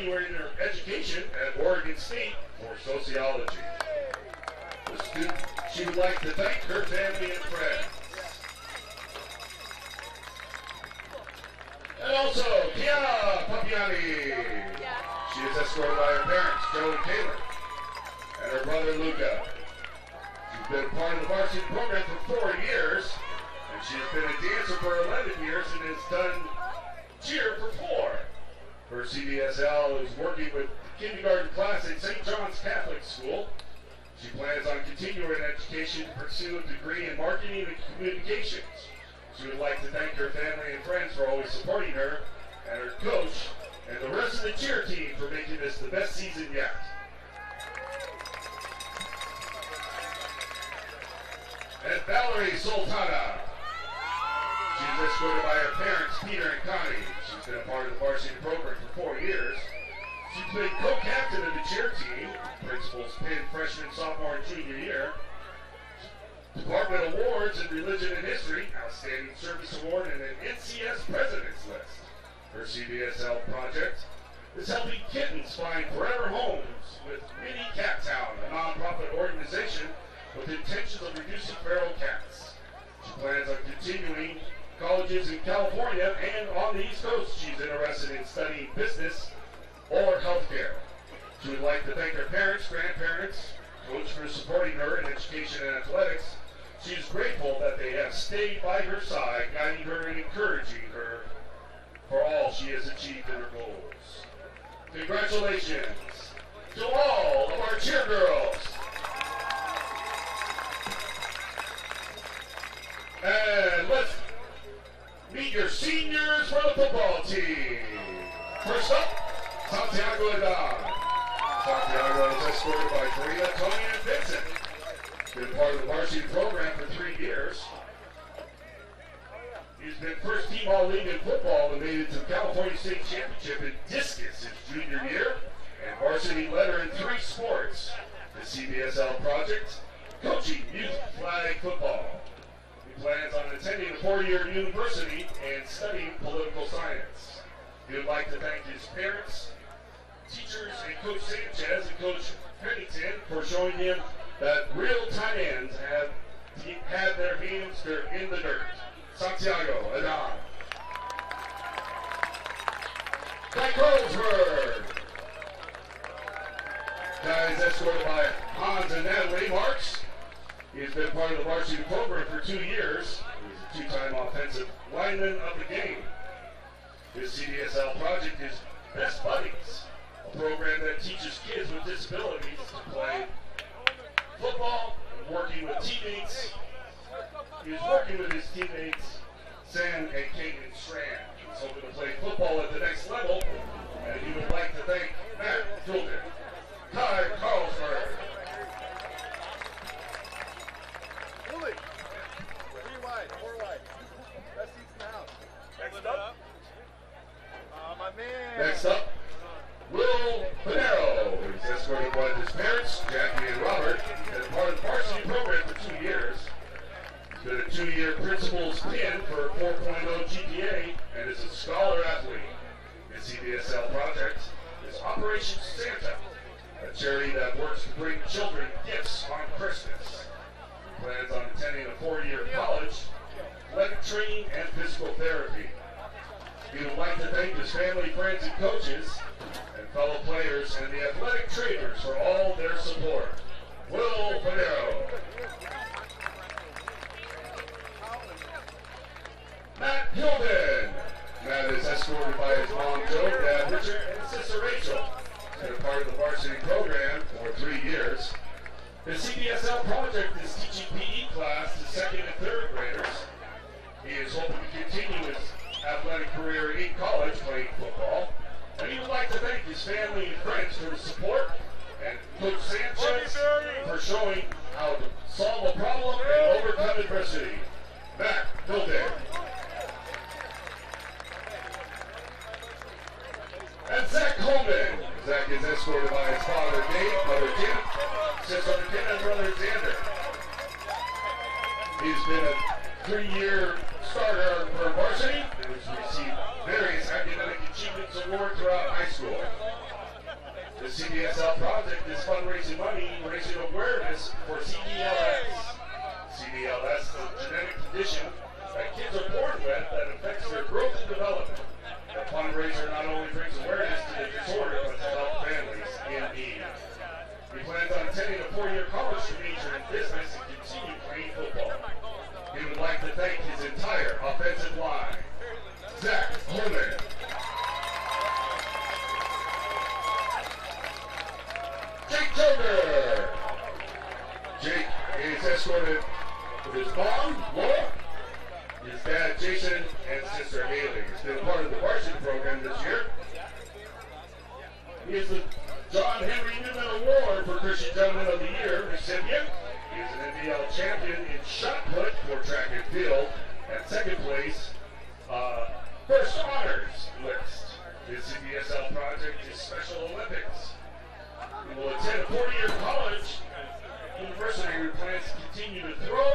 continuing her education at Oregon State for sociology. The student, she would like to thank her family and friends. And also, Kiana Papiani. She is escorted by her parents, Joe and Taylor, and her brother, Luca. She's been part of the varsity program for 4 years, and she has been a dancer for 11 years and has done cheer for 4. Her CDSL is working with the kindergarten class at St. John's Catholic School. She plans on continuing education to pursue a degree in marketing and communications. She would like to thank her family and friends for always supporting her, and her coach, and the rest of the cheer team for making this the best season yet. And Valerie Sultana. She's escorted by her parents, Peter and Connie. She's been a part of the varsity program for 4 years. She's been co-captain of the cheer team, principals pin freshman, sophomore, and junior year. Department Awards in Religion and History, Outstanding Service Award, and an NCS President's List. Her CBSL project is helping kittens find forever homes with Mini Cat Town, a nonprofit organization with intentions of reducing feral cats. She plans on continuing colleges in California and on the East Coast. She's interested in studying business or healthcare. She would like to thank her parents, grandparents, coach for supporting her in education and athletics. She is grateful that they have stayed by her side, guiding her and encouraging her for all she has achieved in her goals. Congratulations to all of our cheer girls. And let's meet your seniors for the football team. First up, Santiago Adan. Santiago is escorted by Korea, Tony, and Vincent. Been part of the varsity program for 3 years. He's been first team All-League in football and made it to the California State Championship in discus his junior year, and varsity leader in 3 sports. The CBSL project, coaching youth flag football. He plans on attending a 4-year university and studying political science. He would like to thank his parents, teachers, and Coach Sanchez and Coach Pennington for showing him that real tight ends have had their hands in the dirt. Santiago Adan. Guy Colesberg. Guy is escorted by Hans and Natalie Marks. He has been part of the varsity program for 2 years. He's a 2-time offensive lineman of the game. His CDSL project is Best Buddies, a program that teaches kids with disabilities to play football and working with teammates. He is working with his teammates, Sam and Kaden Strand. He's hoping to play football at the next level, and he would like to thank Matt Hilton, Ty Carlsberg. Willie, 3 wide, 4 wide. Best seats in the house. Next up, my man. Next up, Will Panero. He's escorted by his parents, Jackie and Robert, and part of the varsity program for 2 years. He's been a 2-year principal's pin for 4.0 GPA and is a scholar athlete. His CBSL project is Operation Santa, a charity that works to bring children gifts on Christmas. He plans on attending a 4-year college, athletic training, and physical therapy. He would like to thank his family, friends, and coaches, and fellow players, and the athletic trainers for all their support. Will Panero. Matt Hilden. Matt is escorted by his mom, Joe, dad, Richard, and sister, Rachel. He's been a part of the varsity program for 3 years. His CBSL project is teaching PE class to 2nd and 3rd graders. He is hoping to continue his athletic career in college playing football. And he would like to thank his family and friends for the support, and Coach Sanchez for showing how to solve a problem and overcome adversity. Matt Hilden. And Zach Coleman. Zach is escorted by his father, Dave, mother, Jim, sister, Kim, and brother, Xander. He's been a 3-year starter for varsity and has received various academic achievements awards throughout high school. The CBSL project is fundraising money, raising awareness for CDLS. CDLS is a genetic condition that kids are born with that affects their growth and development. The fundraiser not only brings awareness to the disorder, but to help families in need. He plans on attending a 4-year college to major in business and continue playing football. He would like to thank his entire offensive line. Zach Holman. Jake Joker. Jake is escorted with his mom, Laura, his dad, Jason, and sister, Haley. He's been a part of the varsity program this year. He is the John Henry Newman Award for Christian Gentleman of the Year recipient. He is an NBL champion in shot put for track and field. At second place, first honors list. His CBSL project is Special Olympics. He will attend a 4-year college university where he plans to continue to throw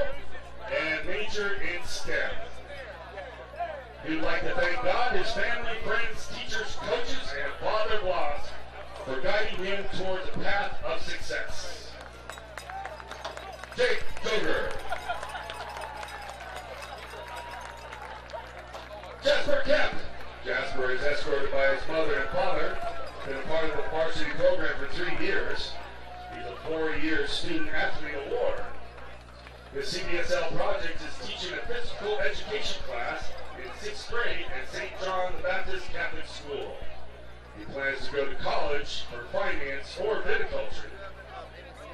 and major in STEM. He would like to thank God, his family, friends, teachers, coaches, and father-in-laws for guiding him towards a path of success. Jake Joker. Jasper Kemp. Jasper is escorted by his mother and father. Been a part of the varsity program for 3 years. He's a 4-year student athlete award. The CBSL project is teaching a physical education class in 6th grade at St. John the Baptist Catholic School. He plans to go to college for finance or viticulture.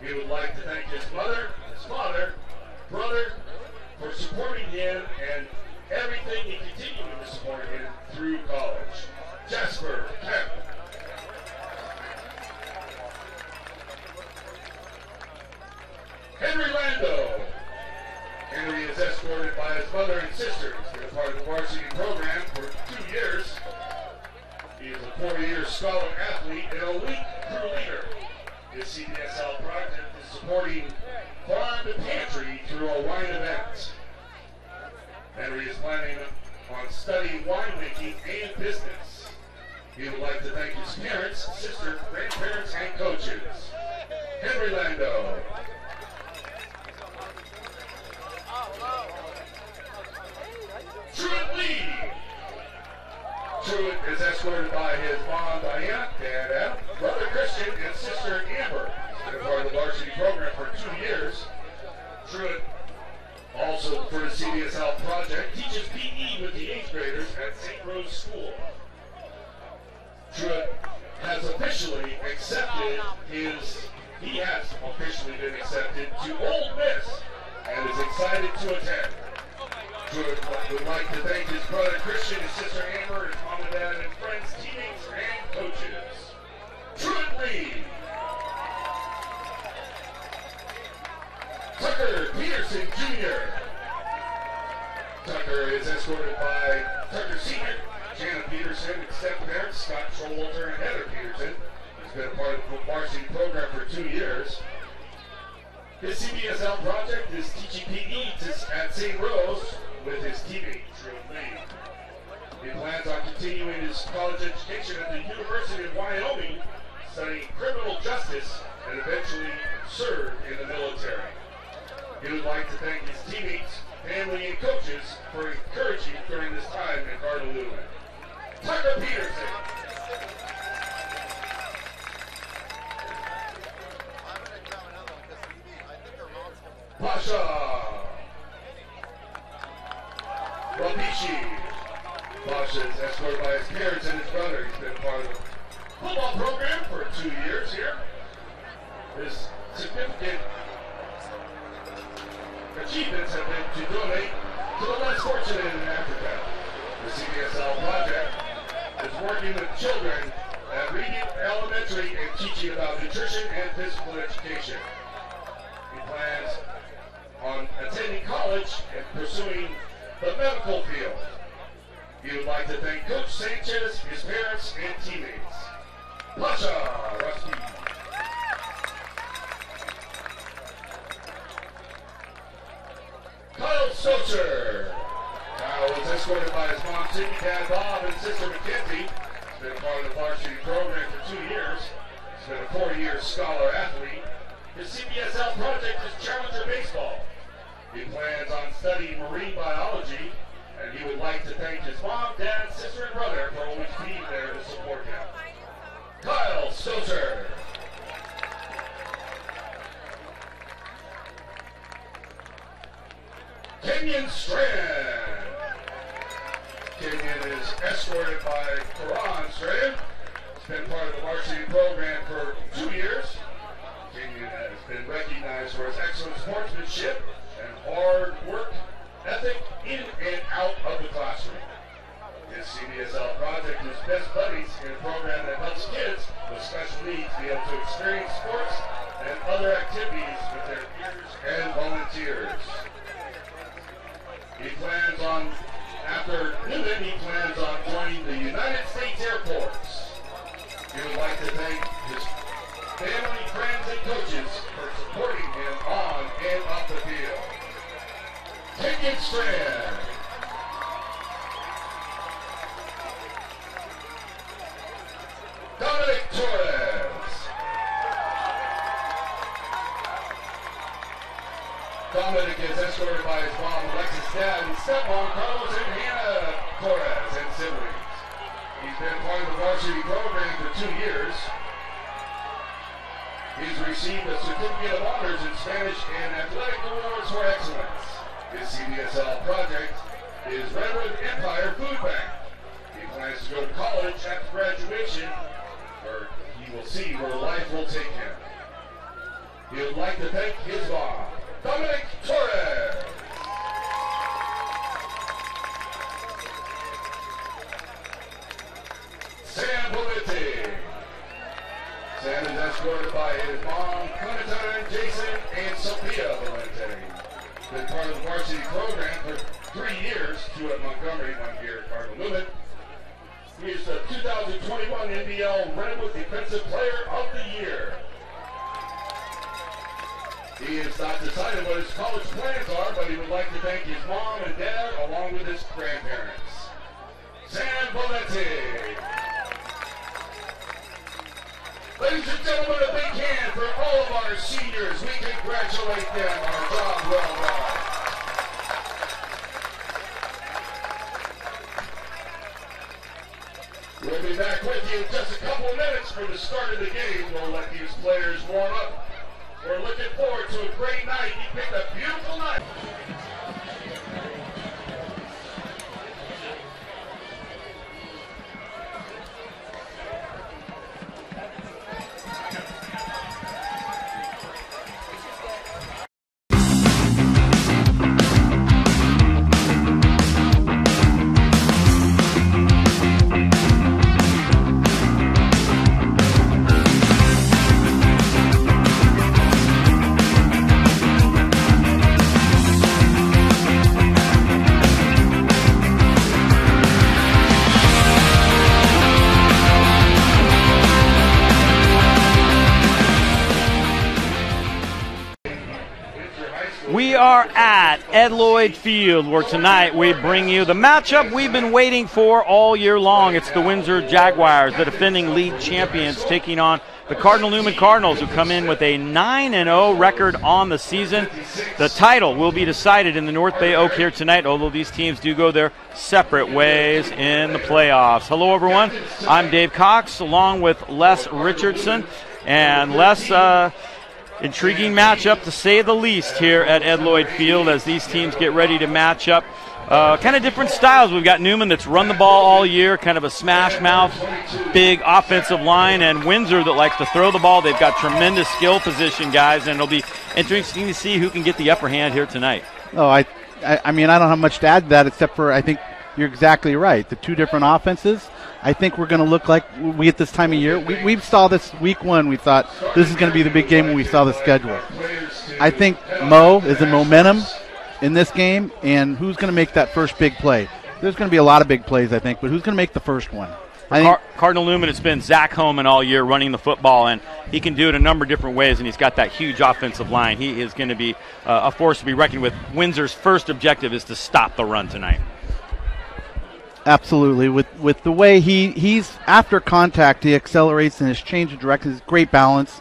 He would like to thank his mother, his father, brother for supporting him and everything and continuing to support him through college. Jasper Kemp. Henry Lando. Henry is escorted by his mother and sister. He's been a part of the varsity program for 2 years. He is a 4-year scholar athlete and elite crew leader. His CBSL project is supporting farm to pantry through a wine event. Henry is planning on studying winemaking and business. He would like to thank his parents, sister, grandparents, and coaches. Henry Lando. Truett Lee. Truett is escorted by his mom, Diana, dad, Adam, brother Christian, and sister Amber. He's been a part of the varsity program for 2 years. Truett, also for the CBSL project, teaches PE with the 8th graders at St. Rose School. Truett has officially accepted he has officially been accepted to Ole Miss and is excited to attend. Truett would like to thank his brother Christian, his sister Amber, his mom and dad, and friends, teammates, and coaches. Truett Lee. Tucker Peterson Jr. Tucker is escorted by Tucker Sr., Janet Peterson, and step-parents Scott Showalter and Heather Peterson. He's been a part of the varsity program for 2 years. His CBSL project is teaching PE at St. Rose with his teammate, Truett Lee. He plans on continuing his college education at the University of Wyoming, studying criminal justice, and eventually serve in the military. He would like to thank his teammates, family, and coaches for encouraging during this time at Cardinal Newman. Tucker Peterson. Pasha. Rapishi. Pasha is escorted by his parents and his brother. He's been a part of the football program for 2 years here. His significant achievements have been to donate to the less fortunate in Africa. The CBSL project is working with children at Reading Elementary and teaching about nutrition and physical education. He plans on attending college and pursuing the medical field. He would like to thank Coach Sanchez, his parents, and teammates. Pasha Rusty. Kyle Stocher. Kyle was escorted by his mom, Cindy, dad, Bob, and sister, Mackenzie. He's been a part of the varsity program for 2 years. been a 4-year scholar athlete. His CBSL project is Challenger Baseball. He plans on studying marine biology, and he would like to thank his mom, dad, sister, and brother for always being there to support him. Kyle Stoser. Kenyon Strand. Kenyon is escorted by Karan Strand. He's been part of the varsity program for 2 years. Kenyon has been recognized for his excellent sportsmanship and hard work ethic in and out of the classroom. His CBSL project is Best Buddies, in a program that helps kids with special needs be able to experience sports and other activities with their peers and volunteers. He plans on, after Newman, he plans on joining the United States Air Force. He would like to thank his family, friends, and coaches for supporting him on and off the field. Kenyon Strand. Dominic Torres. Dominic is escorted by his mom, Alexis' dad, and stepmom, Carlos and Hannah Torres, and siblings. He's been part of the varsity program for 2 years. He's received a certificate of honors in Spanish and athletic awards for excellence. His CBSL project is Redwood Empire Food Bank. He plans to go to college after graduation, where he will see where life will take him. He would like to thank his mom, Dominic Torres. Sam Valente. Sam is escorted by his mom, Clementine, Jason, and Sophia Valente. Been part of the varsity program for 3 years, 2 at Montgomery, 1 here at Cardinal Newman. He is the 2021 NBL Redwood Defensive Player of the Year. He has not decided what his college plans are, but he would like to thank his mom and dad along with his grandparents. Sam Valente. Ladies and gentlemen, a big hand for all of our seniors. We congratulate them on a job well done. We'll be back with you in just a couple of minutes for the start of the game. We'll let these players warm up. We're looking forward to a great night. You picked a beautiful night. We are at Ed Lloyd Field, where tonight we bring you the matchup we've been waiting for all year long. It's the Windsor Jaguars, the defending league champions, taking on the Cardinal Newman Cardinals, who come in with a 9-0 record on the season. The title will be decided in the North Bay Oak here tonight, although these teams do go their separate ways in the playoffs. Hello, everyone. I'm Dave Cox, along with Les Richardson. And Les, intriguing matchup, to say the least, here at Ed Lloyd Field as these teams get ready to match up. Kind of different styles. We've got Newman that's run the ball all year, kind of a smash mouth, big offensive line, and Windsor that likes to throw the ball. They've got tremendous skill position guys, and it'll be interesting to see who can get the upper hand here tonight. Oh, I mean, I don't have much to add to that, except for I think you're exactly right. The two different offenses, I think we're going to look like we at this time of year. We saw this week one. We thought this is going to be the big game when we saw the schedule. I think Mo is the momentum in this game, and who's going to make that first big play? There's going to be a lot of big plays, I think, but who's going to make the first one? Cardinal Newman, it's been Zach Homan all year running the football, and he can do it a number of different ways, and he's got that huge offensive line. He is going to be a force to be reckoned with. Windsor's first objective is to stop the run tonight. Absolutely. With the way he's after contact, he accelerates and his change of direction is great balance.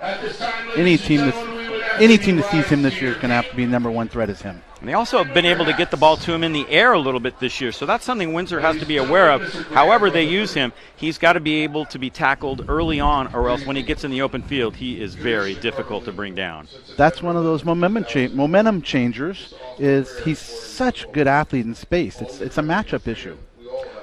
Any team that sees him this year is going to have to be number one threat is him. And they also have been able to get the ball to him in the air a little bit this year, so that's something Windsor has to be aware of. However they use him, he's got to be able to be tackled early on, or else when he gets in the open field, he is very difficult to bring down. That's one of those momentum changers. Is he's such a good athlete in space. It's a matchup issue.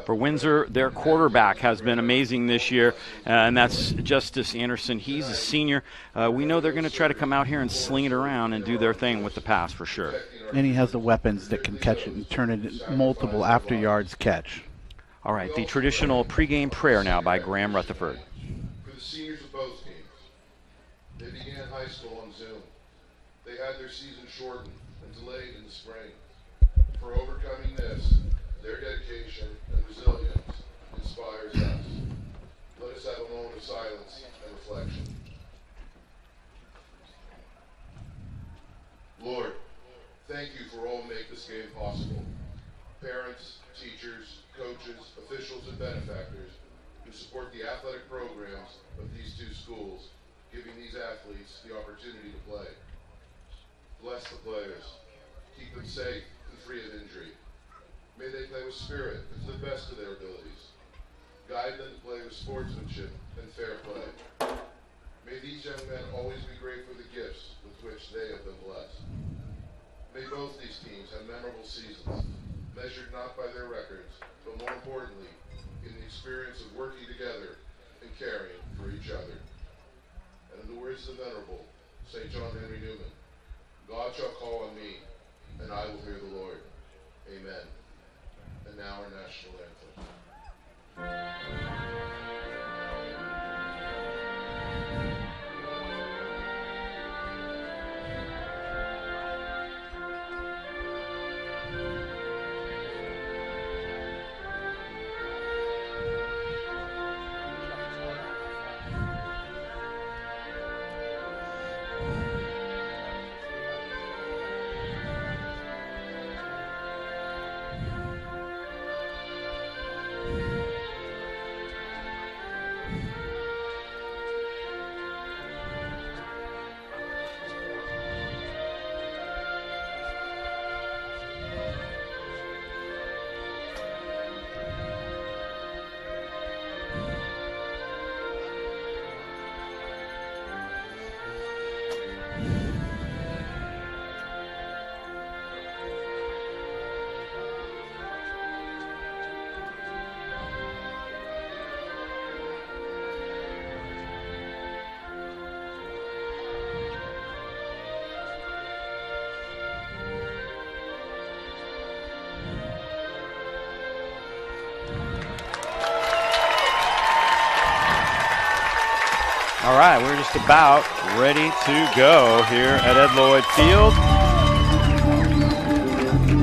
For Windsor, their quarterback has been amazing this year, and that's Justice Anderson. He's a senior. We know they're going to try to come out here and sling it around and do their thing with the pass for sure. And he has the weapons that can catch it and turn it into multiple after yards catch. All right, the traditional pregame prayer now by Graham Rutherford. For the seniors of both teams, they began high school on Zoom. They had their season shortened and delayed in the spring. For overcoming this, their dedication and resilience inspires us. Let us have a moment of silence and reflection. Lord, thank you for all who make this game possible. Parents, teachers, coaches, officials, and benefactors who support the athletic programs of these two schools, giving these athletes the opportunity to play. Bless the players. Keep them safe and free of injury. May they play with spirit and to the best of their abilities. Guide them to play with sportsmanship and fair play. May these young men always be grateful for the gifts with which they have been blessed. May both these teams have memorable seasons, measured not by their records, but more importantly, in the experience of working together and caring for each other. And in the words of the Venerable St. John Henry Newman, God shall call on me, and I will hear the Lord. Amen. And now our national anthem. All right, we're just about ready to go here at Ed Lloyd Field.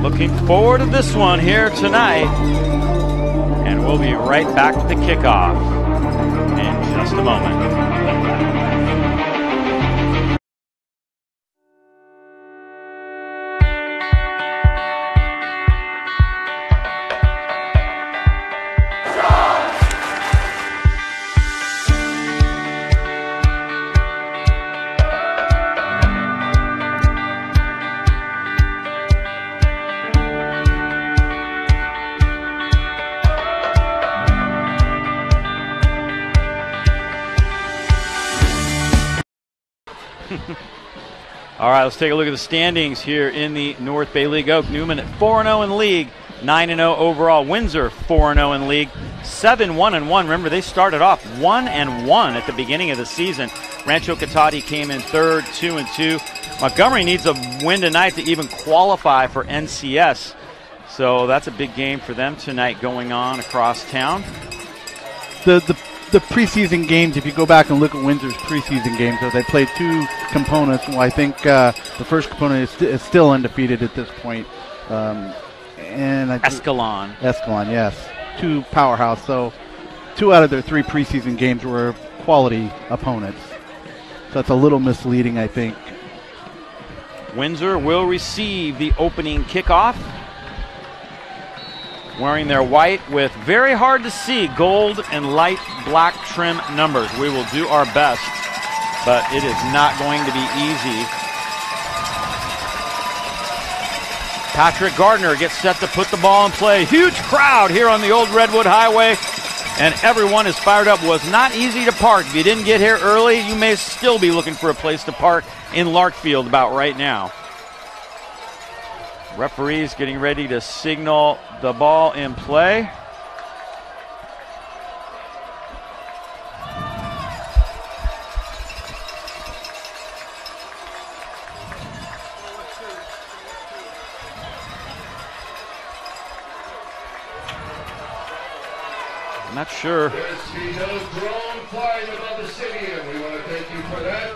Looking forward to this one here tonight. And we'll be right back to the kickoff in just a moment. All right, let's take a look at the standings here in the North Bay League Oak. Newman at 4-0 in league, 9-0 overall. Windsor 4-0 in league, 7-1-1. Remember, they started off 1-1 at the beginning of the season. Rancho Cotati came in third, 2-2. Montgomery needs a win tonight to even qualify for NCS. So that's a big game for them tonight going on across town. The preseason games, if you go back and look at Windsor's preseason games, so they played two components. Well, I think the first component is still undefeated at this point. Escalon, yes. Two powerhouse. So 2 out of their 3 preseason games were quality opponents. So that's a little misleading, I think. Windsor will receive the opening kickoff. wearing their white with very hard to see gold and light black trim numbers. We will do our best, but it is not going to be easy. Patrick Gardner gets set to put the ball in play. Huge crowd here on the old Redwood Highway, and everyone is fired up. Was not easy to park. If you didn't get here early, you may still be looking for a place to park in Larkfield about right now. Referees getting ready to signal the ball in play. I'm not sure. There's to be no drone flying above the stadium. We want to thank you for that.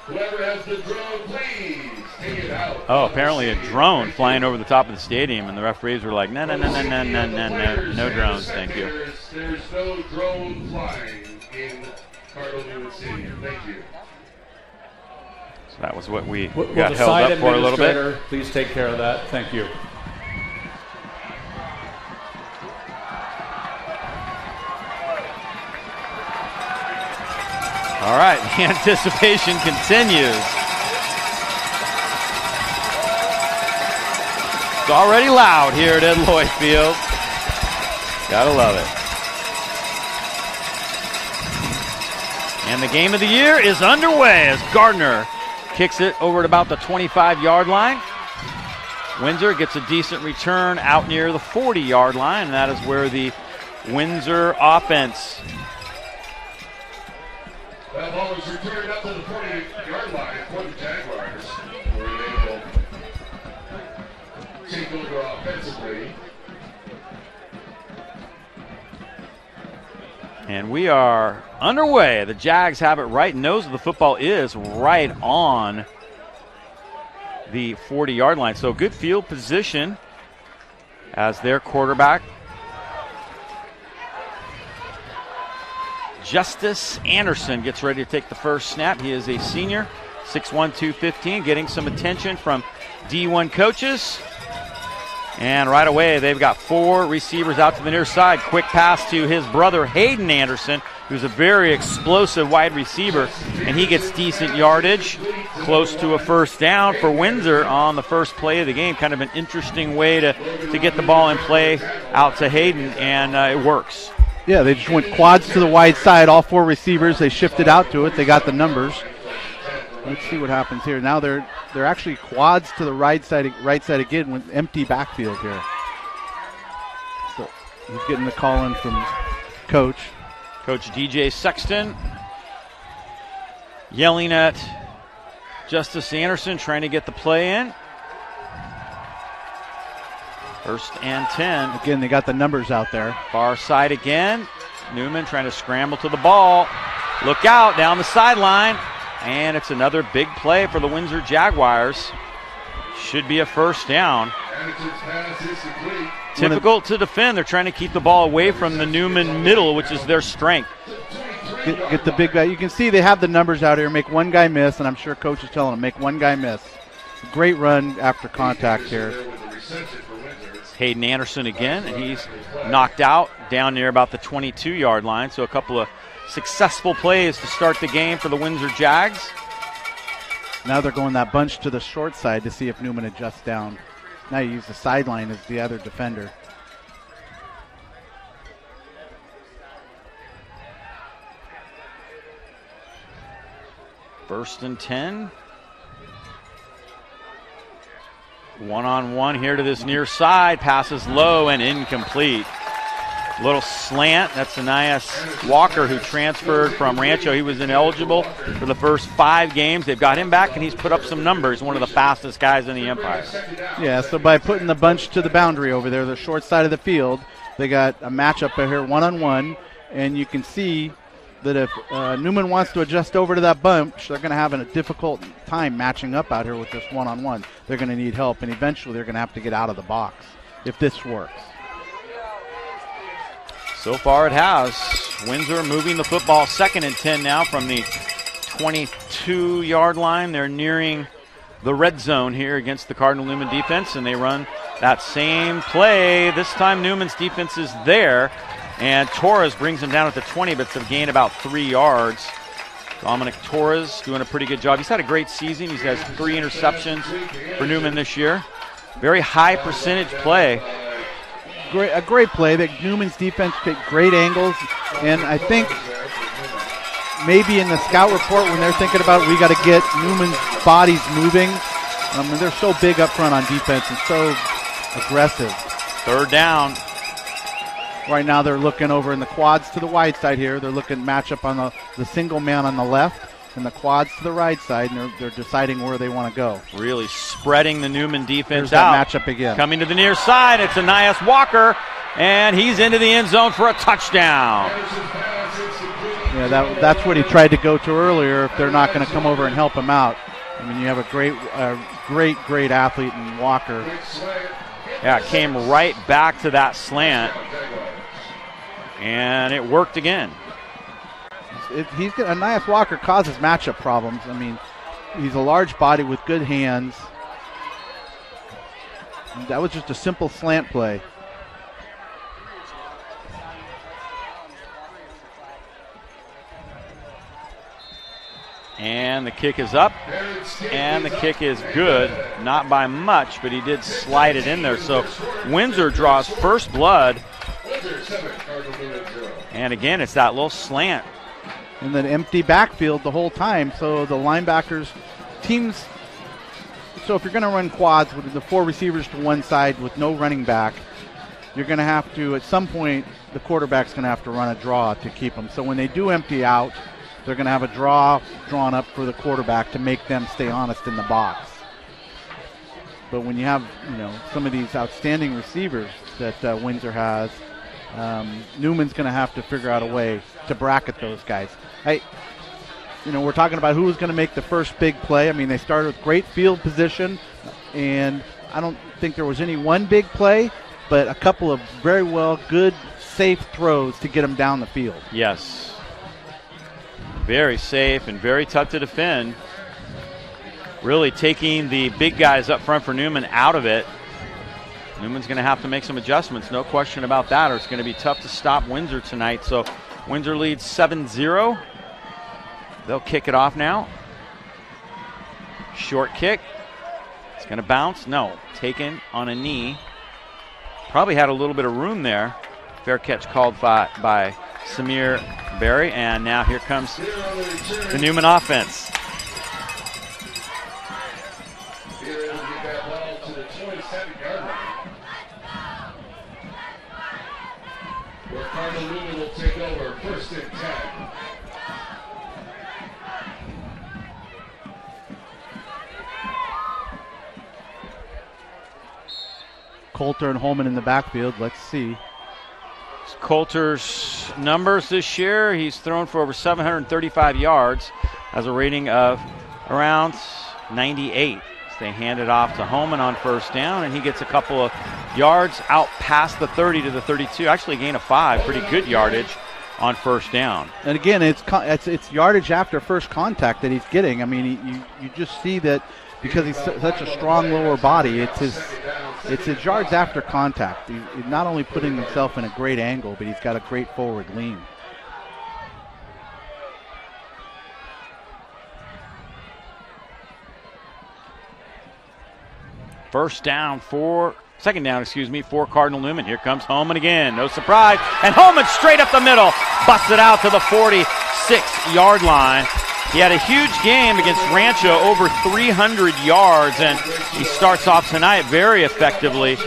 Whoever has the drone, please take it out. Oh, apparently a drone flying over the top of the stadium, and the referees were like, no drones, thank you. There's no drone flying in Cardinal Newman Stadium. Thank you. So that was what we Will got the held side up for a little bit. administrator please take care of that? Thank you. All right, the anticipation continues. It's already loud here at Ed Lloyd Field. Gotta love it. And the game of the year is underway as Gardner kicks it over at about the 25-yard line. Windsor gets a decent return out near the 40-yard line, and that is where the Windsor offense. That ball was returned up to the 40-yard line for the Jaguars. Were able to take over offensively. And we are underway. The Jags have it right. Nose of the football is right on the 40-yard line. So good field position as their quarterback, Justice Anderson, gets ready to take the first snap. He is a senior, 6'1", 215, getting some attention from D1 coaches. And right away, they've got 4 receivers out to the near side. Quick pass to his brother, Hayden Anderson, who's a very explosive wide receiver, and he gets decent yardage, close to a first down for Windsor on the first play of the game. Kind of an interesting way to get the ball in play out to Hayden, and it works. Yeah, they just went quads to the wide side. All 4 receivers, they shifted out to it. They got the numbers. Let's see what happens here. Now they're actually quads to the right side again with empty backfield here. So he's getting the call in from Coach DJ Sexton yelling at Justice Anderson, trying to get the play in. First and 10. Again, they got the numbers out there. Far side again. Newman trying to scramble to the ball. Look out down the sideline. And it's another big play for the Windsor Jaguars. Should be a first down. Difficult to defend. They're trying to keep the ball away from the Newman middle, which is their strength. Get the big guy. You can see they have the numbers out here. Make one guy miss, and I'm sure Coach is telling them, make one guy miss. Great run after contact here. Hayden Anderson again, and he's knocked out down near about the 22-yard line. So a couple of successful plays to start the game for the Windsor Jags. Now they're going that bunch to the short side to see if Newman adjusts down. Now you use the sideline as the other defender. First and 10. One-on-one here to this near side. Passes low and incomplete. Little slant. That's Ananias Walker, who transferred from Rancho. He was ineligible for the first 5 games. They've got him back, and he's put up some numbers. One of the fastest guys in the Empire. Yeah, so by putting the bunch to the boundary over there, the short side of the field, they got a matchup out here, one-on-one, and you can see that if Newman wants to adjust over to that bunch, they're going to have a difficult time matching up out here with this one-on-one. They're going to need help, and eventually they're going to have to get out of the box if this works. So far it has. Windsor moving the football, 2nd and 10 now from the 22-yard line. They're nearing the red zone here against the Cardinal Newman defense, and they run that same play. This time Newman's defense is there, and Torres brings him down at the 20, but it's a gain about 3 yards. Dominic Torres doing a pretty good job. He's had a great season. He has 3 interceptions for Newman this year. Very high percentage play. A great play. Newman's defense picked great angles, and I think maybe in the scout report when they're thinking about we got to get Newman's bodies moving, they're so big up front on defense and so aggressive. 3rd down. Right now they're looking over in the quads to the wide side here. They're looking matchup on the single man on the left and the quads to the right side, and they're deciding where they want to go. Really spreading the Newman defense There's out. That matchup again. Coming to the near side, it's Anias Walker, and he's into the end zone for a touchdown. Yeah, that's what he tried to go to earlier if they're not going to come over and help him out. I mean, you have a great athlete in Walker. Yeah, it came right back to that slant, and it worked again. Anias Walker causes matchup problems. I mean, he's a large body with good hands. And that was just a simple slant play. And the kick is up, and the kick is good. Not by much, but he did slide it in there. So Windsor draws first blood. And again, it's that little slant. And then empty backfield the whole time. So the linebackers, teams, so if you're going to run quads with the 4 receivers to one side with no running back, you're going to have to, at some point, the quarterback's going to have to run a draw to keep them. So when they do empty out, they're going to have a draw drawn up for the quarterback to make them stay honest in the box. But when you have, some of these outstanding receivers that Windsor has, Newman's going to have to figure out a way to bracket those guys. We're talking about who was going to make the first big play. I mean, they started with great field position, and I don't think there was any one big play, but a couple of very good, safe throws to get them down the field. Yes. Very safe and very tough to defend. Really taking the big guys up front for Newman out of it. Newman's going to have to make some adjustments, no question about that, or it's going to be tough to stop Windsor tonight. So Windsor leads 7-0. They'll kick it off now. Short kick. It's going to bounce. No, taken on a knee. Probably had a little bit of room there. Fair catch called by Samir Berry, and now here comes the Newman offense. Where Cardinal Newman will take over 1st and 10. Coulter and Holman in the backfield. Let's see. Coulter's numbers this year, he's thrown for over 735 yards, has a rating of around 98. So they hand it off to Holman on 1st down, and he gets a couple of yards out past the 30 to the 32. Actually a gain of 5, pretty good yardage on 1st down. And again, it's yardage after first contact that he's getting. I mean, you just see that because he's such a strong lower body, it's his yards after contact. He's not only putting himself in a great angle, but he's got a great forward lean. Second down, for Cardinal Newman. Here comes Holman again. No surprise. And Holman straight up the middle. Busts it out to the 46-yard line. He had a huge game against Rancho, over 300 yards, and he starts off tonight very effectively.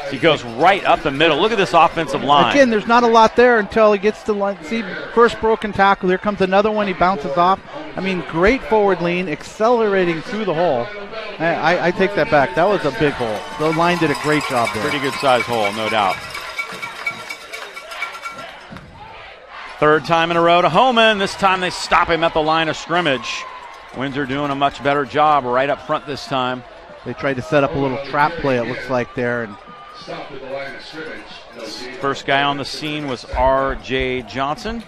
He goes right up the middle. Look at this offensive line. Again, there's not a lot there until he gets to line. See, first broken tackle. Here comes another one. He bounces off. I mean, great forward lean, accelerating through the hole. I take that back. That was a big hole. The line did a great job there. Pretty good size hole, no doubt. 3rd time in a row to Holman. This time they stop him at the line of scrimmage. Windsor doing a much better job right up front this time. They tried to set up a little trap play, it looks like there. And Stopped at the line of scrimmage. First guy on the scene was R.J. Johnson.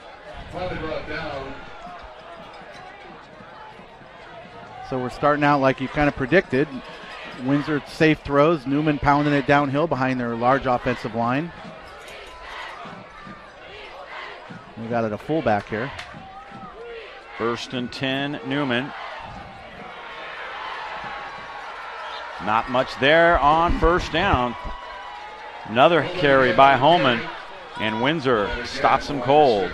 Finally brought down. So we're starting out like you kind of predicted. Windsor safe throws. Newman pounding it downhill behind their large offensive line. We got it a fullback here. 1st and 10, Newman. Not much there on 1st down. Another carry by Holman, and Windsor stops him cold.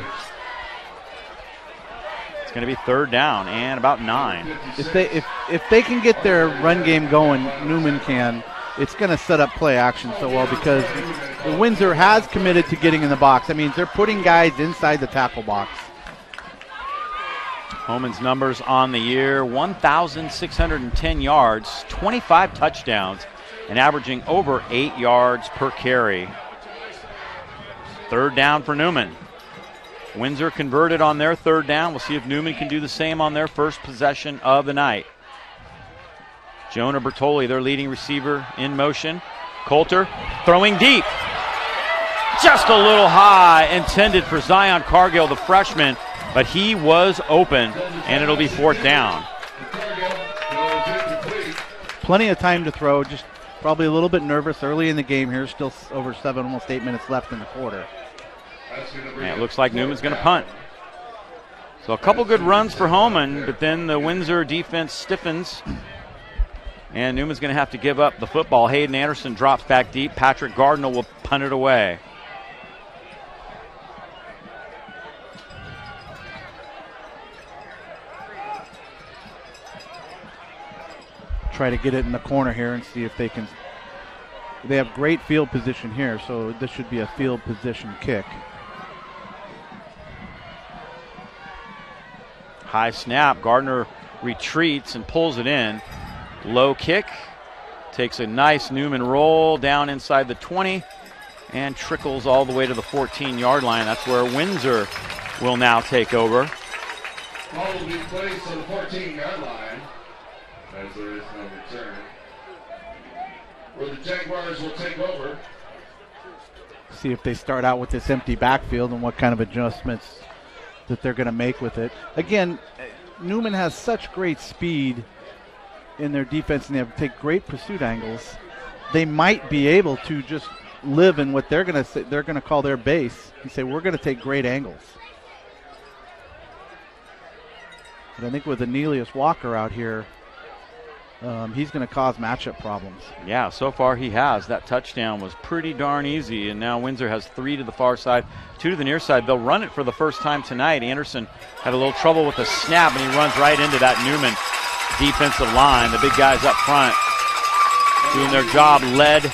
It's going to be 3rd down and about 9. If they can get their run game going, Newman can. It's going to set up play action so well because the Windsor has committed to getting in the box. That means they're putting guys inside the tackle box. Holman's numbers on the year: 1,610 yards, 25 touchdowns, and averaging over 8 yards per carry. 3rd down for Newman. Windsor converted on their 3rd down. We'll see if Newman can do the same on their first possession of the night. Jonah Bertoli, their leading receiver, in motion. Coulter throwing deep. Just a little high, intended for Zion Cargill, the freshman, but he was open, and it'll be 4th down. Plenty of time to throw, just probably a little bit nervous early in the game here. Still over 7, almost 8 minutes left in the quarter. And it looks like Newman's going to punt. So a couple good runs for Holman, but then the Windsor defense stiffens, and Newman's going to have to give up the football. Hayden Anderson drops back deep. Patrick Cardinal will punt it away. Try to get it in the corner here and see if they can. They have great field position here, so this should be a field position kick. High snap. Gardner retreats and pulls it in. Low kick. Takes a nice Newman roll down inside the 20 and trickles all the way to the 14-yard line. That's where Windsor will now take over. Ball will be placed on the 14-yard line as there is no return. Where the Jaguars will take over. See if they start out with this empty backfield and what kind of adjustments that they're going to make with it. Again, Newman has such great speed in their defense, and they have to take great pursuit angles. They might be able to just live in what they're going to say, they're going to call their base and say, we're going to take great angles. But I think with Anelius Walker out here, he's going to cause matchup problems. Yeah, so far he has. That touchdown was pretty darn easy, and now Windsor has 3 to the far side, 2 to the near side. They'll run it for the first time tonight. Anderson had a little trouble with the snap, and he runs right into that Newman defensive line. The big guys up front doing their job, led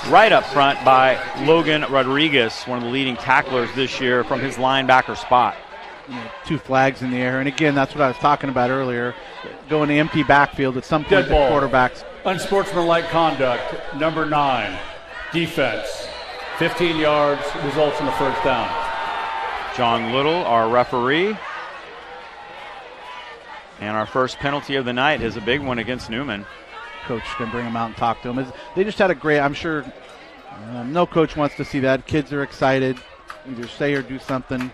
right up front by Logan Rodriguez, one of the leading tacklers this year from his linebacker spot. 2 flags in the air, and again, that's what I was talking about earlier. Going to empty backfield at some point, the quarterbacks. Unsportsmanlike conduct, number 9, defense. 15 yards, results in the 1st down. John Little, our referee. And our first penalty of the night is a big one against Newman. Coach can bring him out and talk to him. They just had a great, I'm sure no coach wants to see that. Kids are excited. Either say or do something.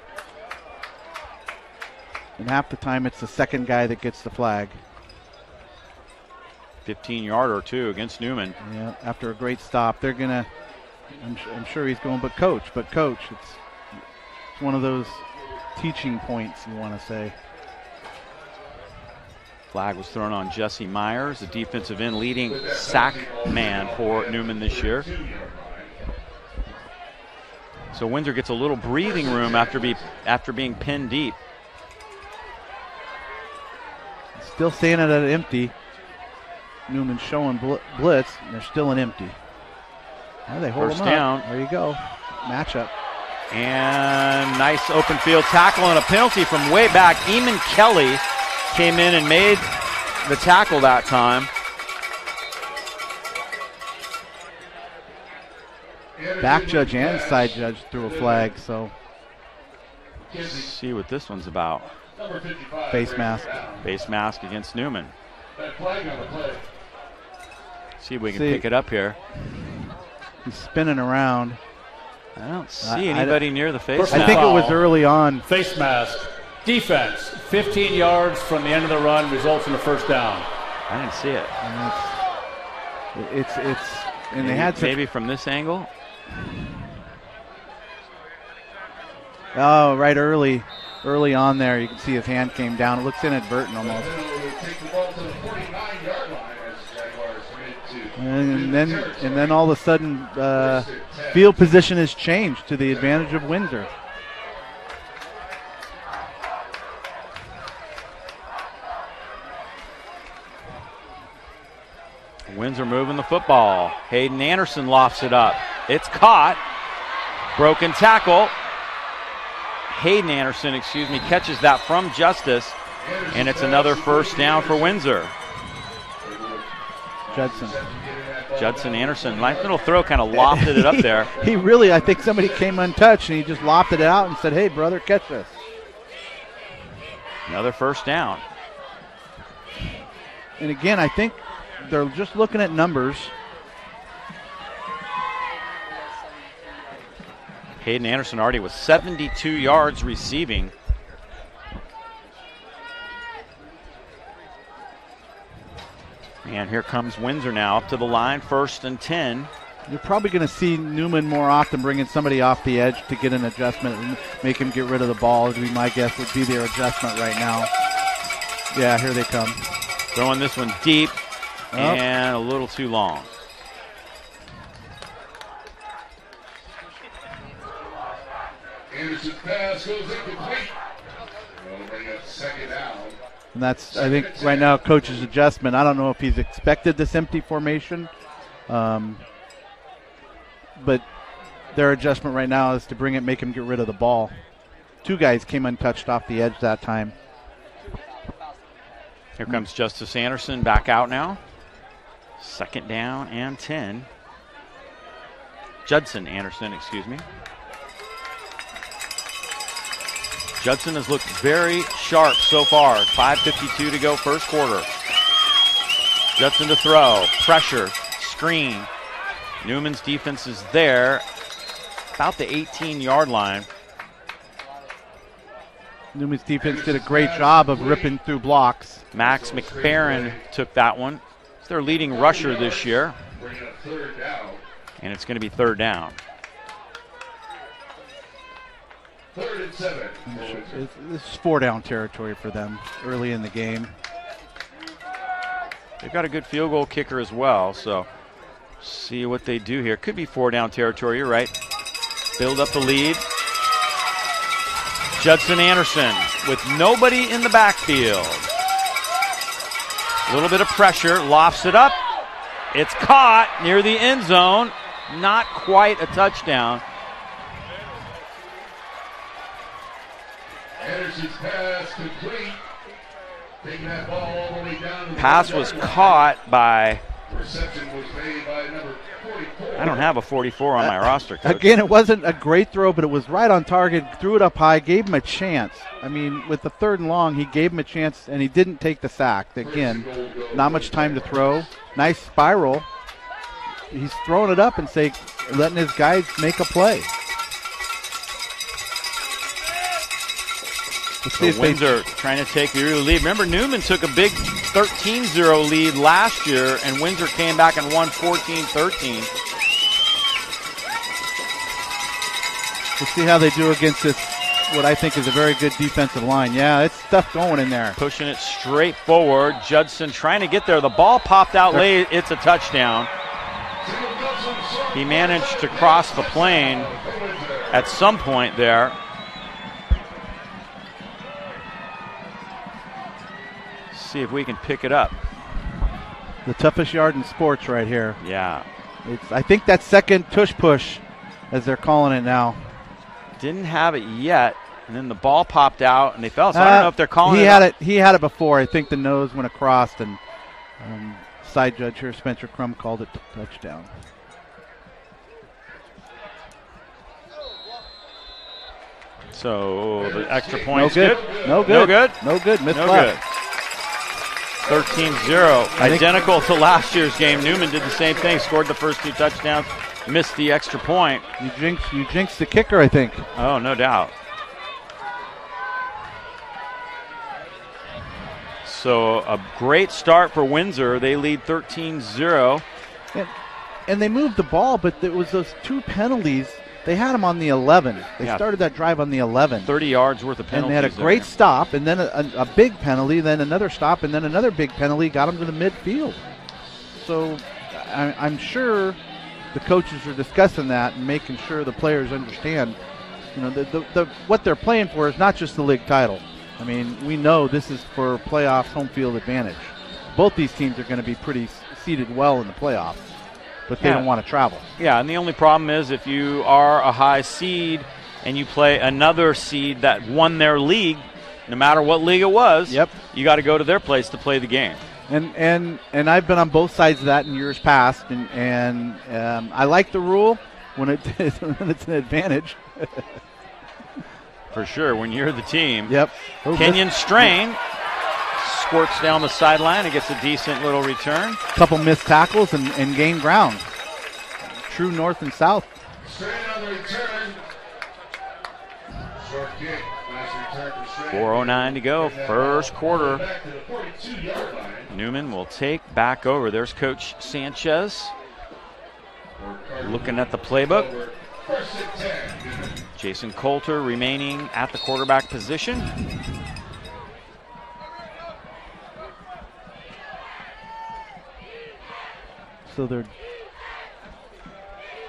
And half the time it's the second guy that gets the flag. 15-yarder too against Newman. Yeah, after a great stop. They're going to, I'm sure he's going, but coach, it's one of those teaching points you want to say. Flag was thrown on Jesse Myers, the defensive end leading sack man for Newman this year. So Windsor gets a little breathing room after being pinned deep. Still staying at an empty. Newman showing blitz, and they're still an empty. Oh, they hold First him down. Up. There you go. Matchup. And nice open field tackle and a penalty from way back. Eamon Kelly came in and made the tackle that time. Back judge and side judge threw a flag, so. Let's see what this one's about. Face mask. Face mask against Newman. See if we can pick it up here. He's spinning around. I don't see anybody near the face mask. I think it was early on. Face mask. Defense. 15 yards from the end of the run, results in a 1st down. I didn't see it. and they had maybe from this angle. Oh, right early on there, you can see his hand came down. It looks inadvertent almost. And then all of a sudden, field position has changed to the advantage of Windsor. Windsor moving the football. Hayden Anderson lofts it up. It's caught. Broken tackle. Hayden Anderson, catches that from Justice, and it's another first down for Windsor. Judson Anderson, nice little throw, kind of lofted it up there. He really, I think somebody came untouched, and he just lofted it out and said, hey, brother, catch this. Another first down. And again, I think they're just looking at numbers. Hayden Anderson already with 72 yards receiving. And here comes Windsor now up to the line, 1st and 10. You're probably going to see Newman more often bringing somebody off the edge to get an adjustment and make him get rid of the ball. Would be my guess would be their adjustment right now. Yeah, here they come. Throwing this one deep and a little too long. Anderson's pass goes incomplete. That'll bring up 2nd down. And that's, I think, right now, coach's adjustment. I don't know if he's expected this empty formation, but their adjustment right now is to make him get rid of the ball. 2 guys came untouched off the edge that time. Here comes Justice Anderson back out now. 2nd down and 10. Judson Anderson. Judson has looked very sharp so far. 5:52 to go, first quarter. Judson to throw. Pressure. Screen. Newman's defense is there. About the 18-yard line. Newman's defense did a great job of ripping through blocks. Max McFerrin took that one. It's their leading rusher this year. And it's going to be 3rd down. 3rd and 7. This is 4-down territory for them early in the game. They've got a good field goal kicker as well, so see what they do here. Could be 4-down territory, you're right. Build up the lead. Judson Anderson with nobody in the backfield. A little bit of pressure, lofts it up. It's caught near the end zone. Not quite a touchdown. Anderson's pass complete. Taking that ball all the way down. Pass was caught by. Reception was made by number 44. I don't have a 44 on my roster, Coach. Again, it wasn't a great throw, but it was right on target. Threw it up high, gave him a chance. I mean, with the 3rd and long, he gave him a chance, and he didn't take the sack. Again, not much time to throw. Nice spiral. He's throwing it up and letting his guys make a play. So Windsor trying to take the early lead. Remember, Newman took a big 13-0 lead last year, and Windsor came back and won 14-13. Let's see how they do against this, what I think is a very good defensive line. Yeah, it's stuff going in there. Pushing it straight forward. Judson trying to get there. The ball popped out late. It's a touchdown. He managed to cross the plane at some point there. See if we can pick it up. The toughest yard in sports right here. Yeah. I think that second tush push, as they're calling it now. Didn't have it yet, and then the ball popped out, and they fell. So I don't know if they're calling it. He had it before. I think the nose went across, and side judge here, Spencer Crum, called it touchdown. So the extra point's good. No good. No good. No good. Missed no left. good. 13-0. Identical to last year's game. Newman did the same thing. Scored the first 2 touchdowns. Missed the extra point. You jinxed the kicker, I think. Oh, no doubt. So a great start for Windsor. They lead 13-0. And they moved the ball, but it was those 2 penalties. They had them on the 11. They started that drive on the 11. 30 yards worth of penalties. And they had a great stop, and then a big penalty, then another stop, and then another big penalty got them to the midfield. So I'm sure the coaches are discussing that and making sure the players understand, what they're playing for is not just the league title. I mean, we know this is for playoffs, home field advantage. Both these teams are going to be pretty seated well in the playoffs, but they don't want to travel. Yeah, and the only problem is if you are a high seed and you play another seed that won their league, no matter what league it was, you got to go to their place to play the game. And I've been on both sides of that in years past, and I like the rule when it's an advantage. For sure, when you're the team. Kenyon Strain squirts down the sideline and gets a decent little return. Couple missed tackles and gained ground. True north and south. Strain on the return. Short kick. Nice return for Strain. 4:09 to go, first quarter. Back to the 42-yard line. Newman will take back over. There's Coach Sanchez looking at the playbook. First and 10. Jason Coulter remaining at the quarterback position.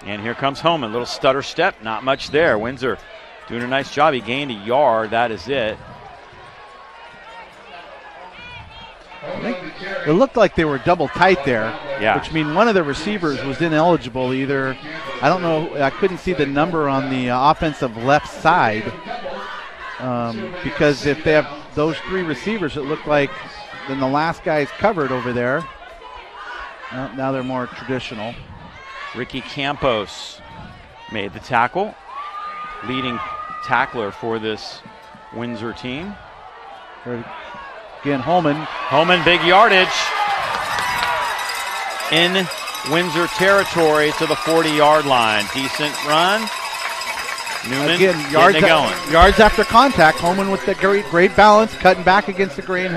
And here comes Homan. Little stutter step, not much there. Windsor doing a nice job. He gained a yard. That is it. It looked like they were double tight there, yeah. Which means one of the receivers was ineligible either. I don't know. I couldn't see the number on the offensive left side because if they have those three receivers, it looked like then the last guy's covered over there. Now they're more traditional. Ricky Campos made the tackle, leading tackler for this Windsor team. Again, Holman. Holman, big yardage in Windsor territory to the 40-yard line. Decent run. Newman again, yards after contact. Holman with the great balance, cutting back against the grain,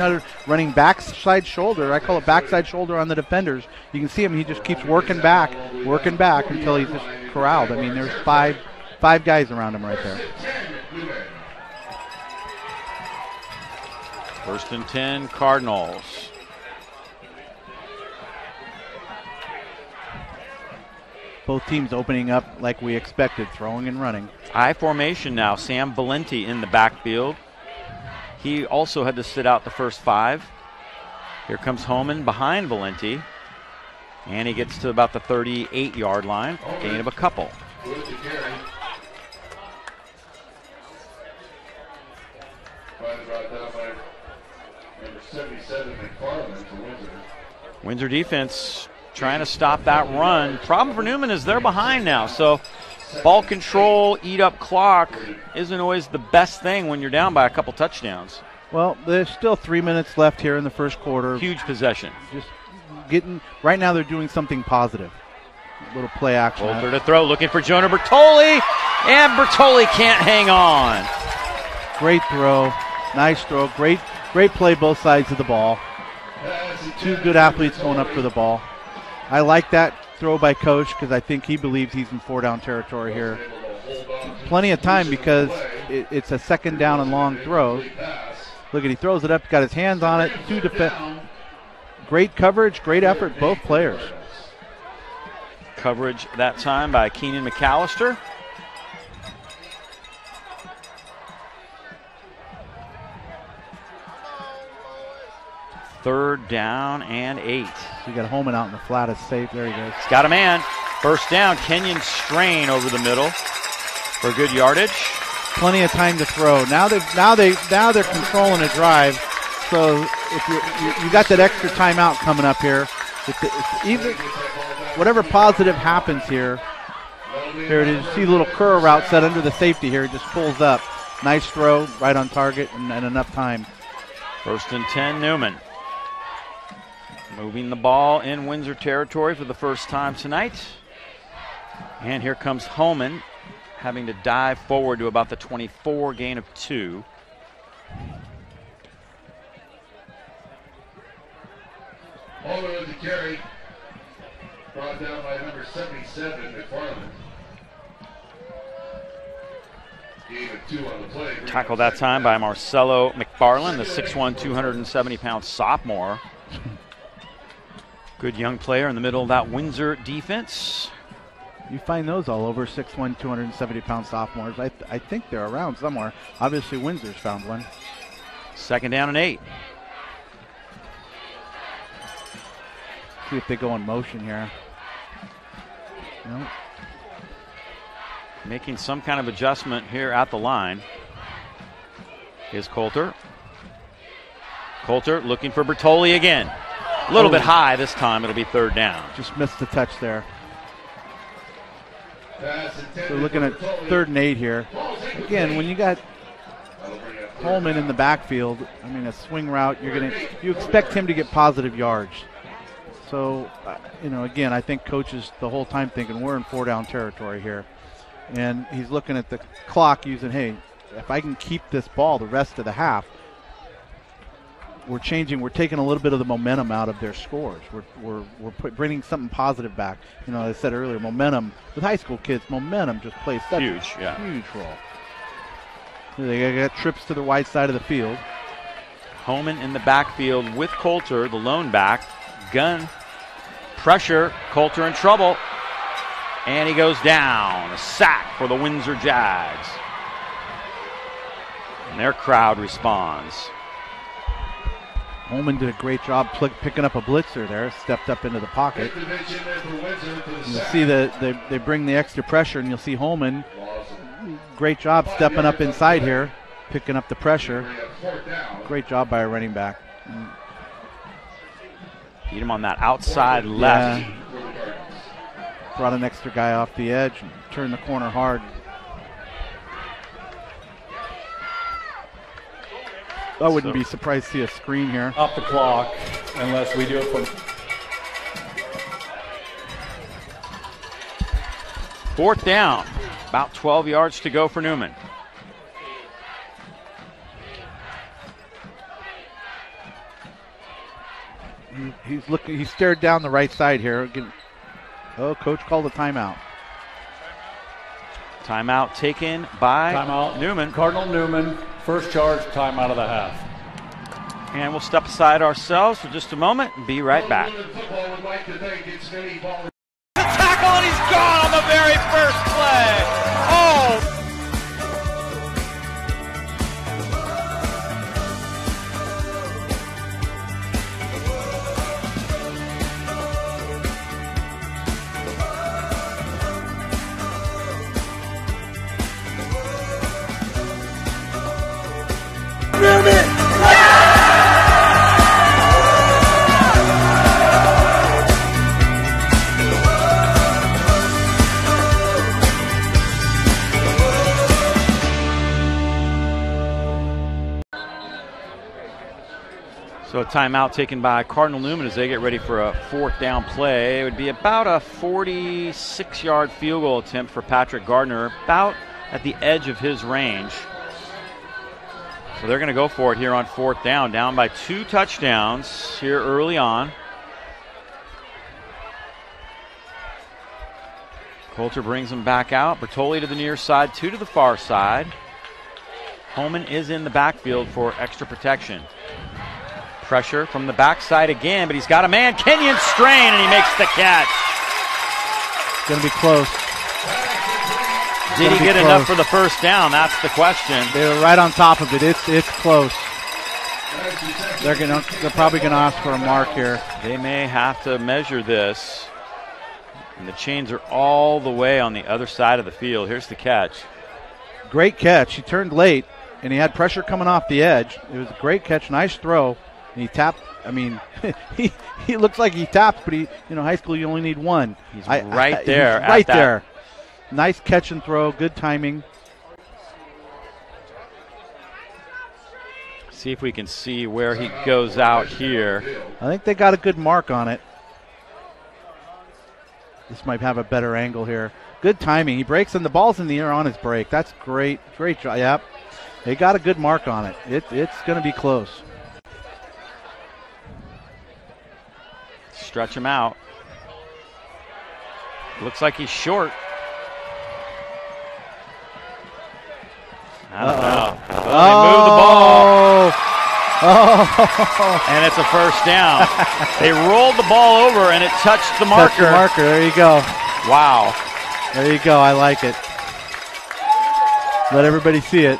running backside shoulder. I call it backside shoulder on the defenders. You can see him. He just keeps working back until he's just corralled. I mean, there's five guys around him right there. First and 10, Cardinals. Both teams opening up like we expected, throwing and running. High formation now. Sam Valenti in the backfield. He also had to sit out the first 5. Here comes Holman behind Valenti. And he gets to about the 38-yard line. Gain of a couple. Windsor defense trying to stop that run. Problem for Newman is they're behind now, so ball control, eat up clock isn't always the best thing when you're down by a couple touchdowns. Well, there's still 3 minutes left here in the first quarter. Huge possession. Just getting right now, they're doing something positive. A little play action. Holder to throw, looking for Jonah Bertoli, and Bertoli can't hang on. Great throw, nice throw, great play both sides of the ball. 2 good athletes going up for the ball. I like that throw by Coach because I think he believes he's in 4-down territory here. Plenty of time because it's a 2nd down and long throw. Look at, he throws it up, got his hands on it. 2 defense. Great coverage, great effort, both players. Coverage that time by Keenan McAllister. Third down and 8. So you got Holman out in the flat is safe. There he goes. He's got a man. First down. Kenyon Strain over the middle for good yardage. Plenty of time to throw. Now they're controlling a drive. So if you got that extra timeout coming up here, it's even whatever positive happens here. Here it is. You see a little curl route set under the safety here. It just pulls up. Nice throw, right on target, and enough time. First and 10, Newman. Moving the ball in Windsor territory for the first time tonight. And here comes Holman, having to dive forward to about the 24, gain of 2. Holman with the carry. Brought down by number 77, McFarland. Gain of 2 on the play. Tackled that time by Marcelo McFarland, the 6'1", 270-pound sophomore. Good young player in the middle of that Windsor defense. You find those all over, 6'1", 270-pound sophomores. I think they're around somewhere. Obviously, Windsor's found one. 2nd down and 8. See if they go in motion here. Nope. Making some kind of adjustment here at the line is Coulter. Coulter looking for Bertoli again. A little bit high this time. It'll be 3rd down. Just missed the touch there. So looking at 3rd and 8 here. Again, when you got Holman in the backfield, I mean, a swing route, you expect him to get positive yards. So, again, I think coach is the whole time thinking we're in 4-down territory here. And he's looking at the clock using, hey, if I can keep this ball the rest of the half, we're taking a little bit of the momentum out of their scores. We're bringing something positive back. As I said earlier, momentum, with high school kids, momentum just plays such a huge role. They got trips to the wide side of the field. Holman in the backfield with Coulter, the lone back. Gun, pressure, Coulter in trouble. And he goes down. A sack for the Windsor Jags. And their crowd responds. Holman did a great job picking up a blitzer there. Stepped up into the pocket. You'll see they bring the extra pressure, and you'll see Holman. Great job stepping up inside here, picking up the pressure. Great job by a running back. Beat him on that outside left. Yeah. Brought an extra guy off the edge and turned the corner hard. I wouldn't be surprised to see a screen here. Up the clock unless we do it from 4th down. About 12 yards to go for Newman. He stared down the right side here. Coach called a timeout. Timeout taken by Newman. Cardinal Newman, first charge, timeout of the half. And we'll step aside ourselves for just a moment and be right back. The tackle, and he's gone on the very first play. Oh! So a timeout taken by Cardinal Newman as they get ready for a 4th down play. It would be about a 46-yard field goal attempt for Patrick Gardner, about at the edge of his range. So they're going to go for it here on 4th down, down by 2 touchdowns here early on. Coulter brings them back out. Bertoli to the near side, 2 to the far side. Holman is in the backfield for extra protection. Pressure from the backside again, but he's got a man. Kenyon Strain, and he makes the catch. It's going to be close. Did he get enough for the first down? That's the question. They were right on top of it. It's close. They're probably going to ask for a mark here. They may have to measure this. And the chains are all the way on the other side of the field. Here's the catch. Great catch. He turned late, and he had pressure coming off the edge. It was a great catch, nice throw. And he tapped. I mean, he looks like he tapped, but high school you only need one. He's right there. He's right there. Nice catch and throw, good timing. See if we can see where he goes out here. I think they got a good mark on it. This might have a better angle here. Good timing. He breaks and the ball's in the air on his break. That's great. Great job. Yep. They got a good mark on it. It's going to be close. Stretch him out. Looks like he's short. I don't know. Well, they moved the ball. Oh. And it's a first down. They rolled the ball over, and it touched the marker. Touch the marker. There you go. Wow. There you go. I like it. Let everybody see it.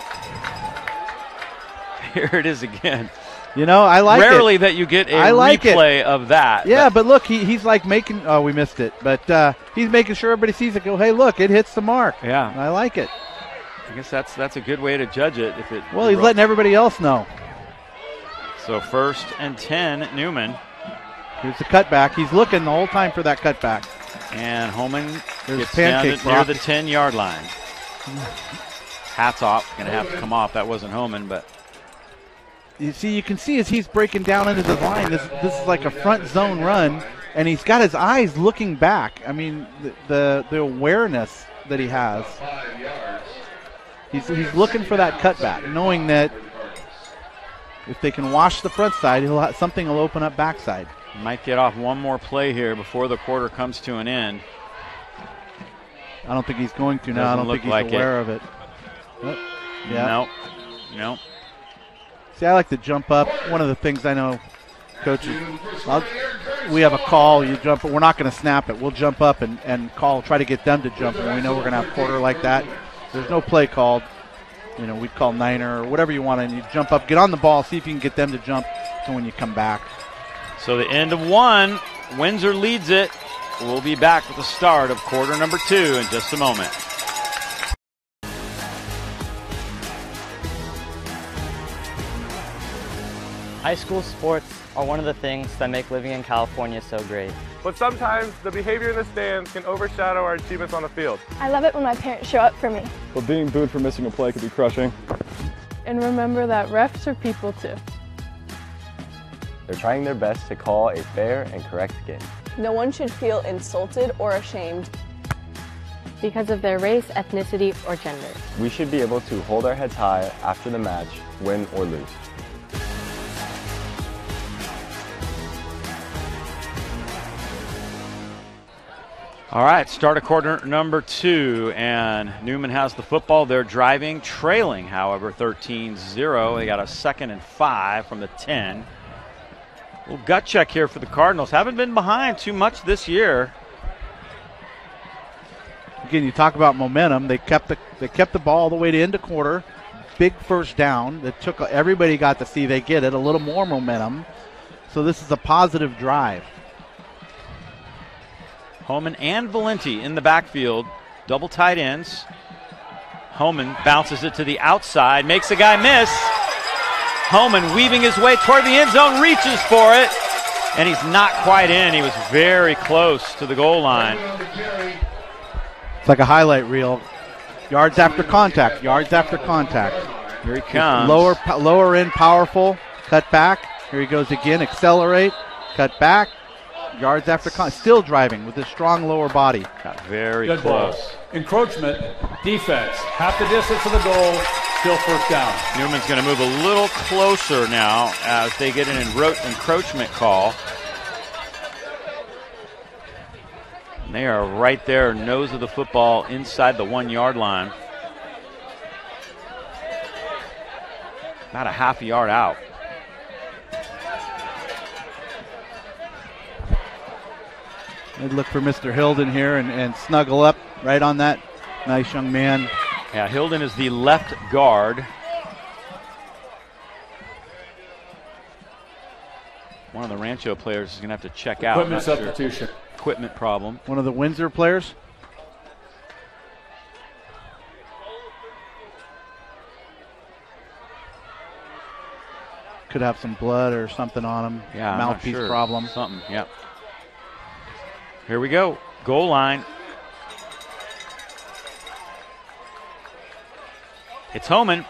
Here it is again. You know, I like Rarely it. that you get a like replay of that. Yeah, but look, he's like making – oh, we missed it. But he's making sure everybody sees it. Go, hey, look, it hits the mark. Yeah. I like it. I guess that's a good way to judge it. Well, he's letting everybody else know. So 1st and 10, Newman. Here's the cutback. He's looking the whole time for that cutback. And Holman There's gets down pancake near the 10-yard line. Hats off. Going to have to come off. That wasn't Holman, but. You can see as he's breaking down into the line, this is like a front zone run, and he's got his eyes looking back. I mean, the awareness that he has. He's looking for that cutback, knowing that if they can wash the front side, something will open up backside. Might get off one more play here before the quarter comes to an end. I don't think he's going to now. I don't think he's aware of it. Oh, yeah. No. See, I like to jump up. One of the things I know, coaches, we have a call. You jump, but we're not going to snap it. We'll jump up and call, try to get them to jump. And we know we're going to have a quarter like that. There's no play called. You know, we'd call Niner or whatever you want, and you jump up, get on the ball, see if you can get them to jump so when you come back. So the end of one, Windsor leads it. We'll be back with the start of quarter number 2 in just a moment. High school sports are one of the things that make living in California so great. But sometimes the behavior in the stands can overshadow our achievements on the field. I love it when my parents show up for me. But being booed for missing a play could be crushing. And remember that refs are people too. They're trying their best to call a fair and correct game. No one should feel insulted or ashamed because of their race, ethnicity, or gender. We should be able to hold our heads high after the match, win or lose. All right, start of quarter number 2, and Newman has the football. They're driving, trailing, however, 13-0. They got a 2nd and 5 from the 10. A little gut check here for the Cardinals. Haven't been behind too much this year. Again, you talk about momentum. They kept the ball all the way to end of quarter. Big first down that took everybody got to see they get it. A little more momentum. So this is a positive drive. Homan and Valenti in the backfield, double tight ends. Homan bounces it to the outside, makes a guy miss. Homan weaving his way toward the end zone, reaches for it, and he's not quite in. He was very close to the goal line. It's like a highlight reel. Yards after contact, yards after contact. Here he comes. Lower end, powerful, cut back. Here he goes again, accelerate, cut back. Yards after contact, still driving with his strong lower body. Got very Good close. Ball. Encroachment, defense, half the distance of the goal, still first down. Newman's going to move a little closer now as they get an encroachment call. And they are right there, nose of the football, inside the 1-yard line. About a half a yard out. I'd look for Mr. Hilden here and snuggle up right on that nice young man. Yeah, Hilden is the left guard. One of the Rancho players is going to have to check out. Equipment substitution. Sure. Equipment problem. One of the Windsor players. Could have some blood or something on him. Yeah, mouthpiece sure. problem. Something, yep. Here we go. Goal line. It's Homan.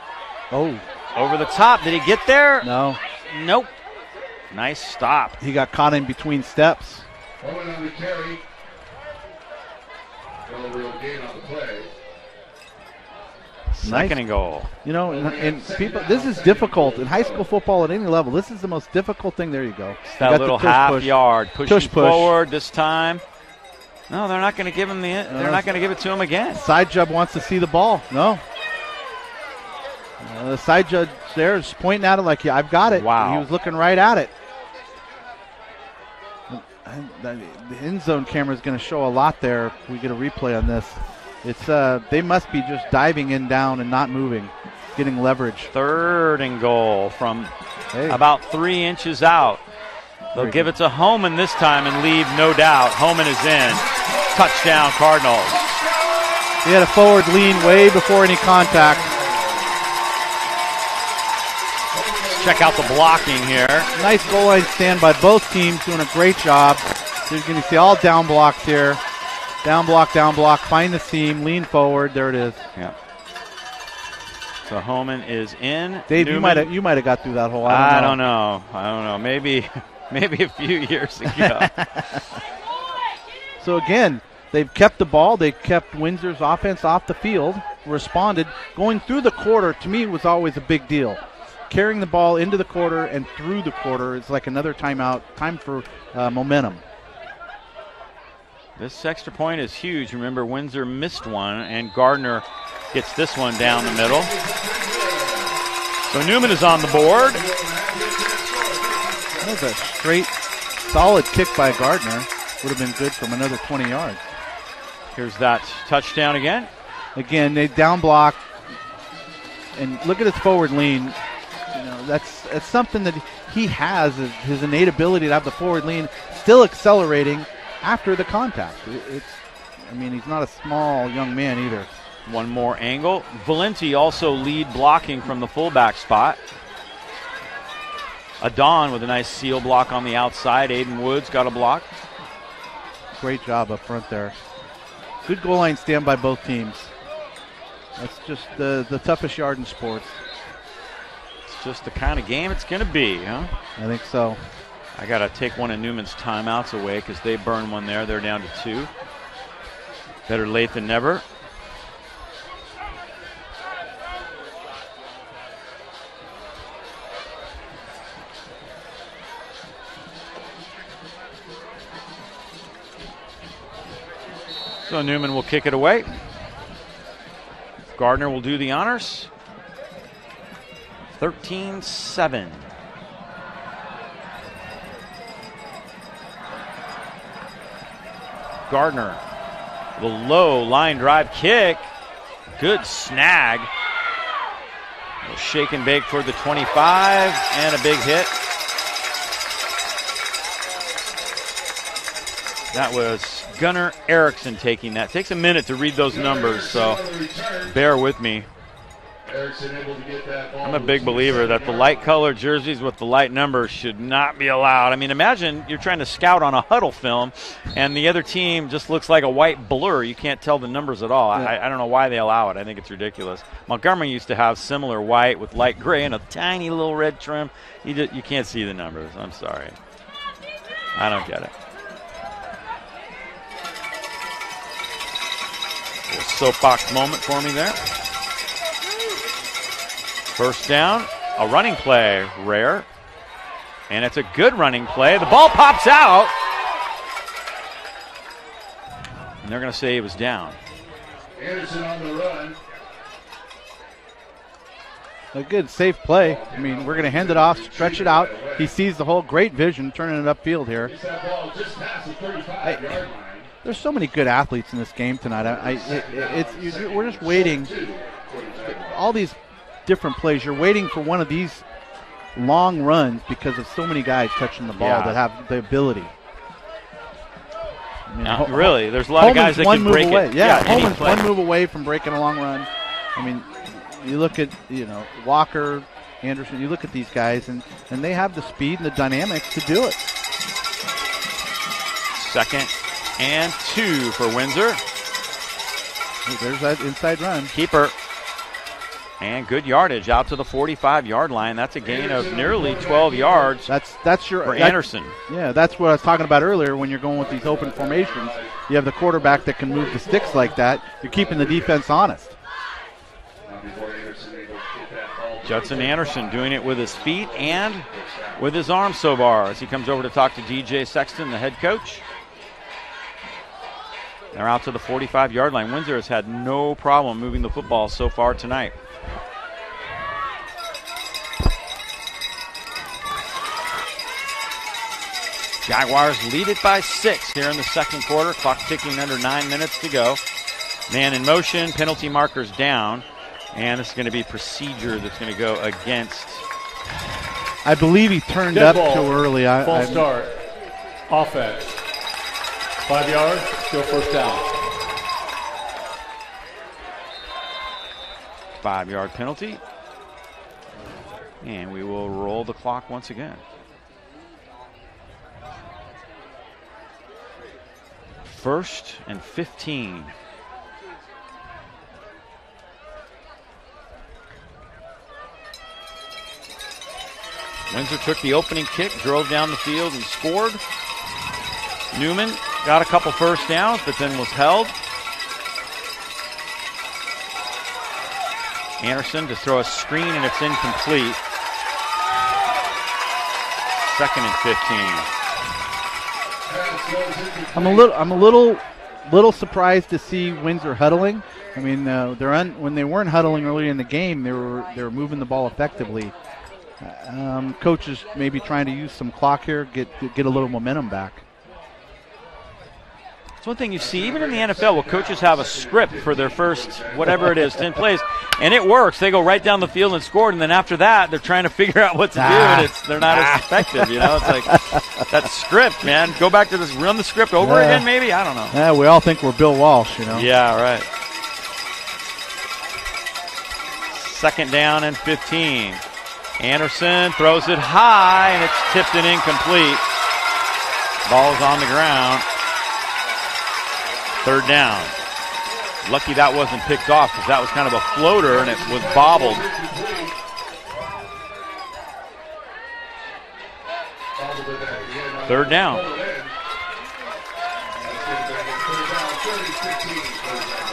Oh. Over the top. Did he get there? No. Nope. Nice stop. He got caught in between steps. Homan on the carry. No real gain on the play. Second and goal. You know, and people, this is difficult in high school football at any level. This is the most difficult thing. There you go. It's that little half yard. Pushing push. Forward this time. No, they're not going to give him they're not going to give it to him again. Side judge wants to see the ball. No. The side judge there is pointing at it like, yeah, I've got it. Wow. He was looking right at it. The end zone camera is going to show a lot there if we get a replay on this. It's they must be just diving in down and not moving, getting leverage. 3rd and goal from about 3 inches out. They'll give it to Homan this time and leave no doubt. Homan is in. Touchdown, Cardinals. He had a forward lean way before any contact. Check out the blocking here. Nice goal line stand by both teams, doing a great job. You're going to see all down blocks here. Down block, find the seam, lean forward. There it is. Yeah. So Homan is in. Dave, Newman. you might have got through that hole. I don't know. Maybe a few years ago. So again, they've kept the ball. They kept Windsor's offense off the field. Responded. Going through the quarter, to me, was always a big deal. Carrying the ball into the quarter and through the quarter is like another timeout. Time for momentum. This extra point is huge. Remember, Windsor missed one, and Gardner gets this one down the middle. So Newman is on the board. That was a straight, solid kick by Gardner. Would have been good from another 20 yards. Here's that touchdown again. Again, they down block. And look at his forward lean. That's something that he has, his innate ability to have the forward lean, still accelerating after the contact. He's not a small young man either. One more angle. Valenti also lead blocking from the fullback spot. Adon with a nice seal block on the outside. Aiden Woods got a block. Great job up front there. Good goal line stand by both teams. That's just the toughest yard in sports. It's just the kind of game it's going to be, huh? I think so. I got to take one of Newman's timeouts away because they burned one there. They're down to 2. Better late than never. So Newman will kick it away. Gardner will do the honors. 13-7. Gardner, the low line drive kick. Good snag. Shake and bake toward the 25 and a big hit. That was Gunnar Erickson taking that. Takes a minute to read those numbers, so bear with me. I'm a big believer that the light colored jerseys with the light numbers should not be allowed. I mean, imagine you're trying to scout on a huddle film and the other team just looks like a white blur. You can't tell the numbers at all. Yeah. I don't know why they allow it. I think it's ridiculous. Montgomery used to have similar white with light gray and a tiny little red trim. You can't see the numbers. I'm sorry. I don't get it. A little soapbox moment for me there. First down, a running play, rare. And it's a good running play. The ball pops out. And they're going to say it was down. Anderson on the run. A good, safe play. I mean, we're going to hand it off, stretch it out. He sees the hole. Great vision, turning it upfield here. There's so many good athletes in this game tonight. We're just waiting. All these different plays. You're waiting for one of these long runs because of so many guys touching the ball that have the ability. I mean, really, there's a lot of guys that can break away. it. Yeah, Holman's one move away from breaking a long run. I mean, you look at Walker, Anderson. You look at these guys, and they have the speed and the dynamics to do it. 2nd and 2 for Windsor. There's that inside run. Keeper. And good yardage out to the 45-yard line. That's a gain of nearly 12 yards. That's your for Anderson. Yeah, that's what I was talking about earlier. When you're going with these open formations, you have the quarterback that can move the sticks like that. You're keeping the defense honest. Judson Anderson doing it with his feet and with his arms so far as he comes over to talk to DJ Sexton, the head coach. They're out to the 45-yard line. Windsor has had no problem moving the football so far tonight. Jaguars lead it by 6 here in the second quarter. Clock ticking under 9 minutes to go. Man in motion, penalty markers down. And this is going to be procedure that's going to go against. I believe he turned up too early. False start. Offense. 5 yards, still first down. 5-yard penalty. And we will roll the clock once again. First and 15. Windsor took the opening kick, drove down the field, and scored. Newman got a couple first downs, but then was held. Anderson to throw a screen, and it's incomplete. Second and 15. I'm a little surprised to see Windsor huddling. I mean, when they weren't huddling early in the game, they were moving the ball effectively. Coaches maybe trying to use some clock here, get a little momentum back. It's one thing you see even in the NFL where coaches have a script for their first whatever it is 10 plays, and it works. They go right down the field and score, and then after that they're trying to figure out what to do, and they're not as effective. You know, it's like that script, man. Go back to this, run the script over again, maybe. I don't know. Yeah, we all think we're Bill Walsh, you know. Yeah, right. Second down and 15. Anderson throws it high, and it's tipped and incomplete. Ball's on the ground. Third down. Lucky that wasn't picked off because that was kind of a floater, and it was bobbled. Third down.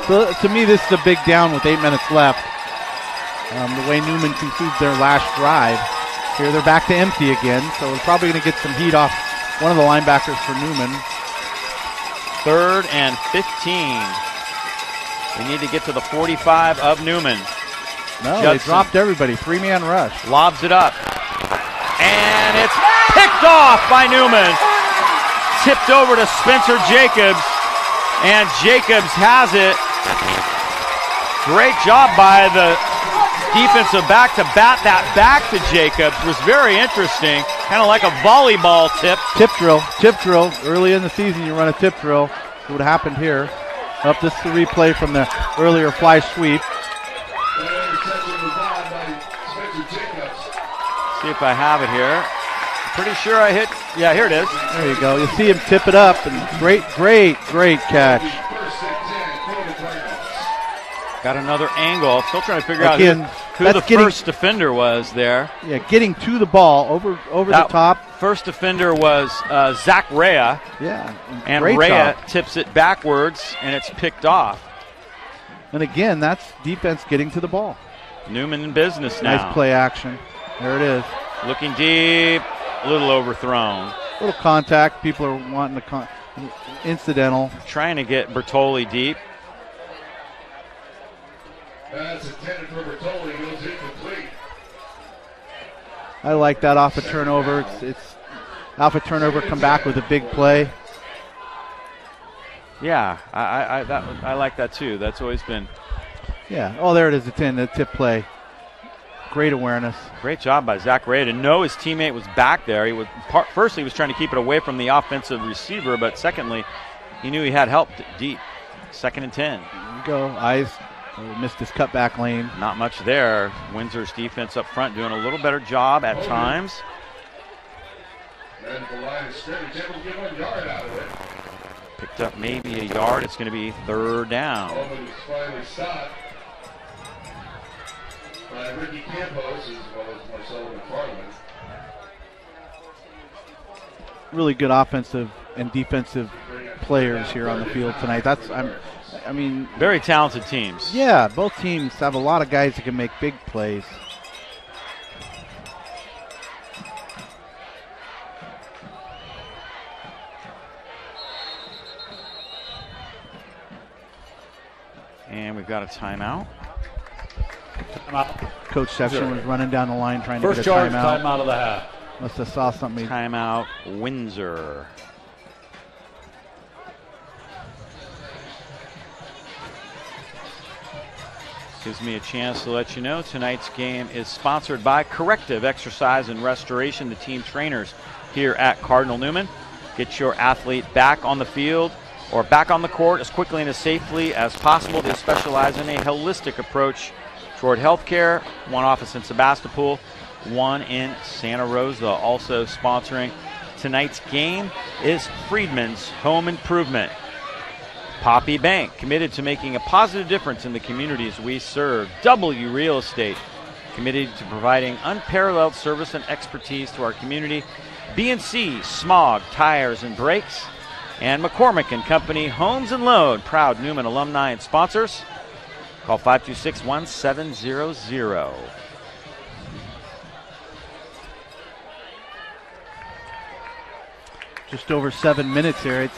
So to me, this is a big down with 8 minutes left. The way Newman concludes their last drive. Here they're back to empty again, so we're probably going to get some heat off one of the linebackers for Newman. Third and 15. They need to get to the 45 of Newman. No, Judson, they dropped everybody. 3-man rush. Lobs it up. And it's picked off by Newman. Tipped over to Spencer Jacobs. And Jacobs has it. Great job by the defensive back to bat that back to Jacobs. Was very interesting. Kind of like a volleyball tip. Tip drill. Early in the season, you run a tip drill. That's what happened here. Up, this is the replay from the earlier fly sweep. See if I have it here. Pretty sure I hit. Yeah, here it is. There you go. You see him tip it up, and great catch. Got another angle. Still trying to figure out who the first defender was there. Yeah, getting to the ball over the top. First defender was Zach Rea. Yeah, and Rea tips it backwards, and it's picked off. And again, that's defense getting to the ball. Newman in business now. Nice play action. There it is. Looking deep, a little overthrown. A little contact. People are wanting to incidental. Trying to get Bertoli deep. That's intended for Bertoli, goes incomplete. I like that off a turnover. It's off a turnover, come back with a big play. Yeah, I like that too. That's always been. Yeah. Oh, there it is. It's in the tip play. Great awareness. Great job by Zach Ray to know his teammate was back there. He was firstly he was trying to keep it away from the offensive receiver, but secondly, he knew he had help deep. Second and 10. There you go. Eyes. Missed his cutback lane. Not much there. Windsor's defense up front doing a little better job at times. And the line of scrimmage, able to get 1 yard out of it. Picked up maybe a yard. It's going to be third down. It was finally stopped by Ricky Campos as well as Marcelo McFarland. Really good offensive and defensive players here on the field tonight. Very talented teams. Yeah, both teams have a lot of guys that can make big plays. And we've got a timeout. Coach Sefton was running down the line trying to First get a charge, timeout. timeout of the half. Must have saw something. Timeout, Windsor. Gives me a chance to let you know tonight's game is sponsored by Corrective Exercise and Restoration, the team trainers here at Cardinal Newman. Get your athlete back on the field or back on the court as quickly and as safely as possible. They specialize in a holistic approach toward healthcare. One office in Sebastopol, one in Santa Rosa. Also sponsoring tonight's game is Freedman's Home Improvement. Poppy Bank, committed to making a positive difference in the communities we serve. W Real Estate, committed to providing unparalleled service and expertise to our community. B&C, Smog, Tires and Brakes. And McCormick and Company, Homes and Loan, proud Newman alumni and sponsors. Call 526-1700. Just over 7 minutes here.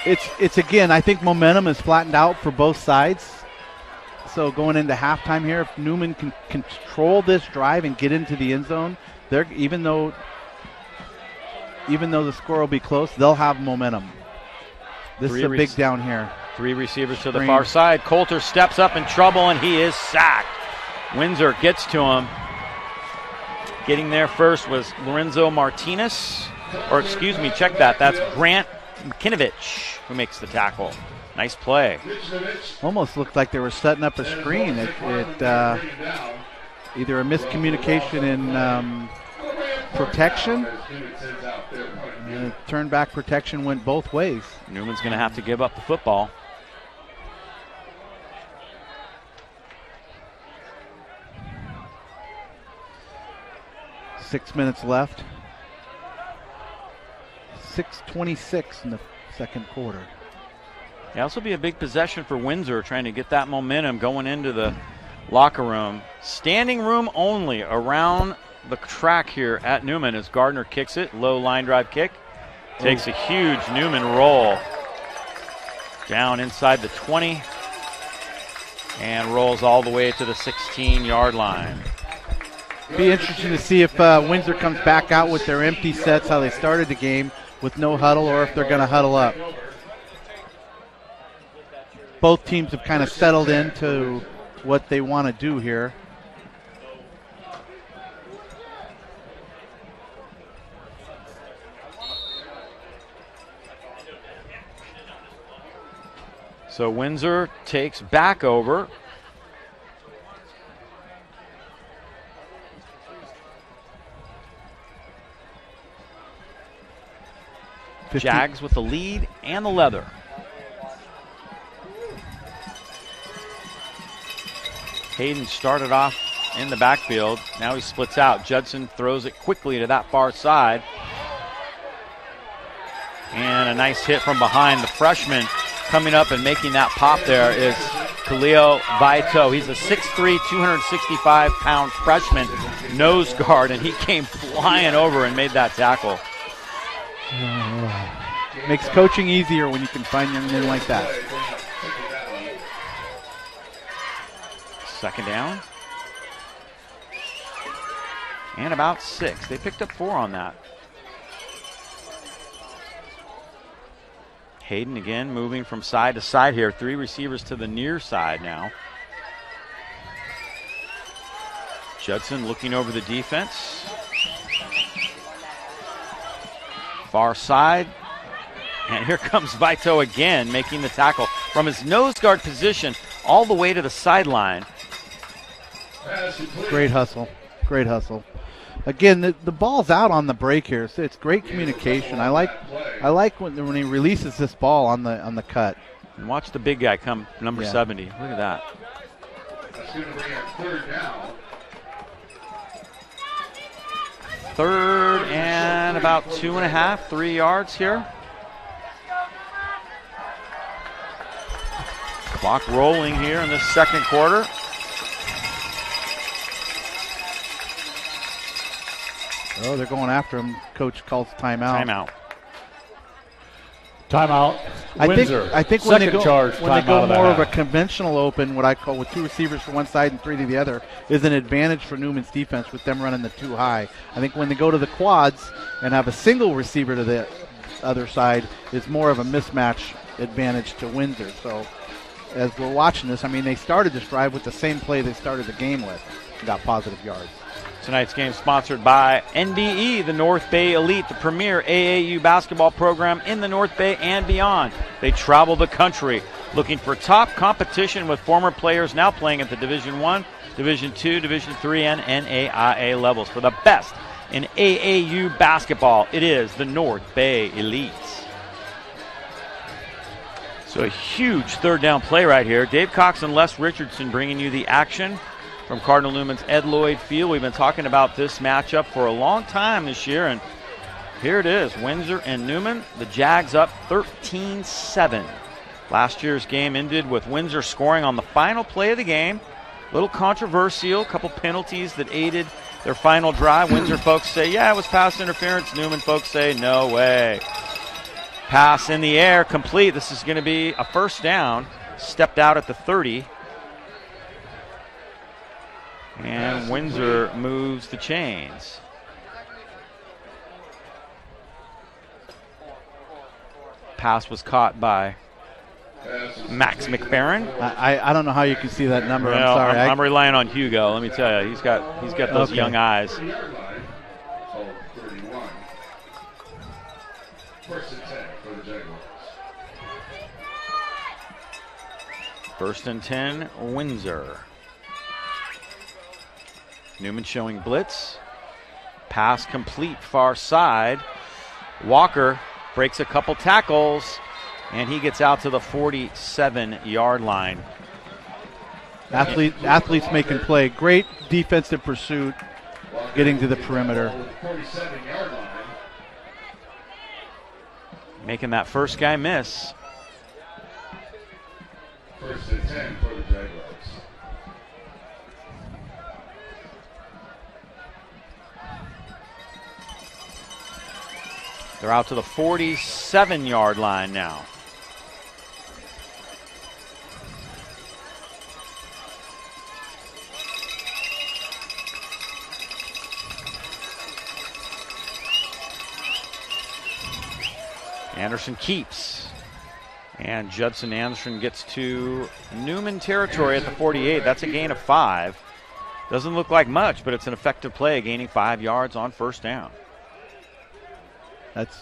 It's again, I think momentum is flattened out for both sides. So going into halftime here, if Newman can control this drive and get into the end zone, even though the score will be close, they'll have momentum. This is a big down here. 3 receivers to the far side. Coulter steps up in trouble, and he is sacked. Windsor gets to him. Getting there first was Lorenzo Martinez. Or excuse me, check that. That's Grant McKinovich who makes the tackle. Nice play. Almost looked like they were setting up a screen. Either a miscommunication in protection. Turn back protection went both ways. Newman's going to have to give up the football. Six minutes left. 6:26 in the second quarter. Yeah, this will be a big possession for Windsor, trying to get that momentum going into the locker room. Standing room only around the track here at Newman as Gardner kicks it. Low line drive kick. Takes a huge Newman roll down inside the 20 and rolls all the way to the 16-yard line. Be interesting to see if Windsor comes back out with their empty sets, how they started the game with no huddle, or if they're going to huddle up. Both teams have kind of settled into what they want to do here. So Windsor takes back over. Jags with the lead and the leather. Hayden started off in the backfield. Now he splits out. Judson throws it quickly to that far side. And a nice hit from behind. The freshman coming up and making that pop there is Khalil Vaito. He's a 6'3", 265-pound freshman nose guard, and he came flying over and made that tackle. Makes coaching easier when you can find young men like that. Second down. And about 6. They picked up 4 on that. Hayden again moving from side to side here. 3 receivers to the near side now. Judson looking over the defense. Far side. And here comes Vaito again, making the tackle from his nose guard position all the way to the sideline. Great hustle. Great hustle. Again, the ball's out on the break here, so it's great communication. I like when he releases this ball on the cut. And watch the big guy come, number 70. Look at that. That's going to bring up third down. Third and about 2.5, 3 yards here. Clock rolling here in this second quarter. Oh, they're going after him. Coach calls timeout. Timeout. Timeout. Windsor. I think when Second they go, charge, when they go timeout of the more of a half. conventional open, what I call with 2 receivers for one side and 3 to the other, is an advantage for Newman's defense with them running the 2 high. I think when they go to the quads and have a single receiver to the other side, it's more of a mismatch advantage to Windsor. So as we're watching this, I mean, they started this drive with the same play they started the game with and got positive yards. Tonight's game sponsored by NBE, the North Bay Elite, the premier AAU basketball program in the North Bay and beyond. They travel the country looking for top competition with former players now playing at the Division I, Division II, Division III, and NAIA levels. For the best in AAU basketball, it is the North Bay Elites. So a huge third down play right here. Dave Cox and Les Richardson bringing you the action from Cardinal Newman's Ed Lloyd Field. We've been talking about this matchup for a long time this year, and here it is, Windsor and Newman. The Jags up 13-7. Last year's game ended with Windsor scoring on the final play of the game. A little controversial, a couple penalties that aided their final drive. Windsor folks say, yeah, it was pass interference. Newman folks say, no way. Pass in the air, complete. This is going to be a first down. Stepped out at the 30. And Windsor moves the chains. Pass was caught by Max McFerrin. I don't know how you can see that number. Well, I'm sorry. I'm relying on Hugo. Let me tell you, he's got those young eyes. First and 10, Windsor. Newman showing blitz. Pass complete, far side. Walker breaks a couple tackles, and he gets out to the 47-yard line. Athletes making play. Great defensive pursuit, getting to the perimeter. Making that first guy miss. First and 10 for the Jaguars. They're out to the 47-yard line now. Anderson keeps. And Judson Anderson gets to Newman territory at the 48. That's a gain of 5. Doesn't look like much, but it's an effective play, gaining 5 yards on first down. That's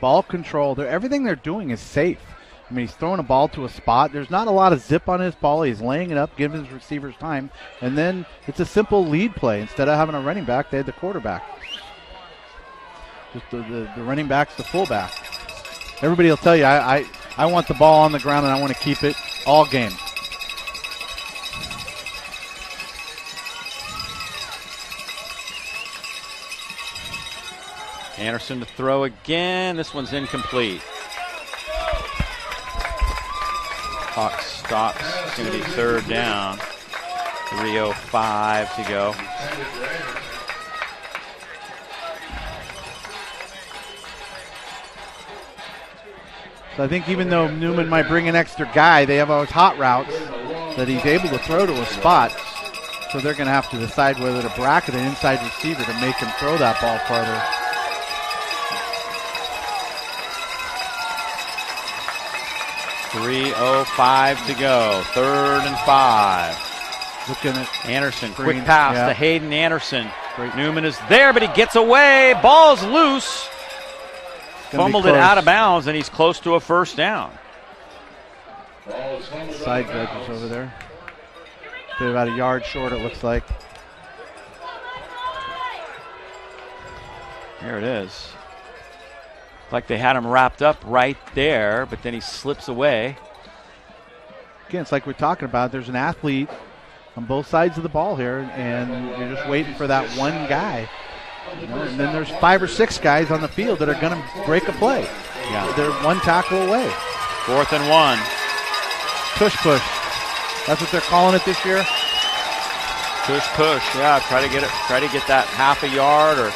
ball control. Everything they're doing is safe. I mean, he's throwing a ball to a spot. There's not a lot of zip on his ball. He's laying it up, giving his receivers time. And then it's a simple lead play. Instead of having a running back, they had the quarterback. Just the running back's the fullback. Everybody will tell you, I want the ball on the ground and I want to keep it all game. Anderson to throw again. This one's incomplete. Clock stops. It's going to be third down. 3:05 to go. So I think even though Newman might bring an extra guy, they have those hot routes that he's able to throw to a spot. So they're going to have to decide whether to bracket an inside receiver to make him throw that ball farther. .305 to go. 3rd and 5. Looking at Anderson. Green. Quick pass to Hayden Anderson. Newman is there, but he gets away. Ball's loose. Fumbled it out of bounds, and he's close to a first down. Side judges over there. Been about a yard short, it looks like. There it is. Like they had him wrapped up right there, but then he slips away. Again, it's like we're talking about. There's an athlete on both sides of the ball here, and you're just waiting for that one guy. You know, and then there's 5 or 6 guys on the field that are going to break a play. Yeah. They're one tackle away. 4th and 1. Push. That's what they're calling it this year. Push. Yeah, try to get that half a yard or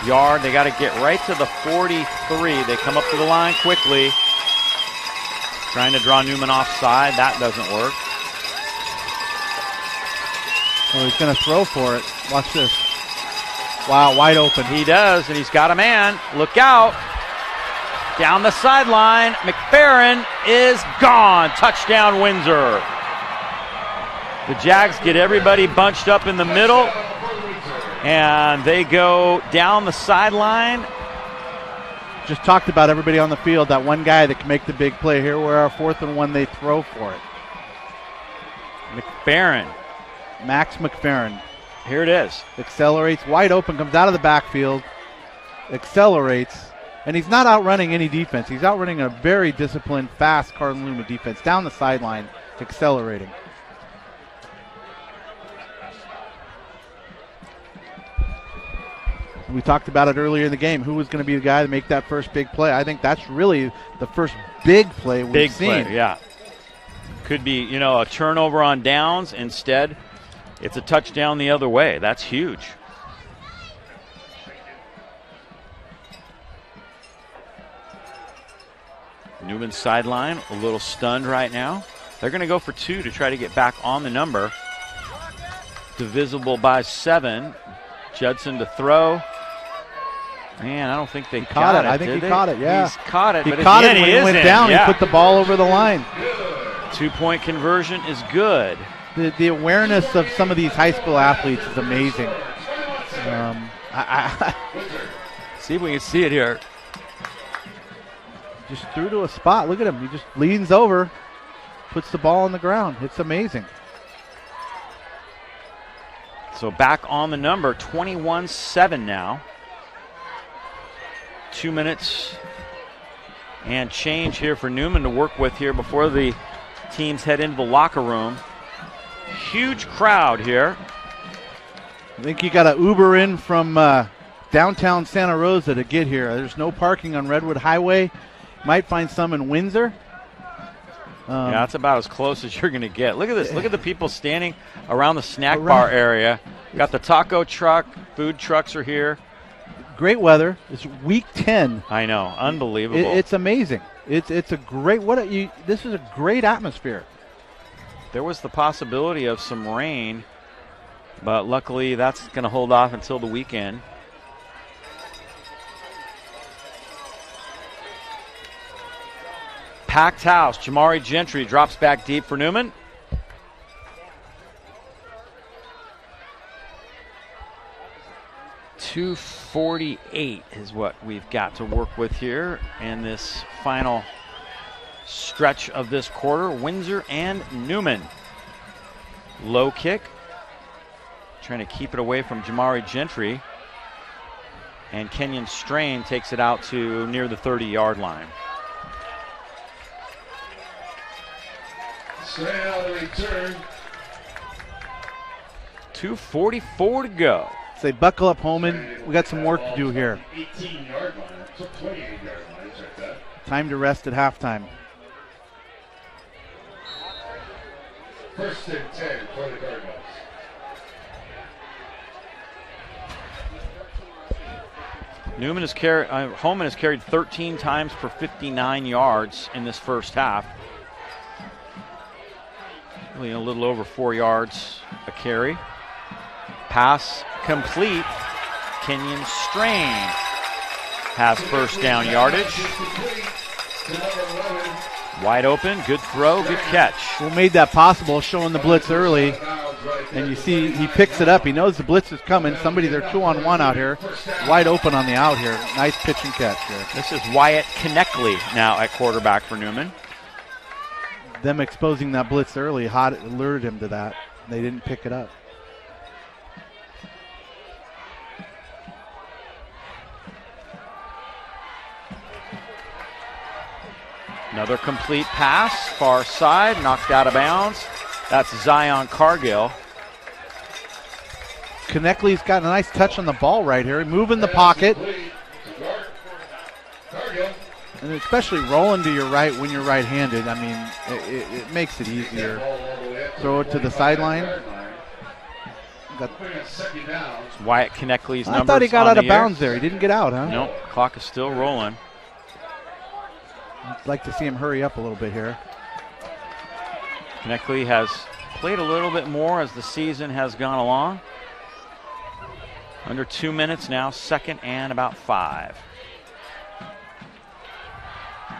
yard. They got to get right to the 43. They come up to the line quickly. Trying to draw Newman offside. That doesn't work. Well, he's going to throw for it. Watch this. Wow, wide open. He does, and he's got a man. Look out. Down the sideline. McFerrin is gone. Touchdown, Windsor. The Jags get everybody bunched up in the middle, and they go down the sideline. Just talked about everybody on the field, that one guy that can make the big play. Here we're our 4th and 1, they throw for it. McFerrin. Max McFerrin. Here it is. Accelerates, wide open, comes out of the backfield, accelerates, and he's not outrunning any defense. He's outrunning a very disciplined, fast Cardinal Newman defense. Down the sideline, accelerating. We talked about it earlier in the game. Who was going to be the guy to make that first big play? I think that's really the first big play we've seen. Play, yeah. Could be, a turnover on downs. Instead, it's a touchdown the other way. That's huge. Newman's sideline, a little stunned right now. They're going to go for 2 to try to get back on the number. Divisible by 7. Judson to throw. Man, I don't think they caught it. I think he caught it, yeah. He's caught it, he but caught at it the end when he went down. Yeah. He put the ball over the line. 2-point conversion is good. The awareness of some of these high school athletes is amazing. See if we can see it here. Just threw to a spot. Look at him. He just leans over, puts the ball on the ground. It's amazing. So back on the number, 21-7 now. 2 minutes and change here for Newman to work with here before the teams head into the locker room. Huge crowd here. I think you got to Uber in from downtown Santa Rosa to get here. There's no parking on Redwood Highway. Might find some in Windsor. Yeah, that's about as close as you're going to get. Look at this. Look at the people standing around the snack bar area. Got the taco truck. Food trucks are here. Great weather. It's week 10. I know. Unbelievable. It's amazing. It's a great this is a great atmosphere. There was the possibility of some rain, but luckily that's going to hold off until the weekend. Packed house. Jamari Gentry drops back deep for Newman. .248 is what we've got to work with here in this final stretch of this quarter. Windsor and Newman. Low kick. Trying to keep it away from Jamari Gentry. And Kenyon Strain takes it out to near the 30-yard line. Strain on the return. 2:44 to go. Say, buckle up, Holman. We got some work to do here. 18-yard line. So 28-yard line. Check that. Time to rest at halftime. 1st and 10 for the Cardinals. Holman has carried 13 times for 59 yards in this first half. Really a little over 4 yards a carry. Pass complete. Kenyon Strain has first down yardage. Wide open, good throw, good catch. Who made that possible, showing the blitz early. And you see he picks it up. He knows the blitz is coming. They're 2-on-1 out here. Wide open on the out here. Nice pitch and catch here. This is Wyatt Kneckley now at quarterback for Newman. Them exposing that blitz early lured him to that. They didn't pick it up. Another complete pass, far side, knocked out of bounds. That's Zion Cargill. Kneckley's got a nice touch on the ball right here. Moving the pocket. And especially rolling to your right when you're right-handed. I mean, it makes it easier. Throw it to the sideline. Wyatt Kneckley's numbers. I thought he got out of bounds there. He didn't get out, huh? Nope. Clock is still rolling. I'd like to see him hurry up a little bit here. Kneckley has played a little bit more as the season has gone along. Under 2 minutes now, second and about 5.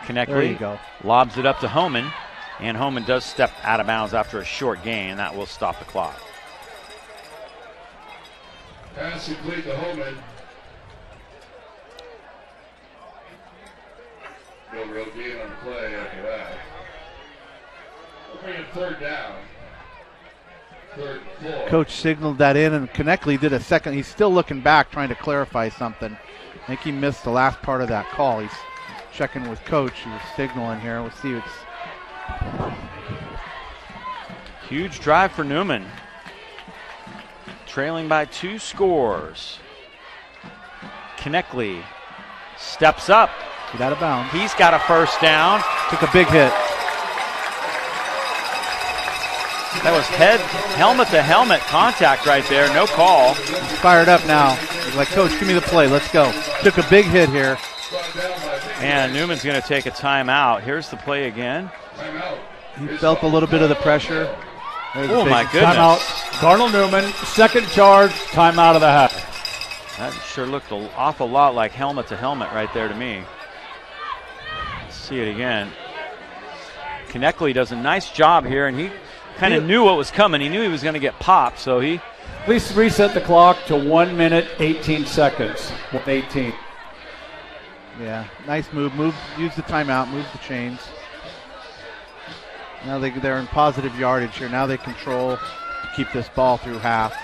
Kneckley lobs it up to Homan, and Homan does step out of bounds after a short gain. That will stop the clock. Pass complete to Homan. No real gain on the play after that. We'll bring it third down. Third and 4. Coach signaled that in, and Kneckley did a second. He's still looking back, trying to clarify something. I think he missed the last part of that call. He's checking with Coach. He was signaling here. We'll see what's. Huge drive for Newman. Trailing by 2 scores. Kneckley steps up. Get out of bounds. He's got a first down. Took a big hit. That was helmet to helmet contact right there. No call. He's fired up now. He's like, Coach, give me the play. Let's go. Took a big hit here. And Newman's going to take a timeout. Here's the play again. He felt a little bit of the pressure. Oh, my goodness. Timeout. Cardinal Newman, second charge, timeout of the half. That sure looked an awful lot like helmet to helmet right there to me. Let's see it again. Kneckley does a nice job here, and he kind of knew what was coming. He knew he was going to get popped, so he... Please reset the clock to 1 minute, 18 seconds. 1:18. Yeah, nice move. Use the timeout, move the chains. Now they're in positive yardage here. Now they control to keep this ball through half.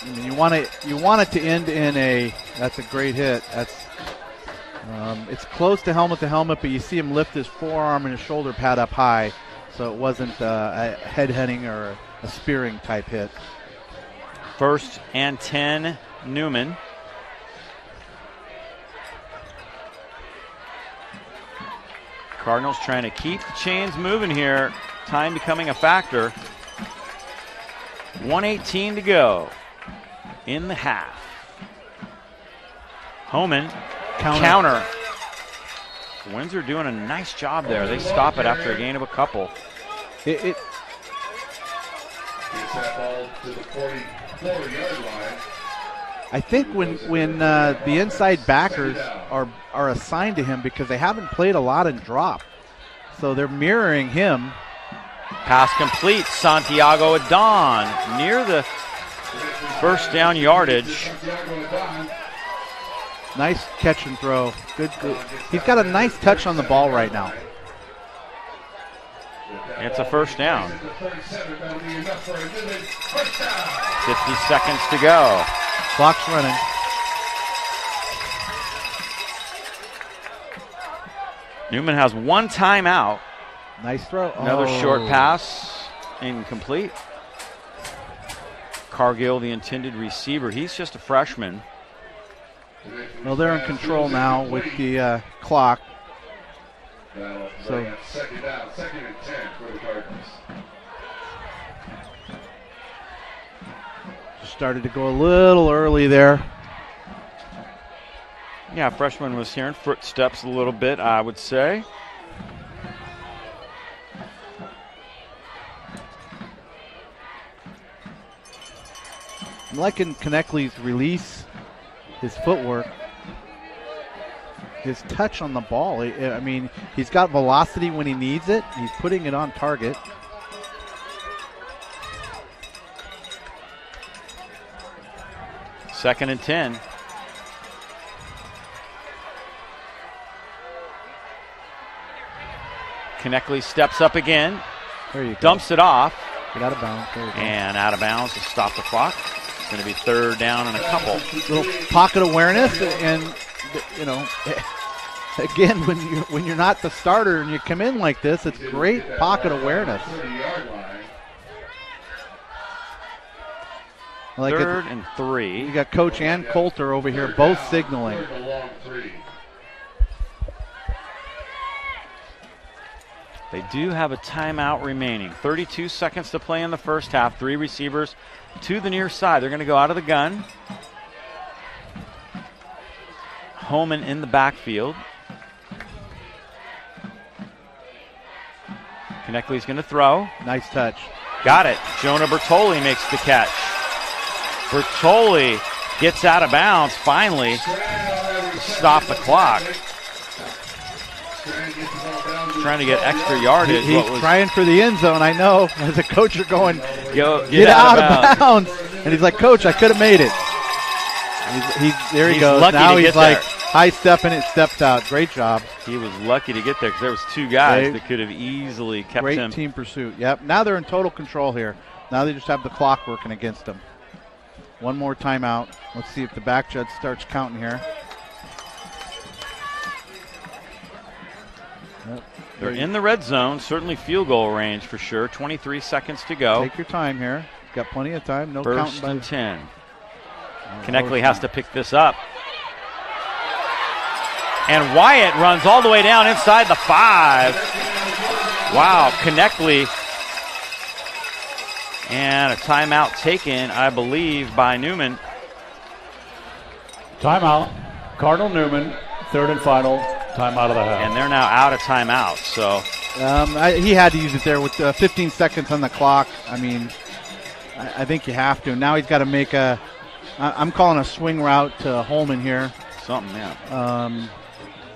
I mean, you want it to end in a. That's a great hit. That's. It's close to helmet, but you see him lift his forearm and his shoulder pad up high, so it wasn't a head-heading or a spearing type hit. First and 10, Newman. Cardinals trying to keep the chains moving here. Time becoming a factor. 1:18 to go in the half. Homan, counter. Windsor doing a nice job there. They stop it after a gain of a couple. Gets that ball to the 44-yard line. I think when the inside backers are assigned to him because they haven't played a lot in drop, so they're mirroring him. Pass complete. Santiago Adon near the first down yardage. Nice catch and throw. Good. He's got a nice touch on the ball right now. It's a first down. 50 seconds to go. Clock's running. Newman has one timeout. Nice throw. Another short pass. Incomplete. Cargill, the intended receiver. He's just a freshman. Well, they're in control now with the clock. So second down, 2nd and 10 for the Cardinals. Started to go a little early there. Yeah, freshman was hearing footsteps a little bit, I would say. I'm liking Kneckley's release, his footwork, his touch on the ball. I mean, he's got velocity when he needs it. He's putting it on target. Second and 10. Kneckley steps up again. There you go. Dumps it off. Get out of bounds. There you go. And out of bounds to stop the clock. It's going to be third down and a couple. Little pocket awareness, and you know, again, when you're not the starter and you come in like this, it's great pocket awareness. Like third and 3. You got Coach and Coulter over here, both signaling. They do have a timeout remaining. 32 seconds to play in the first half. 3 receivers to the near side. They're going to go out of the gun. Homan in the backfield. Konechly's going to throw. Nice touch. Got it. Jonah Bertoli makes the catch. Bertoli gets out of bounds finally. Stop the clock. Trying to get extra yardage. He's trying for the end zone, I know. As a coach, you're going, get out of bounds. And he's like, Coach, I could have made it. There he goes. Now he's like high stepping it, steps out. Great job. He was lucky to get there because there was two guys that could have easily kept him. Great team pursuit. Yep. Now they're in total control here. Now they just have the clock working against them. One more timeout. Let's see if the back judge starts counting here. Yep. They're in the red zone, certainly field goal range for sure. 23 seconds to go. Take your time here. Got plenty of time. No First counting. and 10. Konechly has to pick this up. And Wyatt runs all the way down inside the 5. Wow, Konechly. And a timeout taken, I believe, by Newman. Timeout. Cardinal Newman, third and final. Timeout of the half. And they're now out of timeout. So he had to use it there with 15 seconds on the clock. I mean, I think you have to. Now he's got to make I'm calling a swing route to Holman here. Something, yeah.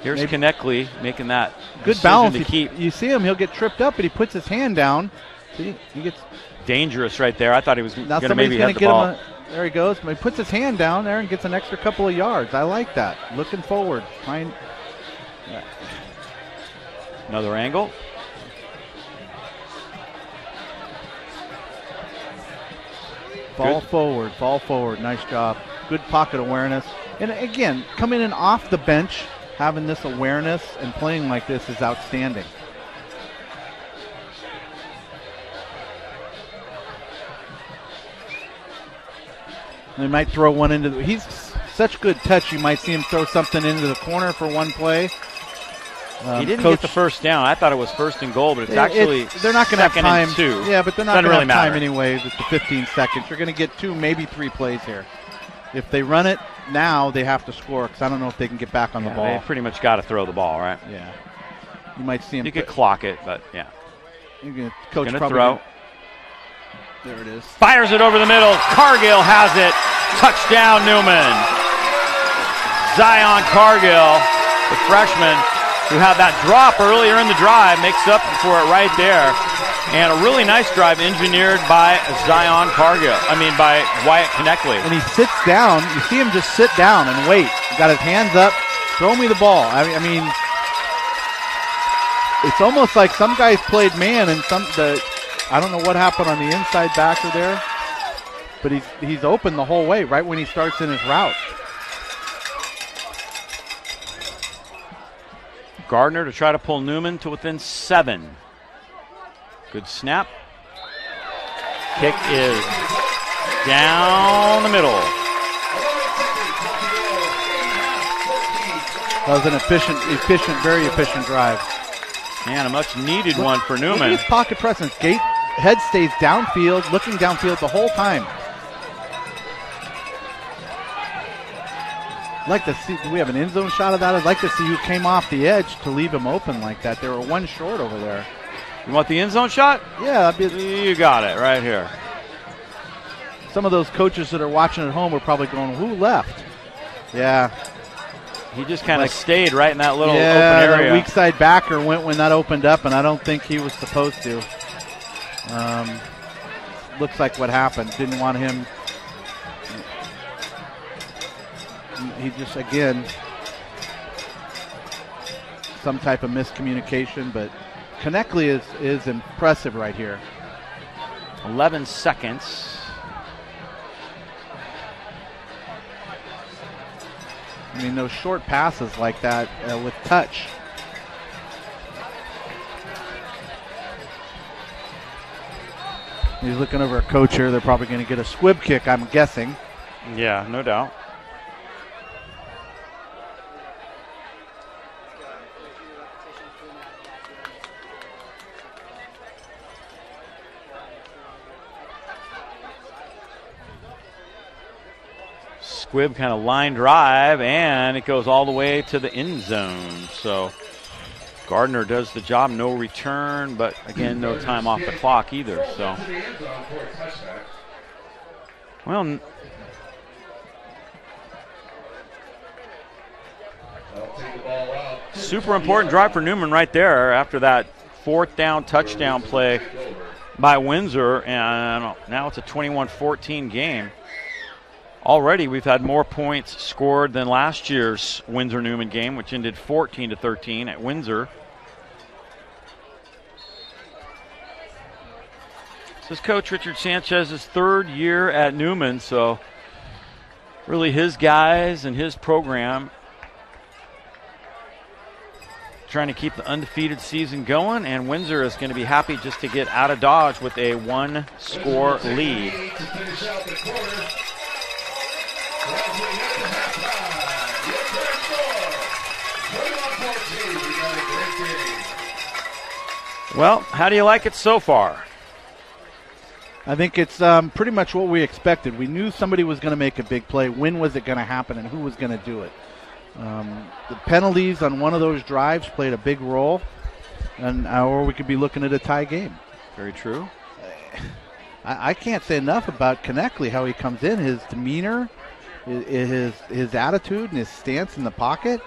Here's Konechly making that good balance to keep. You see him, he'll get tripped up, but he puts his hand down. See, he gets dangerous right there. I thought he was going to maybe hit the ball. There he goes. He puts his hand down there and gets an extra couple of yards. I like that. Looking forward. Another angle. Fall forward. Nice job. Good pocket awareness. And again, coming in off the bench, having this awareness and playing like this is outstanding. They might throw one into he's such good touch, you might see him throw something into the corner for one play. He didn't get the first down. I thought it was first and goal, but they're not going to have time. Yeah, but they're not going to have time matter. Anyway with the 15 seconds. You're going to get 2, maybe 3 plays here. If they run it now, they have to score because I don't know if they can get back on the ball. They pretty much got to throw the ball, right? Yeah. You might see him. You could clock it, but yeah. Coach going to throw. There it is. Fires it over the middle. Cargill has it. Touchdown, Newman. Zion Cargill, the freshman, who had that drop earlier in the drive, makes up for it right there. And a really nice drive engineered by Zion Cargill. By Wyatt Konechly. And he sits down. You see him just sit down and wait. He got his hands up. Throw me the ball. I mean, it's almost like some guys played man and I don't know what happened on the inside backer there, but he's open the whole way right when he starts in his route. Gardner to try to pull Newman to within 7. Good snap. Kick is down the middle. That was an very efficient drive. And a much needed one for Newman. Look at his pocket presence. Head stays downfield, looking downfield the whole time. I'd like to see, do we have an end zone shot of that? I'd like to see who came off the edge to leave him open like that. They were one short over there. You want the end zone shot? Yeah. You got it right here. Some of those coaches that are watching at home are probably going, who left? Yeah. He just kind of stayed right in that little open area. The weak side backer went when that opened up, and I don't think he was supposed to. Looks like what happened. Didn't want him. He just, again, some type of miscommunication, but Konechly is impressive right here. 11 seconds. I mean, those short passes like that with touch. He's looking over at coach here. They're probably going to get a squib kick, I'm guessing. Yeah, no doubt. Squibb kind of line drive, and it goes all the way to the end zone. So Gardner does the job, no return, but again, no time off the clock either. So, well, super important drive for Newman right there after that fourth down touchdown play by Windsor, and now it's a 21-14 game. Already we've had more points scored than last year's Windsor-Newman game, which ended 14-13 at Windsor. This is Coach Richard Sanchez's third year at Newman, so really his guys and his program trying to keep the undefeated season going, and Windsor is going to be happy just to get out of Dodge with a one-score lead. Well, how do you like it so far? I think it's pretty much what we expected. We knew somebody was going to make a big play. When was it going to happen, and who was going to do it? The penalties on one of those drives played a big role, or we could be looking at a tie game. Very true. I can't say enough about Konechny, how he comes in, his demeanor, his attitude, and his stance in the pocket.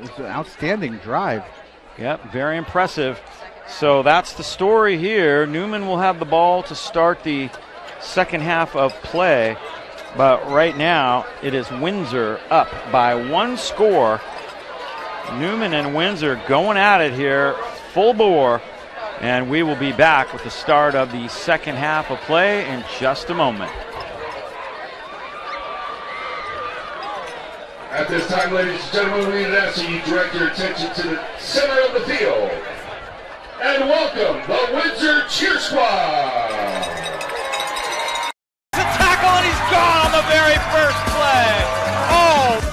It's an outstanding drive. Yep, very impressive. So that's the story here. Newman will have the ball to start the second half of play. But right now, it is Windsor up by one score. Newman and Windsor going at it here, full bore. And we will be back with the start of the second half of play in just a moment. At this time, ladies and gentlemen, we need to ask that you direct your attention to the center of the field. And welcome the Windsor Cheer Squad. The tackle, and he's gone on the very first play. Oh!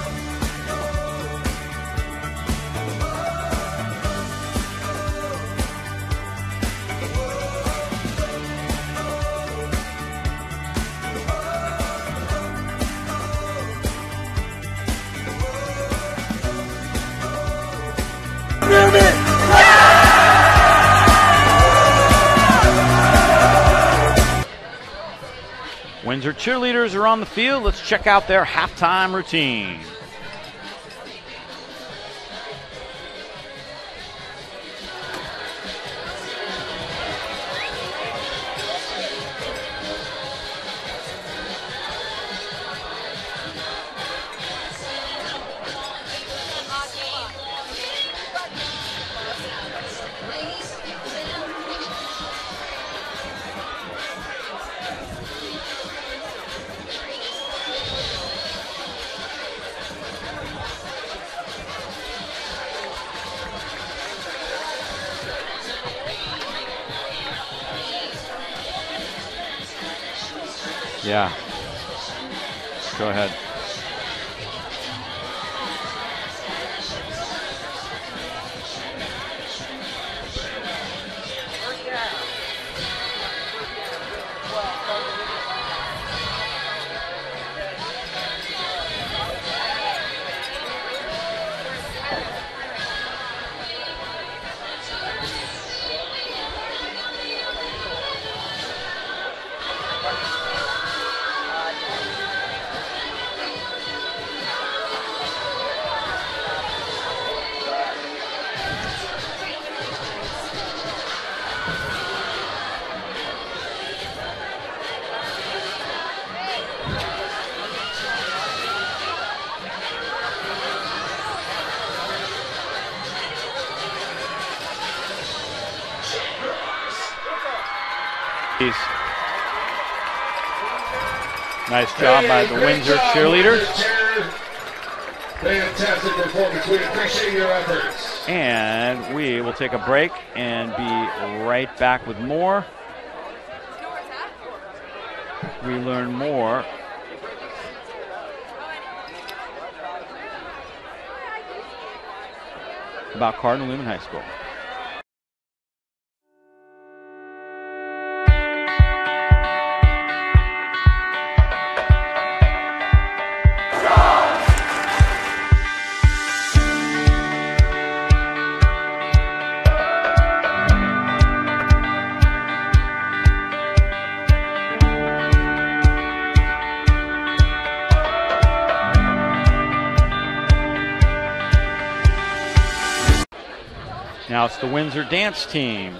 Windsor cheerleaders are on the field. Let's check out their halftime routine. Yeah. Go ahead. Nice job by the Windsor cheerleaders. Fantastic performance. We appreciate your efforts. And we will take a break and be right back with more. We learn more about Cardinal Newman High School. Now it's the Windsor dance team.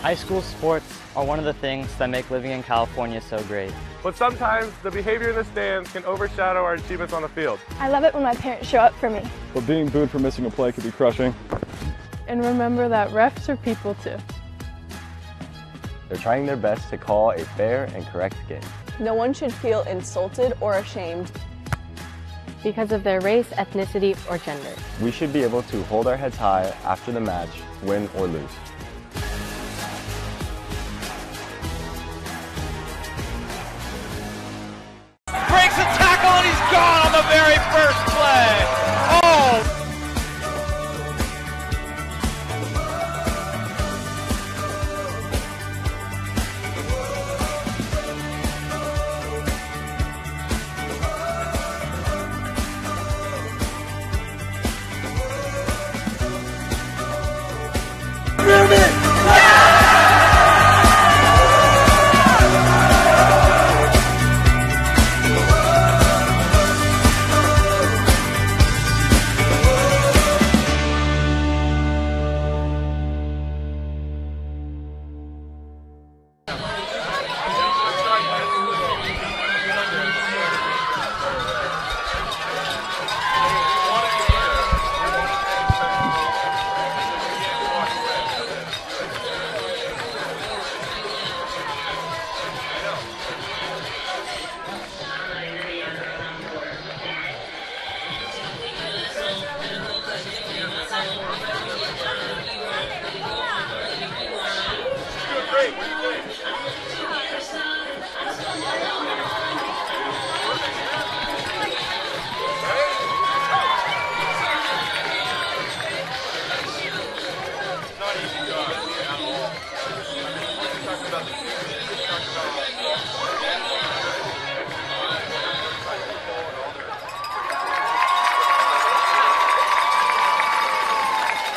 High school sports are one of the things that make living in California so great. But sometimes the behavior in the stands can overshadow our achievements on the field. I love it when my parents show up for me. But being booed for missing a play could be crushing. And remember that refs are people too. They're trying their best to call a fair and correct game. No one should feel insulted or ashamed because of their race, ethnicity, or gender. We should be able to hold our heads high after the match, win or lose. Breaks a tackle and he's gone on the very first play. Oh!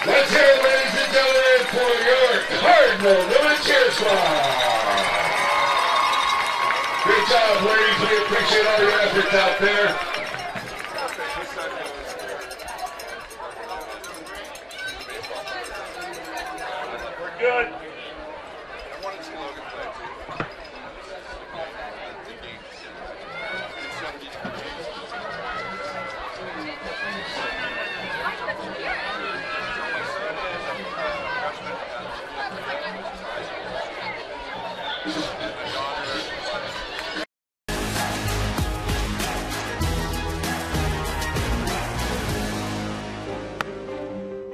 Let's hear it, ladies and gentlemen, for your Cardinal Newman cheer squad. Great job, ladies. We appreciate all your efforts out there. We're good.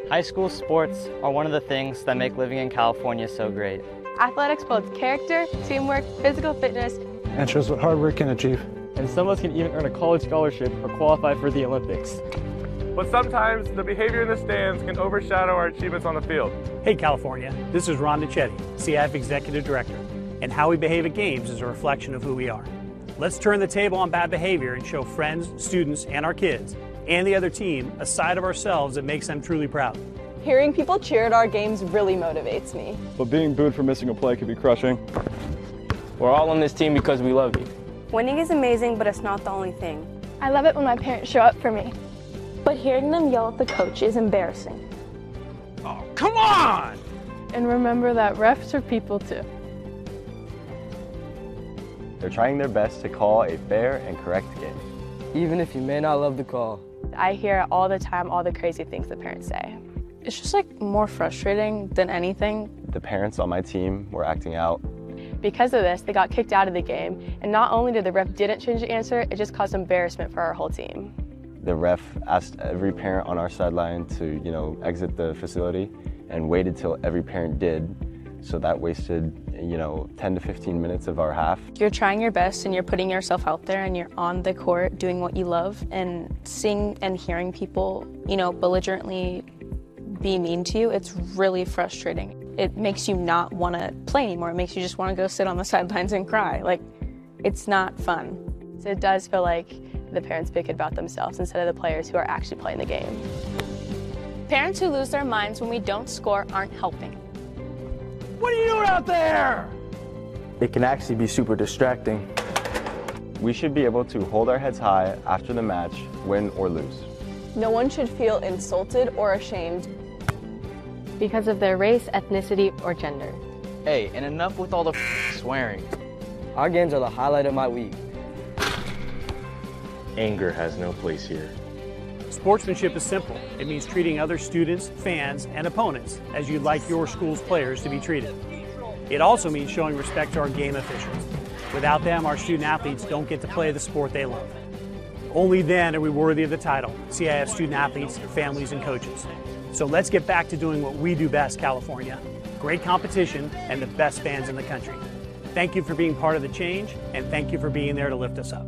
High school sports are one of the things that make living in California so great. Athletics builds character, teamwork, physical fitness, and shows what hard work can achieve. And some of us can even earn a college scholarship or qualify for the Olympics. But sometimes the behavior in the stands can overshadow our achievements on the field. Hey California, this is Ron Nichetti, CIF Executive Director, and how we behave at games is a reflection of who we are. Let's turn the table on bad behavior and show friends, students, and our kids, and the other team, a side of ourselves that makes them truly proud. Hearing people cheer at our games really motivates me. But being booed for missing a play can be crushing. We're all on this team because we love you. Winning is amazing, but it's not the only thing. I love it when my parents show up for me. But hearing them yell at the coach is embarrassing. Oh, come on! And remember that refs are people too. They're trying their best to call a fair and correct game. Even if you may not love the call. I hear all the time all the crazy things the parents say. It's just like more frustrating than anything. The parents on my team were acting out. Because of this, they got kicked out of the game, and not only did the ref didn't change the answer, it just caused embarrassment for our whole team. The ref asked every parent on our sideline to, exit the facility and waited till every parent did. So that wasted, 10 to 15 minutes of our half. You're trying your best and you're putting yourself out there and you're on the court doing what you love, and seeing and hearing people, belligerently be mean to you, it's really frustrating. It makes you not want to play anymore. It makes you just want to go sit on the sidelines and cry. Like, it's not fun. So it does feel like the parents pick about themselves instead of the players who are actually playing the game. Parents who lose their minds when we don't score aren't helping. What are you doing out there? It can actually be super distracting. We should be able to hold our heads high after the match, win or lose. No one should feel insulted or ashamed because of their race, ethnicity, or gender. Hey, and enough with all the swearing. Our games are the highlight of my week. Anger has no place here. Sportsmanship is simple. It means treating other students, fans, and opponents as you'd like your school's players to be treated. It also means showing respect to our game officials. Without them, our student athletes don't get to play the sport they love. Only then are we worthy of the title, CIF student athletes, families, and coaches. So let's get back to doing what we do best, California. Great competition and the best fans in the country. Thank you for being part of the change, and thank you for being there to lift us up.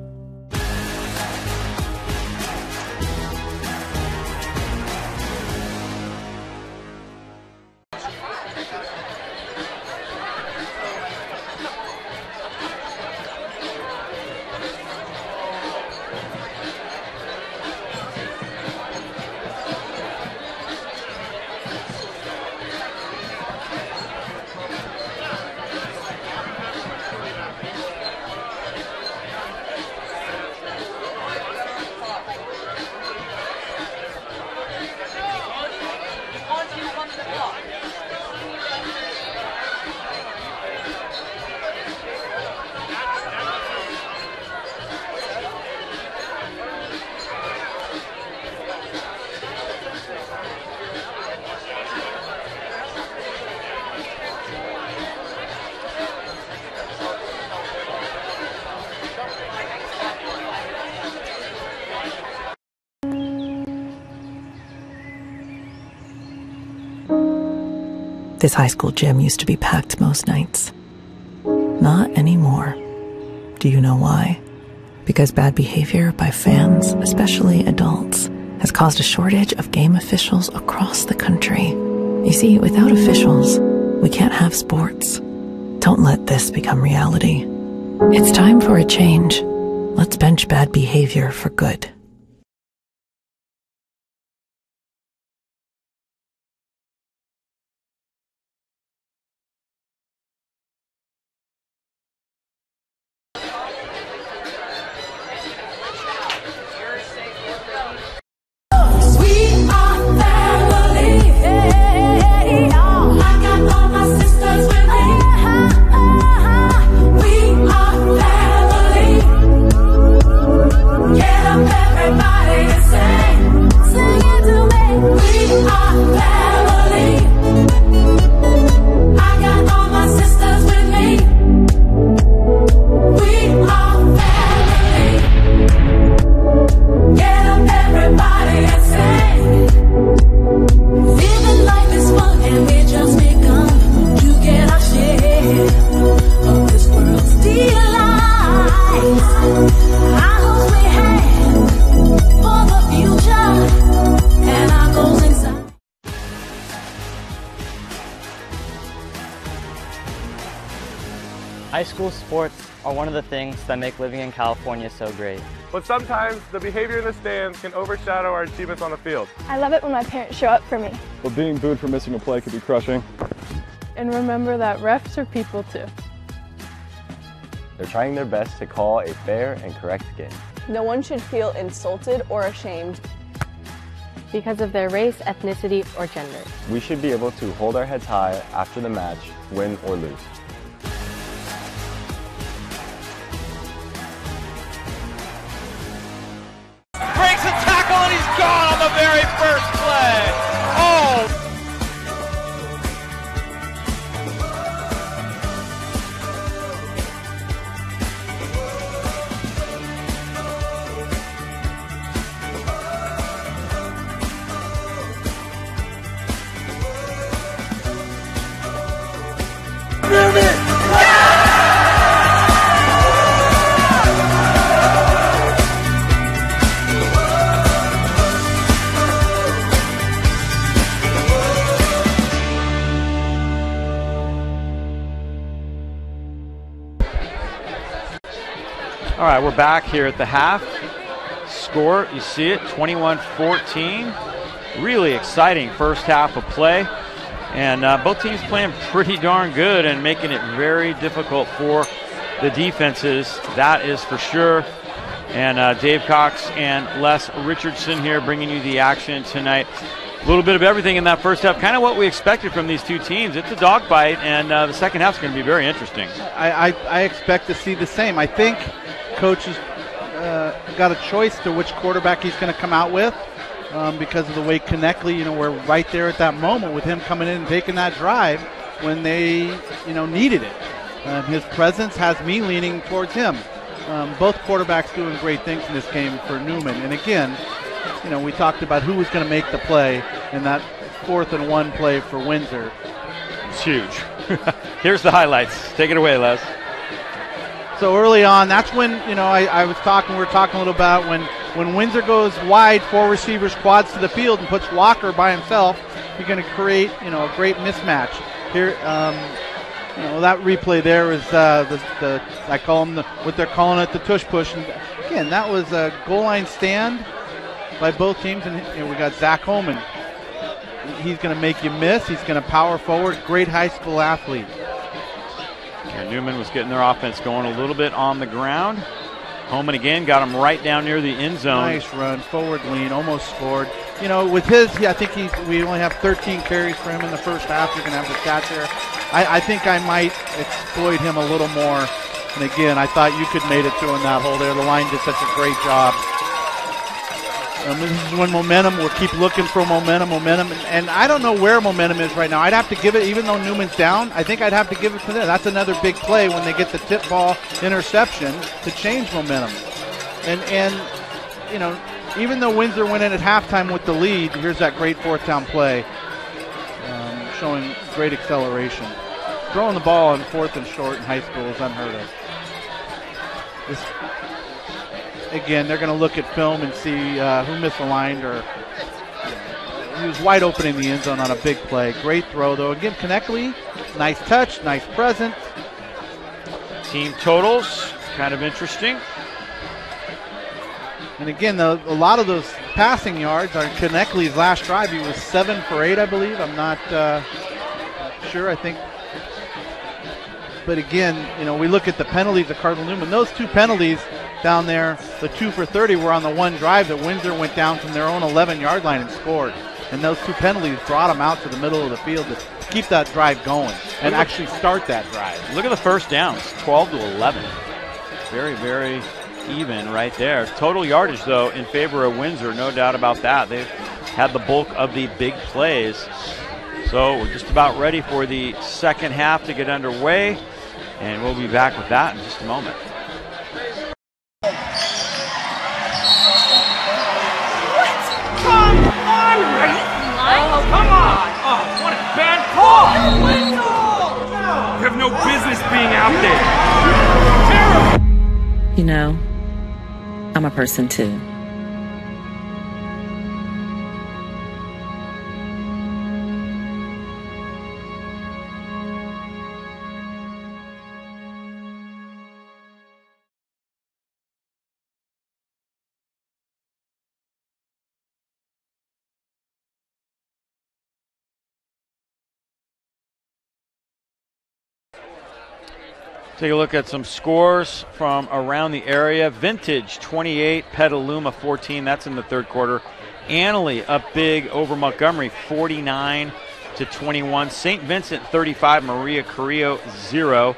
This high school gym used to be packed most nights. Not anymore. Do you know why? Because bad behavior by fans, especially adults, has caused a shortage of game officials across the country. You see, without officials, we can't have sports. Don't let this become reality. It's time for a change. Let's bench bad behavior for good. Get up, High school sports are one of the things that make living in California so great. But sometimes the behavior in the stands can overshadow our achievements on the field. I love it when my parents show up for me. But being booed for missing a play can be crushing. And remember that refs are people too. They're trying their best to call a fair and correct game. No one should feel insulted or ashamed because of their race, ethnicity, or gender. We should be able to hold our heads high after the match, win or lose. Breaks a tackle and he's gone on the very first play. Oh! All right, we're back here at the half. Score, you see it, 21-14. Really exciting first half of play. And both teams playing pretty darn good and making it very difficult for the defenses. That is for sure. And Dave Cox and Les Richardson here bringing you the action tonight. A little bit of everything in that first half. Kind of what we expected from these two teams. It's a dogfight, and the second half is going to be very interesting. I expect to see the same. I think Coach has got a choice to which quarterback he's going to come out with because of the way Connectly, we're right there at that moment with him coming in and taking that drive when they, needed it. His presence has me leaning towards him. Both quarterbacks doing great things in this game for Newman. And again, we talked about who was going to make the play in that 4th and 1 play for Windsor. It's huge. Here's the highlights. Take it away, Les. So early on, that's when, we were talking a little about when Windsor goes wide, 4 receivers quads to the field and puts Walker by himself, you're going to create, a great mismatch. Here, that replay there is I call them what they're calling it, the tush push. And again, that was a goal line stand by both teams, and we got Zach Holman. He's going to make you miss. He's going to power forward. Great high school athlete. And Newman was getting their offense going a little bit on the ground. Holman again got him right down near the end zone. Nice run, forward lean, almost scored. With his, I think we only have 13 carries for him in the first half. You're going to have the stats there. I think I might exploit him a little more. And again, I thought you could made it through in that hole there. The line did such a great job. This is when momentum, we'll keep looking for momentum, and I don't know where momentum is right now. I'd have to give it, even though Newman's down, I think I'd have to give it to them. That's another big play when they get the tip ball interception to change momentum. And even though Windsor went in at halftime with the lead, here's that great 4th down play, showing great acceleration. Throwing the ball on 4th and short in high school is unheard of. Again, they're going to look at film and see who misaligned or he was wide open in the end zone on a big play. Great throw, though. Again, Connectly, nice touch, nice presence. Team totals, kind of interesting. And again, a lot of those passing yards are Connectly's last drive. He was 7 for 8, I believe. I'm not sure. I think. But again, we look at the penalties of Cardinal Newman. Those 2 penalties down there, the 2 for 30 were on the one drive that Windsor went down from their own 11-yard line and scored. And those 2 penalties brought them out to the middle of the field to keep that drive going and actually start that drive. Look at the first downs, 12-11. Very, very even right there. Total yardage, though, in favor of Windsor, no doubt about that. They've had the bulk of the big plays. So we're just about ready for the second half to get underway, and we'll be back with that in just a moment. Come on, right? Come on! Oh, what a bad call! You have no business being out there. Terrible! I'm a person too. Take a look at some scores from around the area. Vintage 28, Petaluma 14. That's in the third quarter. Annalee up big over Montgomery 49-21. St. Vincent 35, Maria Carrillo 0.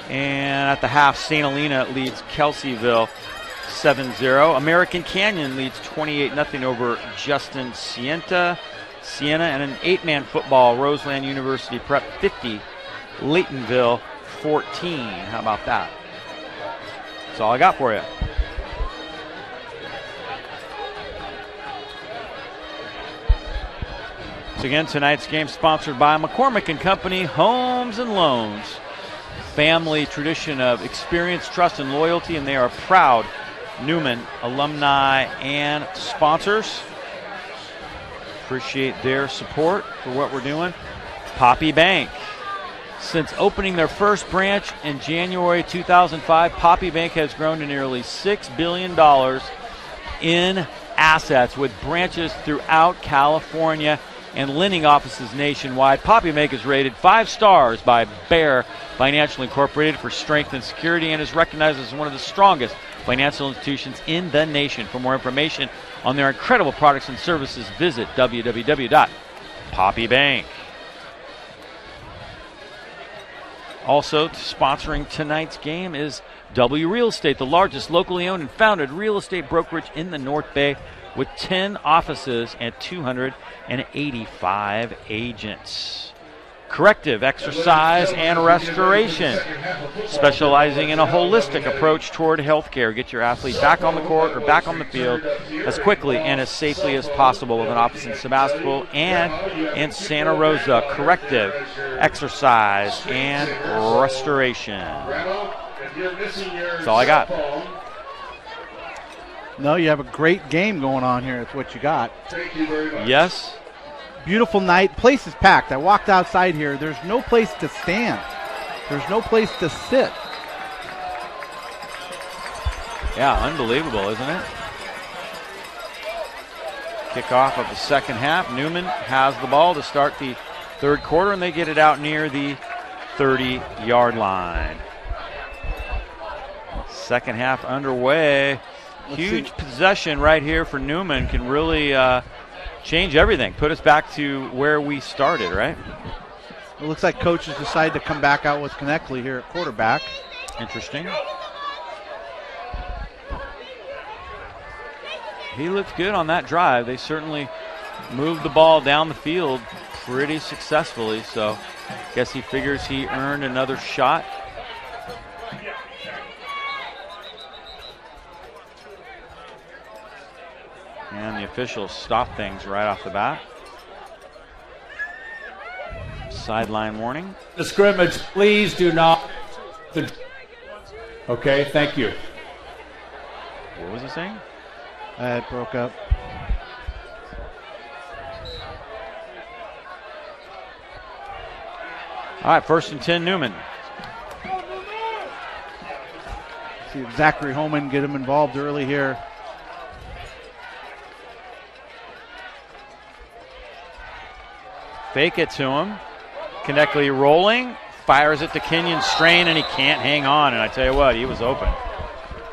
And at the half, St. Helena leads Kelseyville 7-0. American Canyon leads 28-0 over Justin Siena. And an 8-man football, Roseland University Prep 50, Laytonville 14. How about that? That's all I got for you. So again, tonight's game sponsored by McCormick & Company Homes and Loans. Family tradition of experience, trust, and loyalty, and they are proud Newman alumni and sponsors. Appreciate their support for what we're doing. Poppy Bank. Since opening their first branch in January 2005, Poppy Bank has grown to nearly $6 billion in assets with branches throughout California and lending offices nationwide. Poppy Bank is rated 5 stars by Bear Financial Incorporated for strength and security and is recognized as one of the strongest financial institutions in the nation. For more information on their incredible products and services, visit www.poppybank. Also sponsoring tonight's game is W Real Estate, the largest locally owned and founded real estate brokerage in the North Bay with 10 offices and 285 agents. Corrective Exercise and Restoration, specializing in a holistic approach toward healthcare. Get your athlete back on the court or back on the field as quickly and as safely as possible with an office in Sebastopol and in Santa Rosa. Corrective Exercise and Restoration. That's all I got. No, you have a great game going on here. That's what you got. Thank you very much. Yes. Beautiful night. Place is packed. I walked outside here. There's no place to stand. There's no place to sit. Yeah, unbelievable, isn't it? Kickoff of the second half. Newman has the ball to start the third quarter, and they get it out near the 30-yard line. Second half underway. Huge possession right here for Newman. Can really change everything. Put us back to where we started, right? It looks like coaches decided to come back out with Connectly here at quarterback. Interesting. He looked good on that drive. They certainly moved the ball down the field pretty successfully, so I guess he figures he earned another shot. And the officials stop things right off the bat. Sideline warning. The scrimmage, please do not. Okay, thank you. What was he saying? It broke up. All right, 1st and 10, Newman. See if Zachary Holman get him involved early here. Fake it to him. Connectly rolling, fires it to Kenyon Strain, and he can't hang on. And I tell you what, he was open.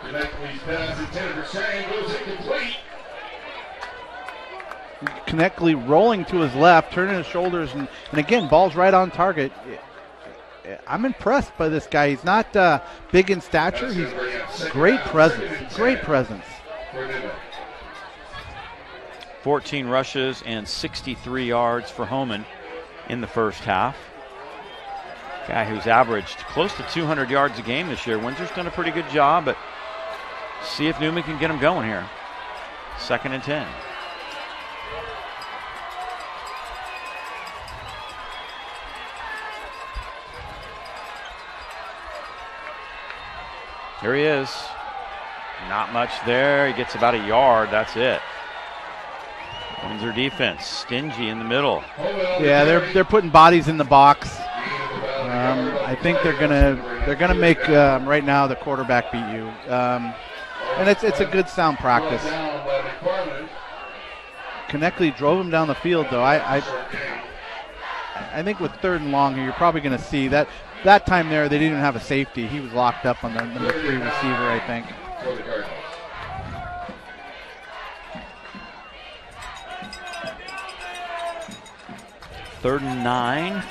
Connectly's pass intended for Strain goes incomplete. Connectly rolling to his left, turning his shoulders, and again, ball's right on target. I'm impressed by this guy. He's not big in stature. He's great presence. Great presence. 14 rushes and 63 yards for Homan in the first half. Guy who's averaged close to 200 yards a game this year. Windsor's done a pretty good job, but see if Newman can get him going here. 2nd and 10. Here he is. Not much there. He gets about a yard. That's it. Windsor defense stingy in the middle. Yeah, they're putting bodies in the box. I think they're gonna make right now the quarterback beat you, and it's a good sound practice. Connectly drove him down the field though. I think with 3rd and long here, you're probably going to see that that time there, they didn't even have a safety. He was locked up on the number 3 receiver, I think. For the Cardinals. Third and 9.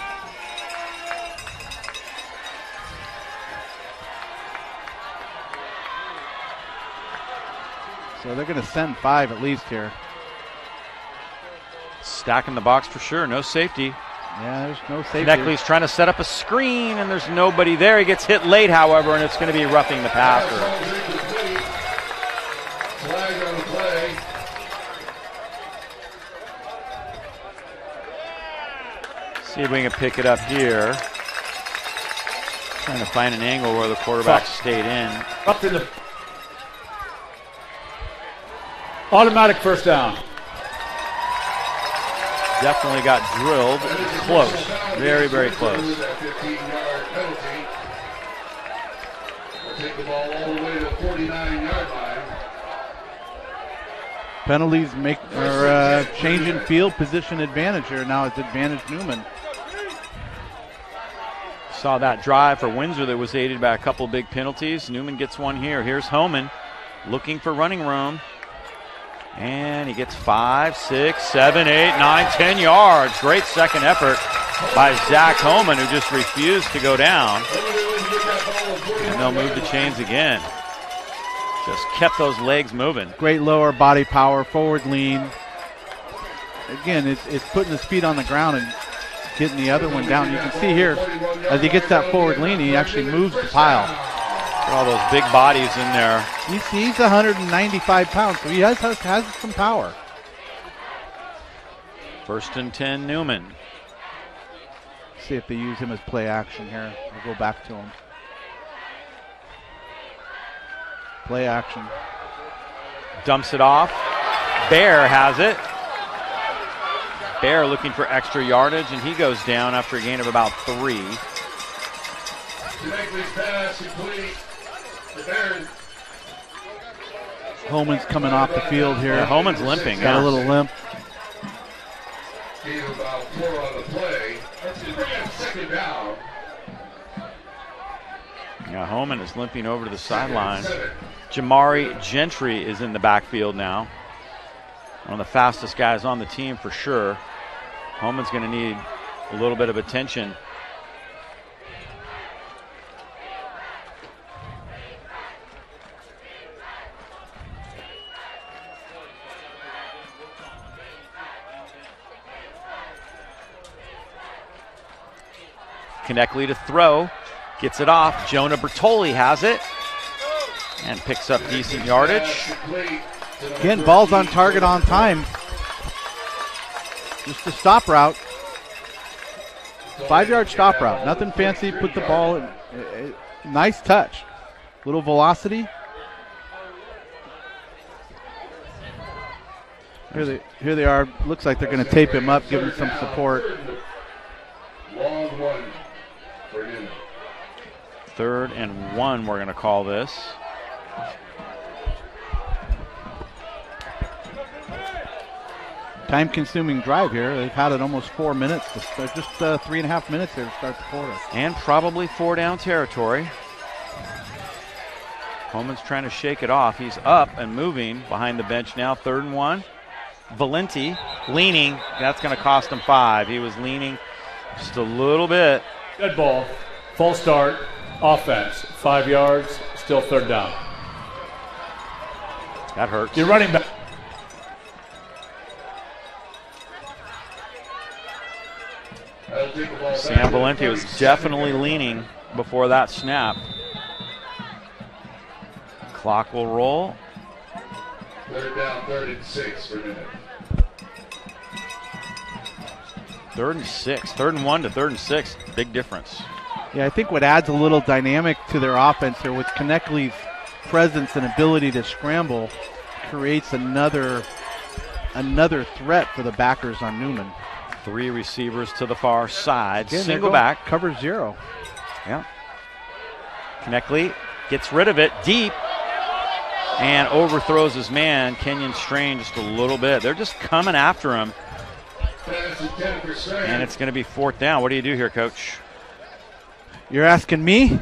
So they're going to send 5 at least here. Stacking the box for sure. No safety. Yeah, there's no safety. Neckley's trying to set up a screen, and there's nobody there. He gets hit late, however, and it's going to be roughing the passer. Flag on the play. See if we can pick it up here. Trying to find an angle where the quarterback stayed in. Up to the automatic first down. Definitely got drilled. Close. Very, very close. That 15-yard penalty. We'll take the ball all the way to the 49-yard line. Penalties changing field position advantage here. Now it's advantage Newman. Saw that drive for Windsor that was aided by a couple big penalties. Newman gets one here. Here's Homan looking for running room. And he gets 5, 6, 7, 8, 9, 10 yards. Great second effort by Zach Homan, who just refused to go down. And they'll move the chains again. Just kept those legs moving. Great lower body power, forward lean. Again, it's putting his feet on the ground and getting the other one down. You can see here, as he gets that forward lean, he actually moves the pile. All those big bodies in there. He's 195 pounds, so he has some power. First and 10, Newman. See if they use him as play action here. We'll go back to him. Play action. Dumps it off. Bear has it. Bear looking for extra yardage, and he goes down after a gain of about 3. Pass complete. Homan's coming off the field here. Yeah, Homan's limping. Got a little limp. Gain about 4 on the play. That's going to bring up second down. Yeah, Homan is limping over to the sideline. Jamari Gentry is in the backfield now. One of the fastest guys on the team for sure. Homan's going to need a little bit of attention. Konechny to throw, gets it off. Jonah Bertoli has it and picks up decent yardage. Again, ball's on target on time. Just a stop route. 5-yard stop route. Nothing fancy. Put the ball in. Nice touch. Little velocity. Here they are. Looks like they're going to tape him up, give him some support. Long one for Newman. 3rd and 1, we're going to call this. Time-consuming drive here. They've had it almost 4 minutes. Just 3.5 minutes here to start the quarter. And probably 4-down territory. Homan's trying to shake it off. He's up and moving behind the bench now. 3rd and 1. Valenti leaning. That's going to cost him 5. He was leaning just a little bit. Good ball. Full start. Offense. 5 yards. Still 3rd down. That hurts. You're running back. Sam Valenti was definitely leaning before that snap. Clock will roll. 3rd down, 3rd and 6 for Newman. 3rd and 6. 3rd and 1 to 3rd and 6. Big difference. Yeah, I think what adds a little dynamic to their offense here with Konechny's presence and ability to scramble creates another threat for the backers on Newman. 3 receivers to the far side. Again, single back. Cover 0. Yeah. Konechny gets rid of it deep and overthrows his man, Kenyon Strain, just a little bit. They're just coming after him. And it's going to be 4th down. What do you do here, Coach? You're asking me?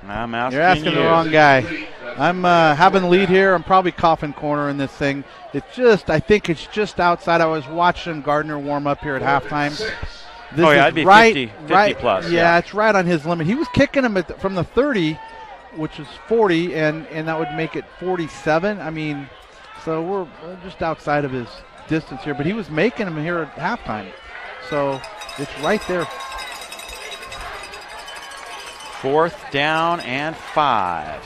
I'm asking You're asking the wrong guy. I'm having the lead here. I'm probably coffin corner in this thing. I think it's just outside. I was watching Gardner warm up here at halftime. This it'd be right, 50 plus. Yeah, it's right on his limit. He was kicking him from the 30, which is 40, and that would make it 47. I mean, so we're just outside of his distance here, but he was making him here at halftime. So it's right there. 4th down and 5.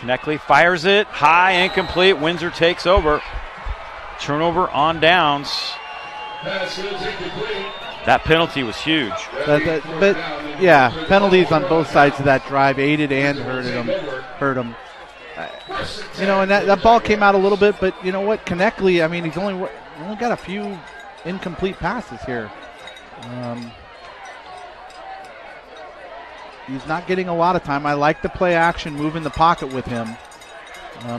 Kneckley fires it high, incomplete. Windsor takes over. Turnover on downs. That penalty was huge. But yeah, penalties on both sides of that drive aided and hurt him. And that ball came out a little bit, but you know what? Kneckley, I mean, he's only got a few incomplete passes here. He's not getting a lot of time. I like the play action, move in the pocket with him.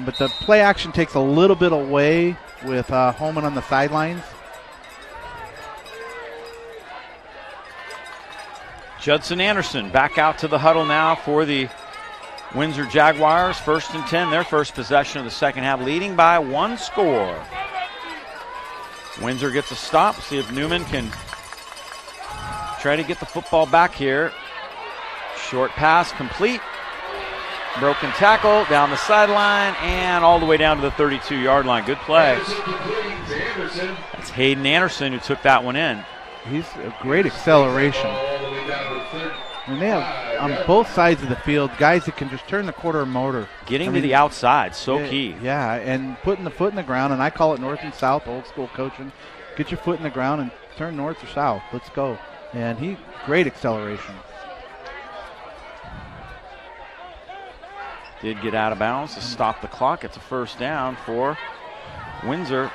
But the play action takes a little bit away with Holman on the sidelines. Judson Anderson back out to the huddle now for the Windsor Jaguars. 1st and 10, their first possession of the second half, leading by 1 score. Windsor gets a stop. See if Newman can try to get the football back here. Short pass complete. Broken tackle down the sideline and all the way down to the 32-yard line. Good play. That's Hayden Anderson who took that one in. He's a great acceleration. I mean, they have on both sides of the field guys that can just turn the quarter motor. Getting to the outside, key. Yeah, and putting the foot in the ground, and I call it north and south, old school coaching. Get your foot in the ground and turn north or south. Let's go. And great acceleration. Did get out of bounds to stop the clock. It's a 1st down for Windsor.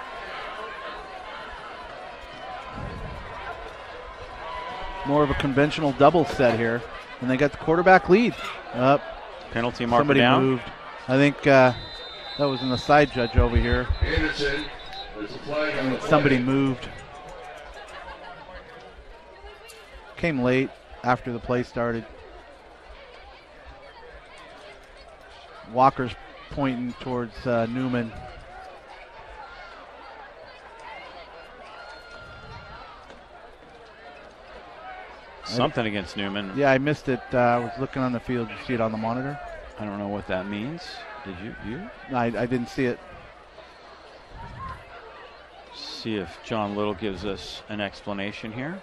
More of a conventional double set here. And they got the quarterback lead. Penalty marker somebody down. Moved. I think that was in the side judge over here. Anderson, there's a flag on the play. Somebody moved. Came late after the play started. Walker's pointing towards Newman. Something against Newman. Yeah, I missed it. I was looking on the field. Did you see it on the monitor? I don't know what that means. Did you? No, I didn't see it. See if John Little gives us an explanation here.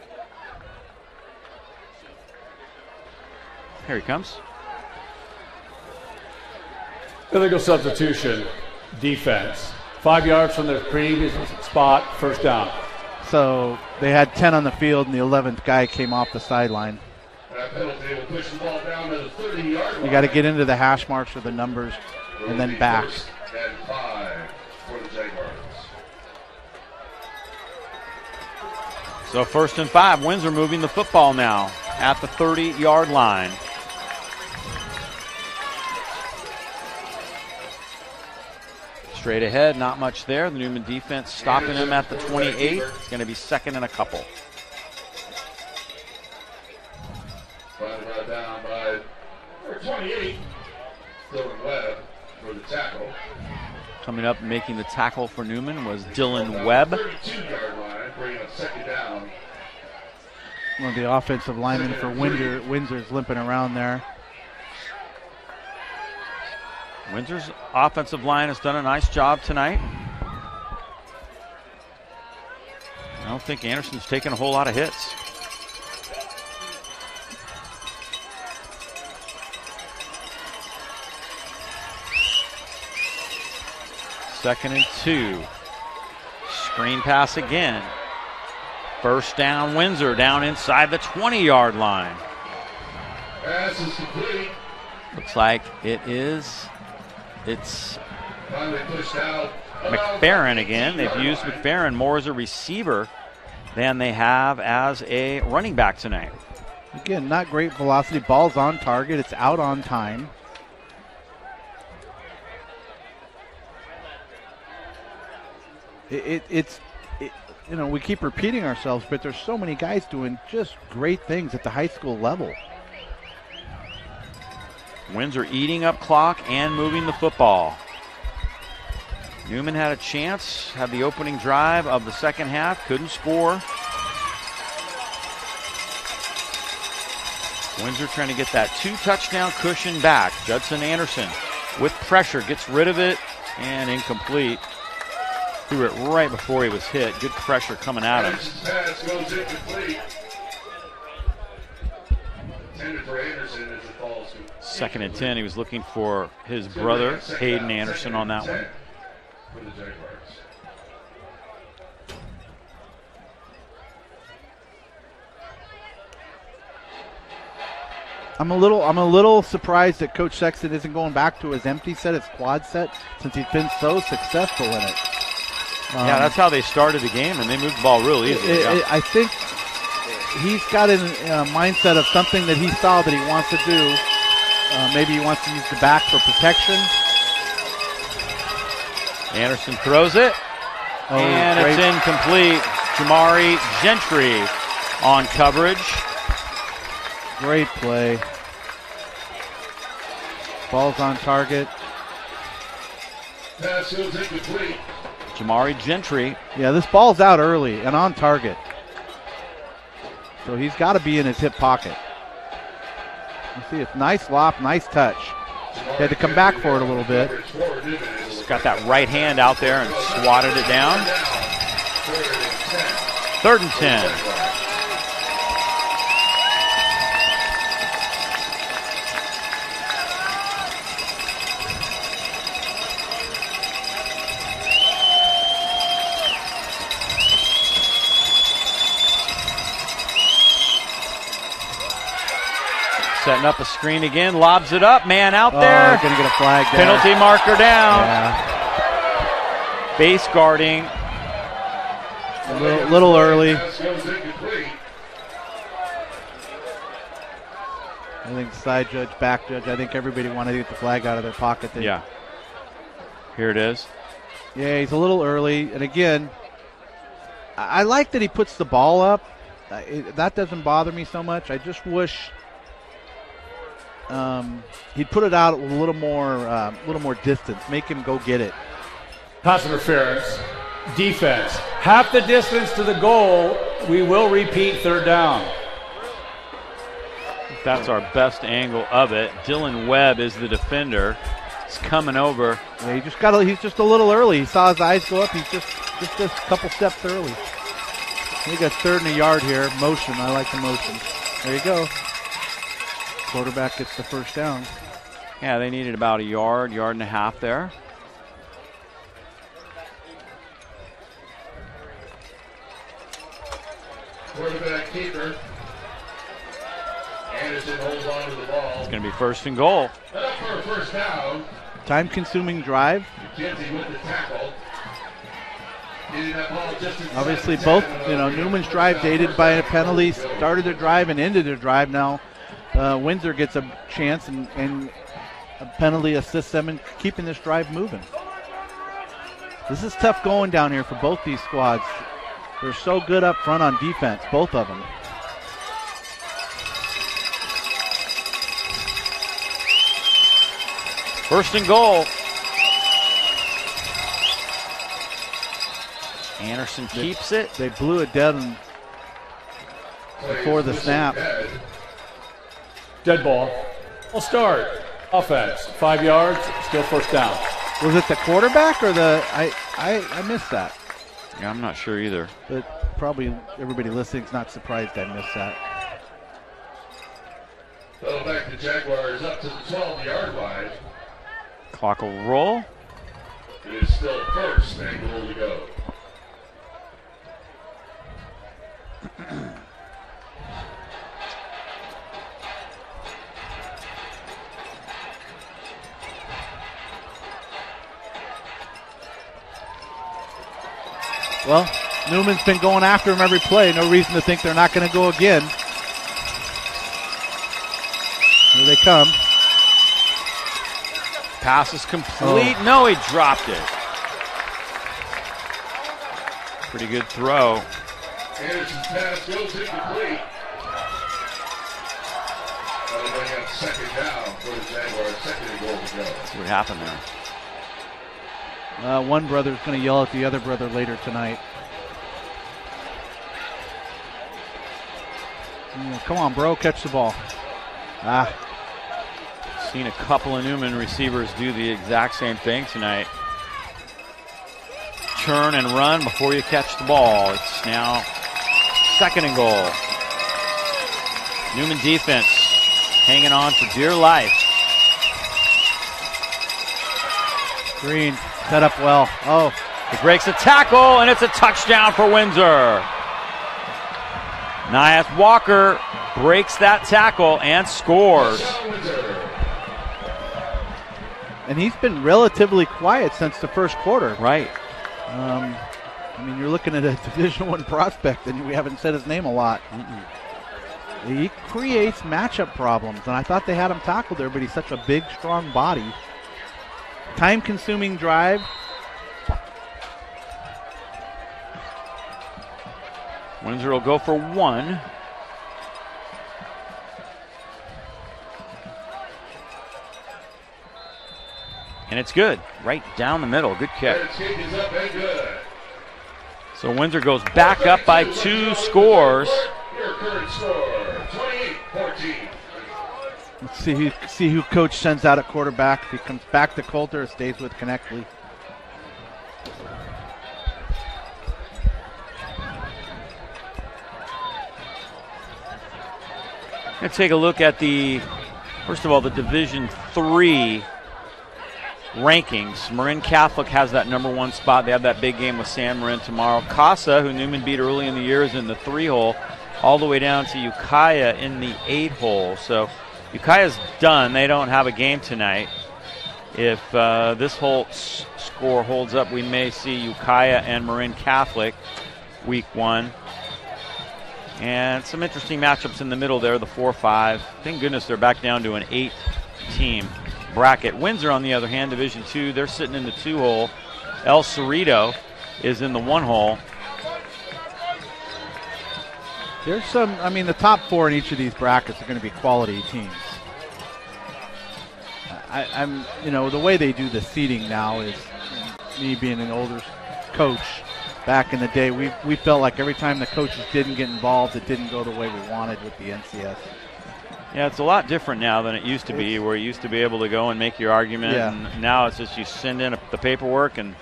Here he comes. Illegal substitution, defense. 5 yards from their previous spot, 1st down. So they had 10 on the field, and the 11th guy came off the sideline. That penalty will push the ball down to the 30-yard line. You got to get into the hash marks or the numbers, and then back. 1st and 5 for the Jaguars. So 1st and 5. Windsor moving the football now at the 30-yard line. Straight ahead, not much there. The Newman defense stopping him at the 28. It's going to be 2nd and a couple. Brought down by 28. Dylan Webb for the tackle. Coming up making the tackle for Newman was Dylan Webb. 32-yard line, bringing up 2nd down. One of the offensive linemen for Windsor's limping around there. Windsor's offensive line has done a nice job tonight. I don't think Anderson's taken a whole lot of hits. Second and 2. Screen pass again. 1st down, Windsor down inside the 20-yard line. Pass is complete. Looks like it's Finally pushed out. McFerrin again. They've used McFerrin more as a receiver than they have as a running back tonight. Again, not great velocity. Ball's on target. It's out on time. It's we keep repeating ourselves, but there's so many guys doing just great things at the high school level. Windsor eating up clock and moving the football. Newman had a chance, had the opening drive of the second half, couldn't score. Windsor trying to get that 2-touchdown cushion back. Judson Anderson with pressure gets rid of it and incomplete. Threw it right before he was hit. Good pressure coming at him. Pass goes incomplete. Intended for Anderson as it falls to 2nd and 10. He was looking for his brother, Hayden Anderson, on that one. For the Jaguars. I'm a little surprised that Coach Sexton isn't going back to his empty set, his quad set, since he's been so successful in it. Yeah, that's how they started the game, and they moved the ball real easy. I think he's got a mindset of something that he saw that he wants to do. Maybe he wants to use the back for protection. Anderson throws it, and great. it's incomplete. Jamari Gentry on coverage. Great play. Ball's on target. Pass goes incomplete. Jamari Gentry. Yeah, this ball's out early and on target. So he's got to be in his hip pocket. You see, it's nice lop, nice touch. He had to come back for it a little bit. He's got that right hand out there and swatted it down. 3rd and 10. Setting up a screen again, lobs it up, man out there. Going to get a flag down. Penalty marker down. Yeah. Base guarding. A little early. Pass goes incomplete. I think side judge, back judge, I think everybody wanted to get the flag out of their pocket. Yeah. Here it is. Yeah, he's a little early. And again, I like that he puts the ball up. That doesn't bother me so much. I just wish he'd put it out with a little more distance. Make him go get it. Pass interference. Defense. Half the distance to the goal. We will repeat 3rd down. That's our best angle of it. Dylan Webb is the defender. He's coming over. Yeah, he's just a little early. He saw his eyes go up. He's just a couple steps early. We got 3rd and a yard here. Motion. I like the motion. There you go. Quarterback gets the 1st down. Yeah, they needed about a yard and a half there. Quarterback keeper. Anderson holds on to the ball. It's going to be 1st and goal. Up for a 1st down. Time-consuming drive. McKenzie with the tackle. Getting that ball just inside Obviously, the both 10. Newman's drive aided by a penalty. Started their drive and ended their drive. Now Windsor gets a chance and a penalty assists them in keeping this drive moving. This is tough going down here for both these squads. They're so good up front on defense, both of them. First and goal. Anderson keeps it. They blew it dead before the snap. Dead ball. We'll start. Offense. 5 yards. Still 1st down. Was it the quarterback or the? I missed that. Yeah, I'm not sure either. But probably everybody listening's not surprised I missed that. Throw back the Jaguars up to the 12-yard line. Clock will roll. It is still 1st and goal to go. Well, Newman's been going after him every play. No reason to think they're not going to go again. Here they come. Pass is complete. No, he dropped it. Pretty good throw. Anderson's pass goes incomplete. That'll bring up second down for the Jaguars. Second and goal to go. That's what happened there. One brother's going to yell at the other brother later tonight. Come on, bro, catch the ball. Seen a couple of Newman receivers do the exact same thing tonight. Turn and run before you catch the ball. It's now second and goal. Newman defense hanging on for dear life. Green set up well. Oh, he breaks a tackle, and it's a touchdown for Windsor. Nias Walker breaks that tackle and scores. And he's been relatively quiet since the first quarter. Right. I mean, you're looking at a Division I prospect, and we haven't said his name a lot. He creates matchup problems, and I thought they had him tackled there, but he's such a big, strong body. Time-consuming drive. Windsor will go for one. And it's good. Right down the middle. Good kick. So Windsor goes back up by 2 scores. Your current score, 28-14. Let's see who coach sends out at quarterback. If he comes back to Coulter or stays with Connectley. Let's take a look at first of all, the Division III rankings. Marin Catholic has that #1 spot. They have that big game with San Marin tomorrow. Casa, who Newman beat early in the year, is in the 3-hole, all the way down to Ukiah in the 8-hole. So Ukiah's done. They don't have a game tonight. If this whole score holds up, we may see Ukiah and Marin Catholic week 1. And some interesting matchups in the middle there, the 4-5. Thank goodness they're back down to an 8-team bracket. Windsor, on the other hand, Division II, they're sitting in the 2-hole. El Cerrito is in the 1-hole. There's some, I mean, the top 4 in each of these brackets are going to be quality teams. I'm, the way they do the seeding now is, me being an older coach, back in the day, we felt like every time the coaches didn't get involved, it didn't go the way we wanted with the NCS. Yeah, it's a lot different now than it used to be, where you used to be able to go and make your argument, and now it's just you send in the paperwork and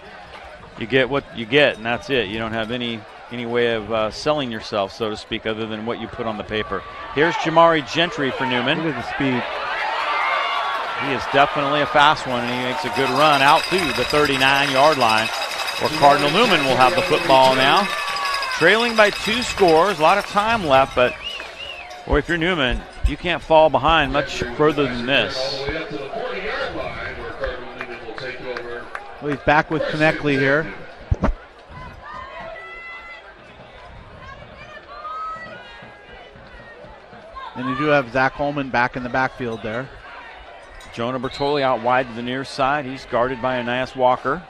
you get what you get, and that's it. You don't have any way of selling yourself, so to speak, other than what you put on the paper. Here's Jamari Gentry for Newman. Look at the speed. He is definitely a fast one, and he makes a good run out to the 39-yard line, where Cardinal Newman will have the football now. Trailing by 2 scores, a lot of time left, but boy, if you're Newman, you can't fall behind much further than this. All the way up to the 40-yard line, where Cardinal Newman will take over. Well, he's back with Connectley here. And you do have Zach Holman back in the backfield there. Jonah Bertoli out wide to the near side. He's guarded by Anais Walker.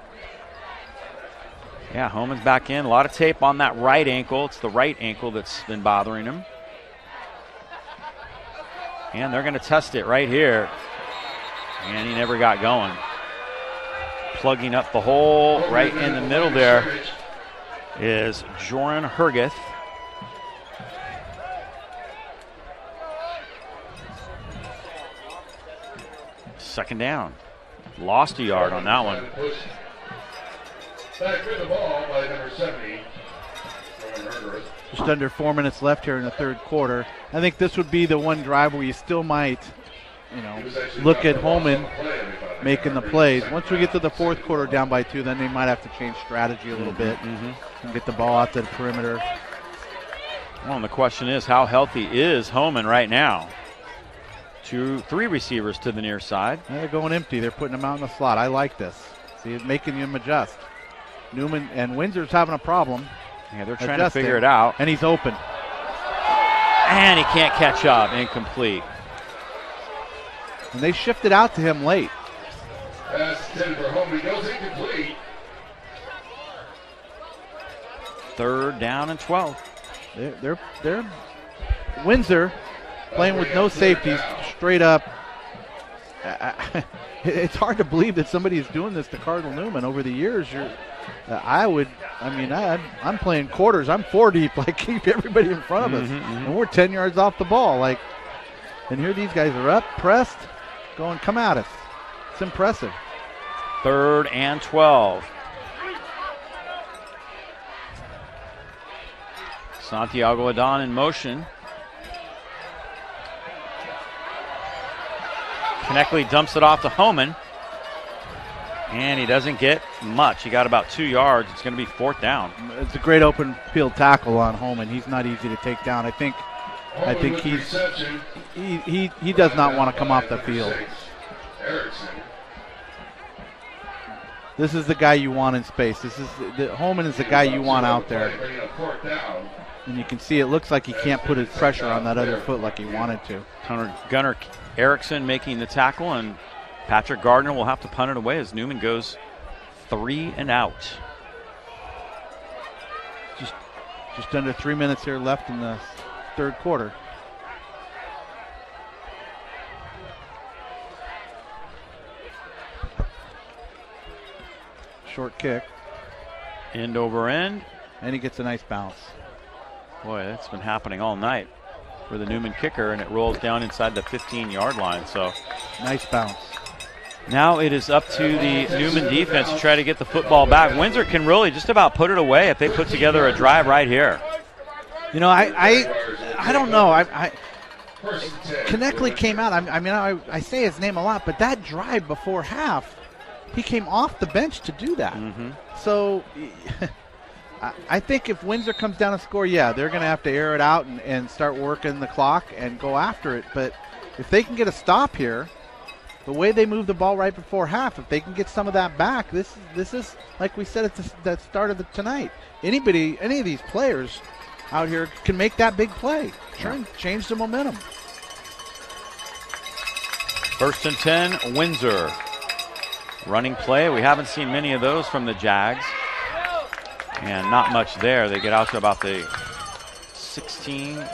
Yeah, Holman's back in. A lot of tape on that right ankle. It's the right ankle that's been bothering him. And they're going to test it right here. And he never got going. Plugging up the hole right in the middle there is Joran Hergeth. Second down. Lost a yard on that one. Back with the ball by number 70. Just under 4 minutes left here in the third quarter. I think this would be the one drive where you still might, look at Holman making the plays. Once we get to the fourth quarter down by 2, then they might have to change strategy a little bit and get the ball out to the perimeter. Well, and the question is, how healthy is Holman right now? 3 receivers to the near side. They're going empty. They're putting them out in the slot. I like this. See, it's making him adjust. Newman and Windsor's having a problem. Yeah, they're trying to figure it out. And he's open. And he can't catch up. Incomplete. And they shifted out to him late. Pass intended for Holman goes incomplete. 3rd down and 12. They're Windsor playing with no safeties, straight up. It's hard to believe that somebody is doing this to Cardinal Newman. Over the years, I'm playing quarters. I'm 4 deep. Like, keep everybody in front of us, and we're 10 yards off the ball. Like, and here these guys are up, pressed, going, come at us. It's impressive. 3rd and 12. Santiago Adon in motion. Kneckley dumps it off to Homan. And he doesn't get much. He got about 2 yards. It's going to be 4th down. It's a great open field tackle on Homan. He's not easy to take down. I think he does not want to come off the field. This is the guy you want in space. Homan is the guy you want out there. And you can see it looks like he can't put his pressure on that other foot like he wanted to. Gunnar Erickson making the tackle, and Patrick Gardner will have to punt it away as Newman goes 3 and out. Just under 3 minutes here left in the 3rd quarter. Short kick. End over end. And he gets a nice bounce. Boy, that's been happening all night for the Newman kicker, and it rolls down inside the 15-yard line. So nice bounce. Now it is up to the Newman defense to try to get the football back. Windsor can really just about put it away if they put together a drive right here. You know, I don't know. Kneckley came out. I say his name a lot, but that drive before half, he came off the bench to do that. So I think if Windsor comes down and score, they're going to have to air it out and start working the clock and go after it. But if they can get a stop here, the way they move the ball right before half, if they can get some of that back, this is like we said at the start of tonight. Any of these players out here can make that big play. Change the momentum. 1st and 10, Windsor. Running play. We haven't seen many of those from the Jags. And not much there. They get out to about the 16.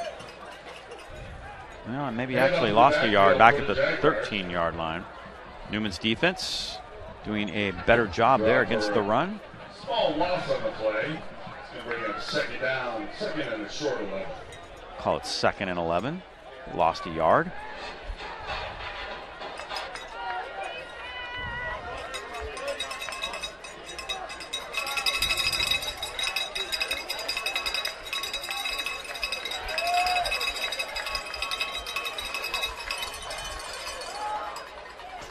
Well, maybe actually lost a yard back at the 13-yard line. Newman's defense doing a better job there against the run. Small loss on the play. It's going to bring up 2nd down, 2nd and a short 11. Call it 2nd and 11. Lost a yard.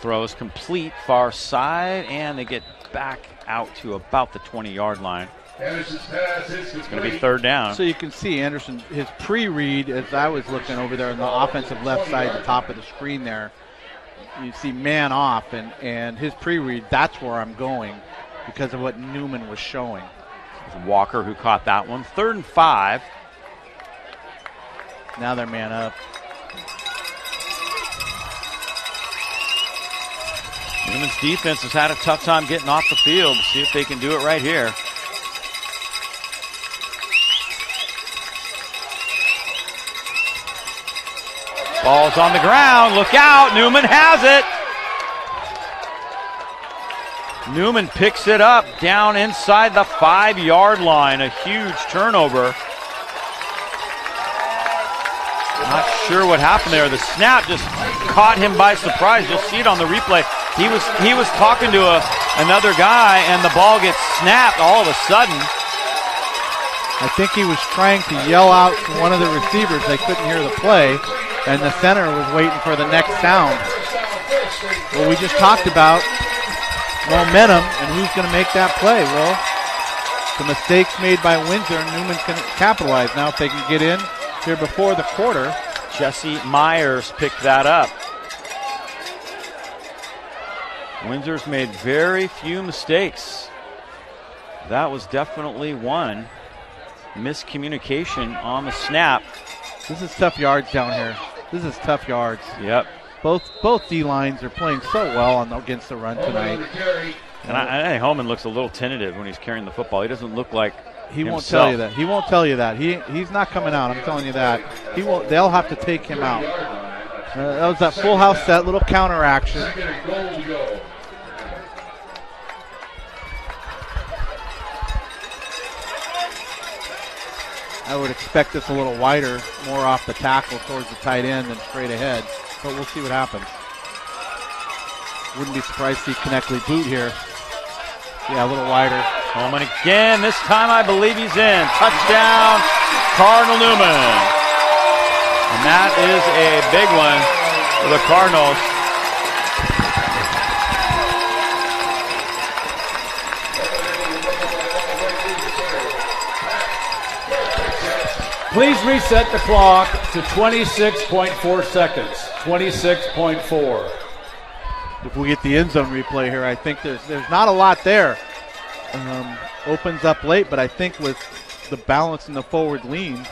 Throws complete, far side, and they get back out to about the 20-yard line. It's going to be 3rd down. So you can see Anderson, his pre-read, as I was looking over there on the offensive left side, the top of the screen there, you see man off, and his pre-read, that's where I'm going because of what Newman was showing. It's Walker who caught that one. 3rd and 5. Now they're man up. Newman's defense has had a tough time getting off the field. See if they can do it right here. Ball's on the ground. Look out. Newman has it. Newman picks it up down inside the 5-yard line. A huge turnover. Not sure what happened there. The snap just caught him by surprise. You'll see it on the replay. He was talking to another guy, and the ball gets snapped all of a sudden. I think he was trying to yell out to one of the receivers. They couldn't hear the play, and the center was waiting for the next sound. Well, we just talked about momentum and who's going to make that play. Well, the mistakes made by Windsor, and Newman's going to capitalize now if they can get in here before the quarter. Jesse Myers picked that up. Windsor's made very few mistakes. That was definitely one. Miscommunication on the snap. This is tough yards down here. This is tough yards. Yep. Both D-lines are playing so well against the run tonight. And I think Holman looks a little tentative when he's carrying the football. He doesn't look like He won't tell you that. He won't tell you that. He's not coming out. I'm telling you that. He won't. They'll have to take him out. That was that full house set, little counter action. I would expect this a little wider, more off the tackle towards the tight end than straight ahead. But we'll see what happens. Wouldn't be surprised to see Knechtley boot here. Yeah, a little wider. Coleman again. This time I believe he's in. Touchdown, Cardinal Newman. And that is a big one for the Cardinals. Please reset the clock to 26.4 seconds. 26.4. If we get the end zone replay here, I think there's not a lot there. Opens up late, but I think with the balance and the forward lean,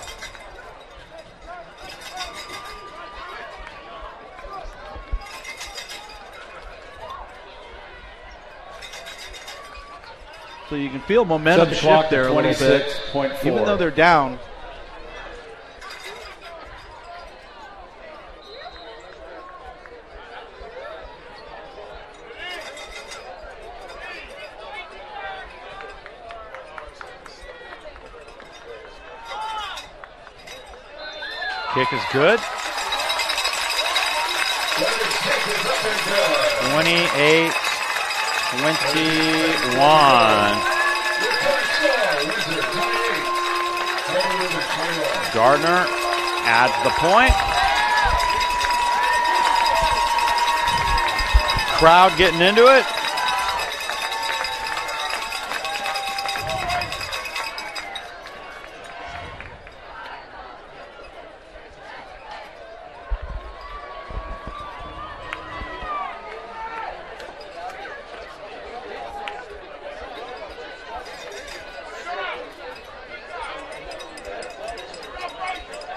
so you can feel momentum shift there a little bit, even though they're down. Kick is good. 28-21. Gardner adds the point. Crowd getting into it.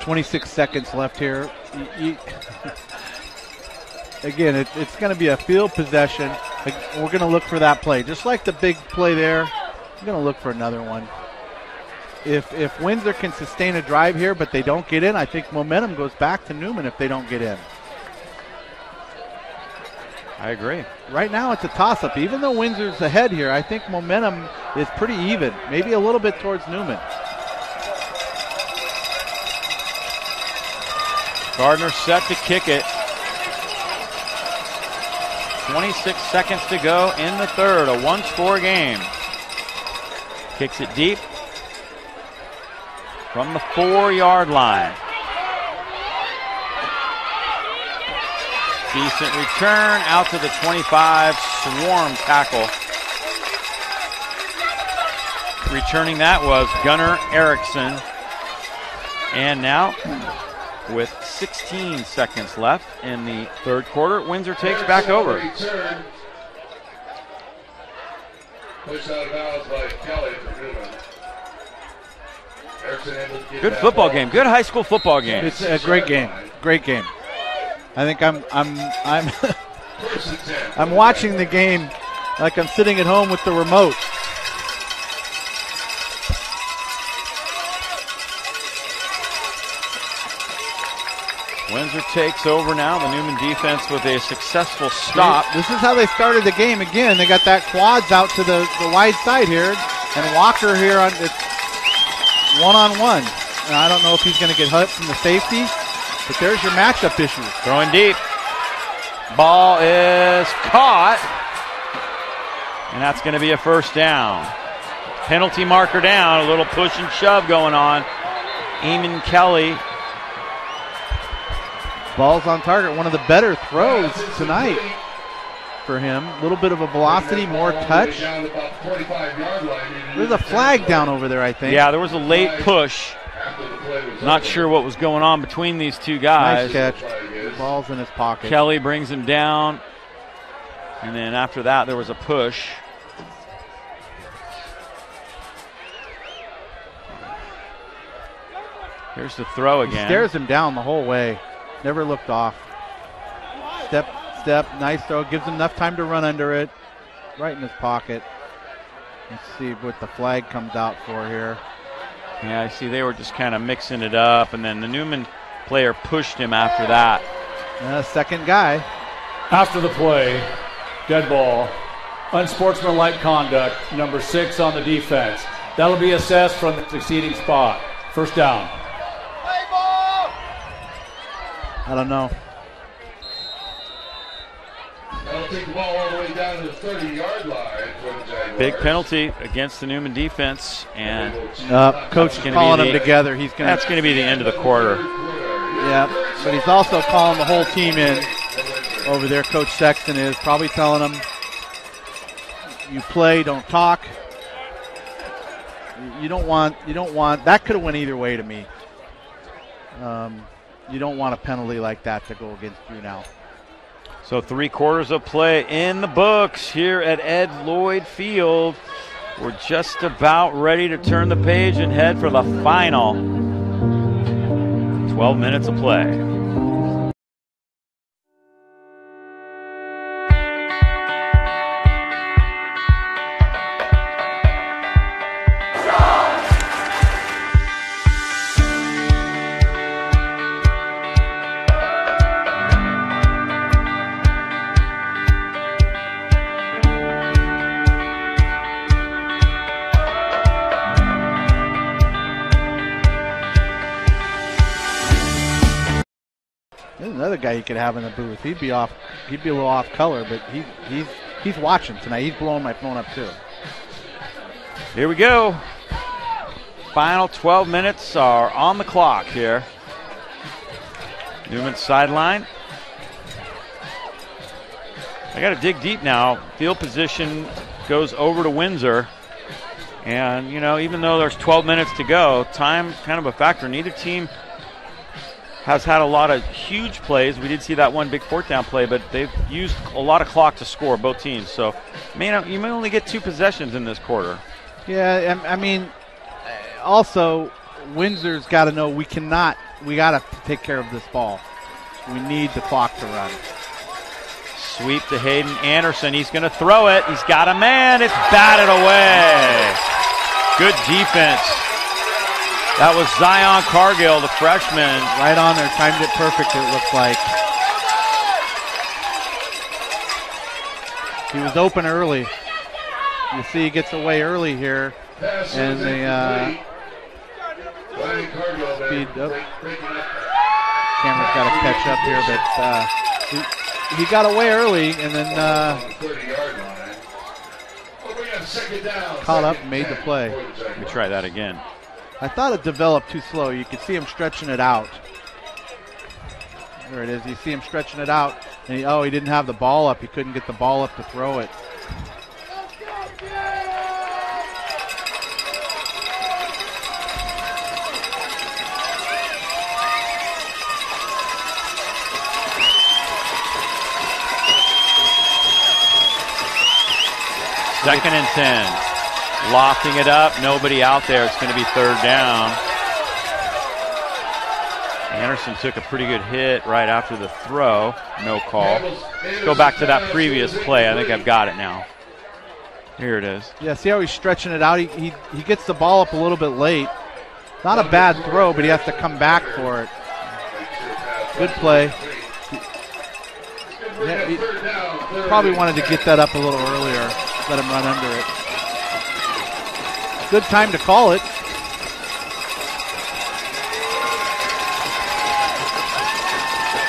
.26 seconds left here. Again, it's going to be a field possession. We're going to look for that play. Just like the big play there, we're going to look for another one. If Windsor can sustain a drive here, but they don't get in, I think momentum goes back to Newman if they don't get in. I agree. Right now it's a toss-up. Even though Windsor's ahead here, I think momentum is pretty even. Maybe a little bit towards Newman. Gardner set to kick it. 26 seconds to go in the third, a one-score game. Kicks it deep from the 4-yard line. Decent return out to the 25, swarm tackle. Returning that was Gunnar Erickson. And now, with 16 seconds left in the third quarter, Windsor takes back over. Pushed out of bounds by Kelly for Newman. Good football game. Good high school football game. It's a great game. Great game. I think I'm watching the game like I'm sitting at home with the remote. Windsor takes over now. The Newman defense with a successful stop. This is how they started the game. Again, they got that quads out to the wide side here, and Walker here on it's one-on-one. And I don't know if he's going to get hit from the safety, but there's your matchup issue. Throwing deep. Ball is caught, and that's going to be a first down. Penalty marker down. A little push and shove going on. Eamon Kelly. Ball's on target. One of the better throws tonight for him. A little bit of a velocity, more touch. There's a flag down over there, I think. Yeah, there was a late push. Not sure what was going on between these two guys. Nice catch. The ball's in his pocket. Kelly brings him down. And then after that, there was a push. Here's the throw again. He stares him down the whole way. Never looked off. Step, nice throw. Gives him enough time to run under it. Right in his pocket. Let's see what the flag comes out for here. Yeah, I see they were just kind of mixing it up, and then the Newman player pushed him after that. Second guy. After the play, dead ball, unsportsmanlike conduct, number 6 on the defense. That'll be assessed from the succeeding spot. First down. I don't know. That'll take the ball all the way down to the 30-yard line for the Jaguars. Big penalty against the Newman defense, and coach is calling them together. That's going to be the end of the quarter. Yeah, but he's also calling the whole team in over there. Coach Sexton is probably telling them, you play, don't talk. You don't want that could have went either way to me. You don't want a penalty like that to go against you now. So 3 quarters of play in the books here at Ed Lloyd Field. We're just about ready to turn the page and head for the final 12 minutes of play. There's another guy you could have in the booth. He'd be a little off color, but he's watching tonight. He's blowing my phone up too. Here we go. Final 12 minutes are on the clock here. Newman sideline. I got to dig deep now. Field position goes over to Windsor. And, even though there's 12 minutes to go, time kind of a factor. Neither team has had a lot of huge plays. We did see that one big 4th down play, but they've used a lot of clock to score, both teams. So you may only get 2 possessions in this quarter. Yeah, I mean, also, Windsor's got to know we got to take care of this ball. We need the clock to run. Sweep to Hayden Anderson. He's going to throw it. He's got a man. It's batted away. Good defense. That was Zion Cargill, the freshman. Right on there. Timed it perfect, it looked like. He was open early. You see he gets away early here. And the speed up. Cameron's got to catch up here, but he got away early and then caught up and made the play. Let me try that again. I thought it developed too slow. You could see him stretching it out. There it is. You see him stretching it out. And he didn't have the ball up. He couldn't get the ball up to throw it. Second and 10. Lofting it up. Nobody out there. It's going to be 3rd down. Anderson took a pretty good hit right after the throw. No call. Let's go back to that previous play. I think I've got it now. Here it is. Yeah, see how he's stretching it out? He gets the ball up a little bit late. Not a bad throw, but he has to come back for it. Good play. Yeah, he probably wanted to get that up a little earlier. Let him run under it. Good time to call it.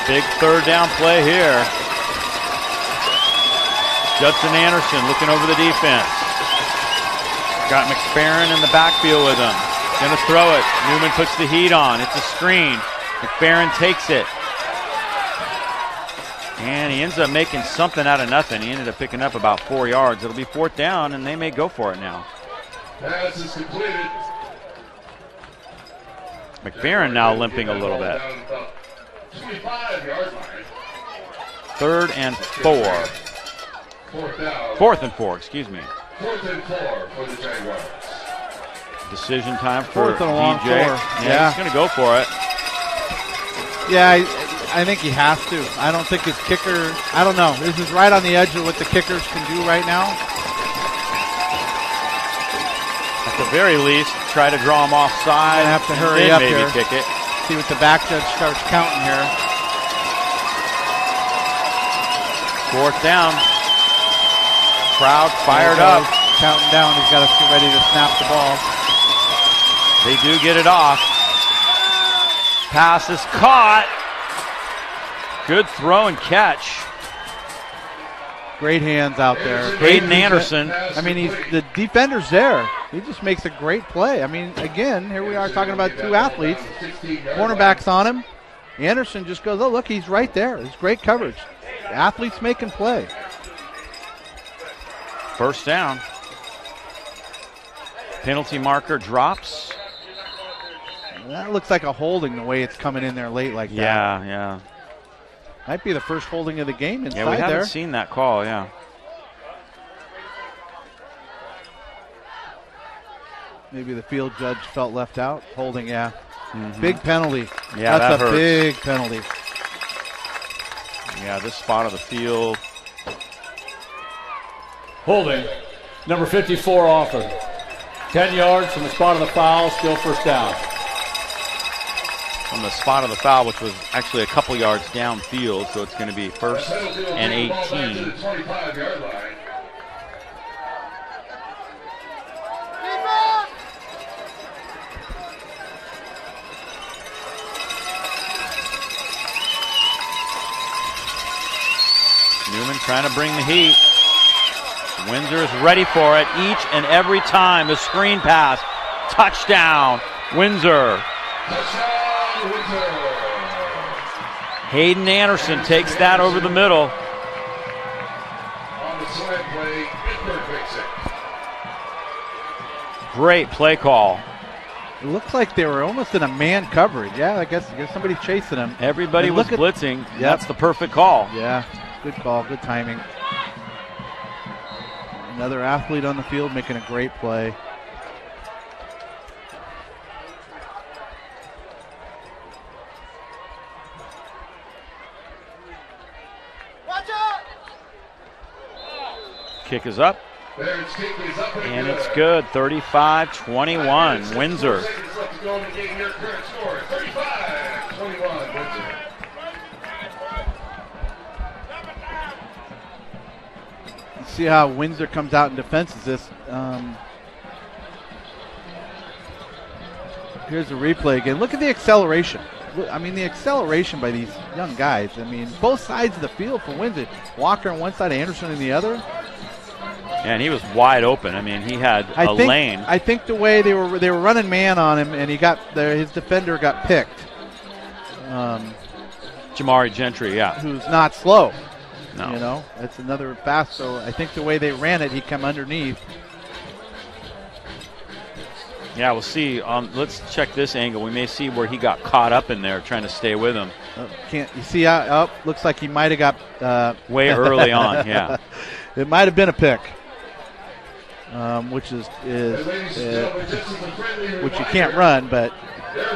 Big 3rd down play here. Judson Anderson looking over the defense. Got McFerrin in the backfield with him. Gonna throw it. Newman puts the heat on. It's a screen. McFerrin takes it. And he ends up making something out of nothing. He ended up picking up about 4 yards. It'll be 4th down, and they may go for it now. Pass is completed. McFerrin now limping a little bit. 25-yard line. 3rd and 4. 4th down. 4th and 4, excuse me. 4th and 4 for the Jaguars. Decision time for 4th and a long DJ. 4. Yeah, he's going to go for it. Yeah, I think he has to. I don't think his kicker, I don't know. This is right on the edge of what the kickers can do right now. at the very least, try to draw him offside. I have to hurry then up maybe here. kick it. See what the back judge starts counting here. 4th down. Crowd fired up. Counting down. He's got to get ready to snap the ball. They do get it off. Pass is caught. Good throw and catch. Great hands out there. Hayden Anderson. I mean, the defender's there. He just makes a great play. I mean, again, here we are talking about 2 athletes. Cornerback's on him. Anderson just goes, oh, look, he's right there. It's great coverage. The athletes making play. 1st down. Penalty marker drops. That looks like a holding the way it's coming in there late like that. Yeah. Might be the first holding of the game inside there. Yeah, we haven't seen that call, yeah. Maybe the field judge felt left out. Holding, yeah. Mm-hmm. Big penalty. Yeah, that's that a hurts. big penalty. Yeah, this spot of the field. Holding. Number 54 offered. 10 yards from the spot of the foul, still 1st down. From the spot of the foul, which was actually a couple yards downfield, so it's going to be 1st and 18. Newman trying to bring the heat. Windsor is ready for it each and every time. The screen pass. Touchdown, Windsor. Hayden Anderson takes that over the middle. On the slant play, Pittsburgh makes it. Great play call. It looks like they were almost in a man coverage. Yeah, I guess somebody chasing them. Everybody was blitzing. Yep. That's the perfect call. Yeah, good call, good timing. Another athlete on the field making a great play. Kick is up. And it's good. 35-21, Windsor. See how Windsor comes out and defenses this. Here's the replay again. Look at the acceleration. I mean, the acceleration by these young guys. I mean, both sides of the field for Windsor. Walker on one side, Anderson on the other. And he was wide open. I mean, he had a lane. I think the way they were running man on him, and his defender got picked. Jamari Gentry, yeah. Who's not slow. No. You know, that's another fast. So I think the way they ran it, he come underneath. Yeah, we'll see. Let's check this angle. We may see where he got caught up in there trying to stay with him. Can't you see how? Looks like he might have got way early on. Yeah, it might have been a pick, which is which you can't run, but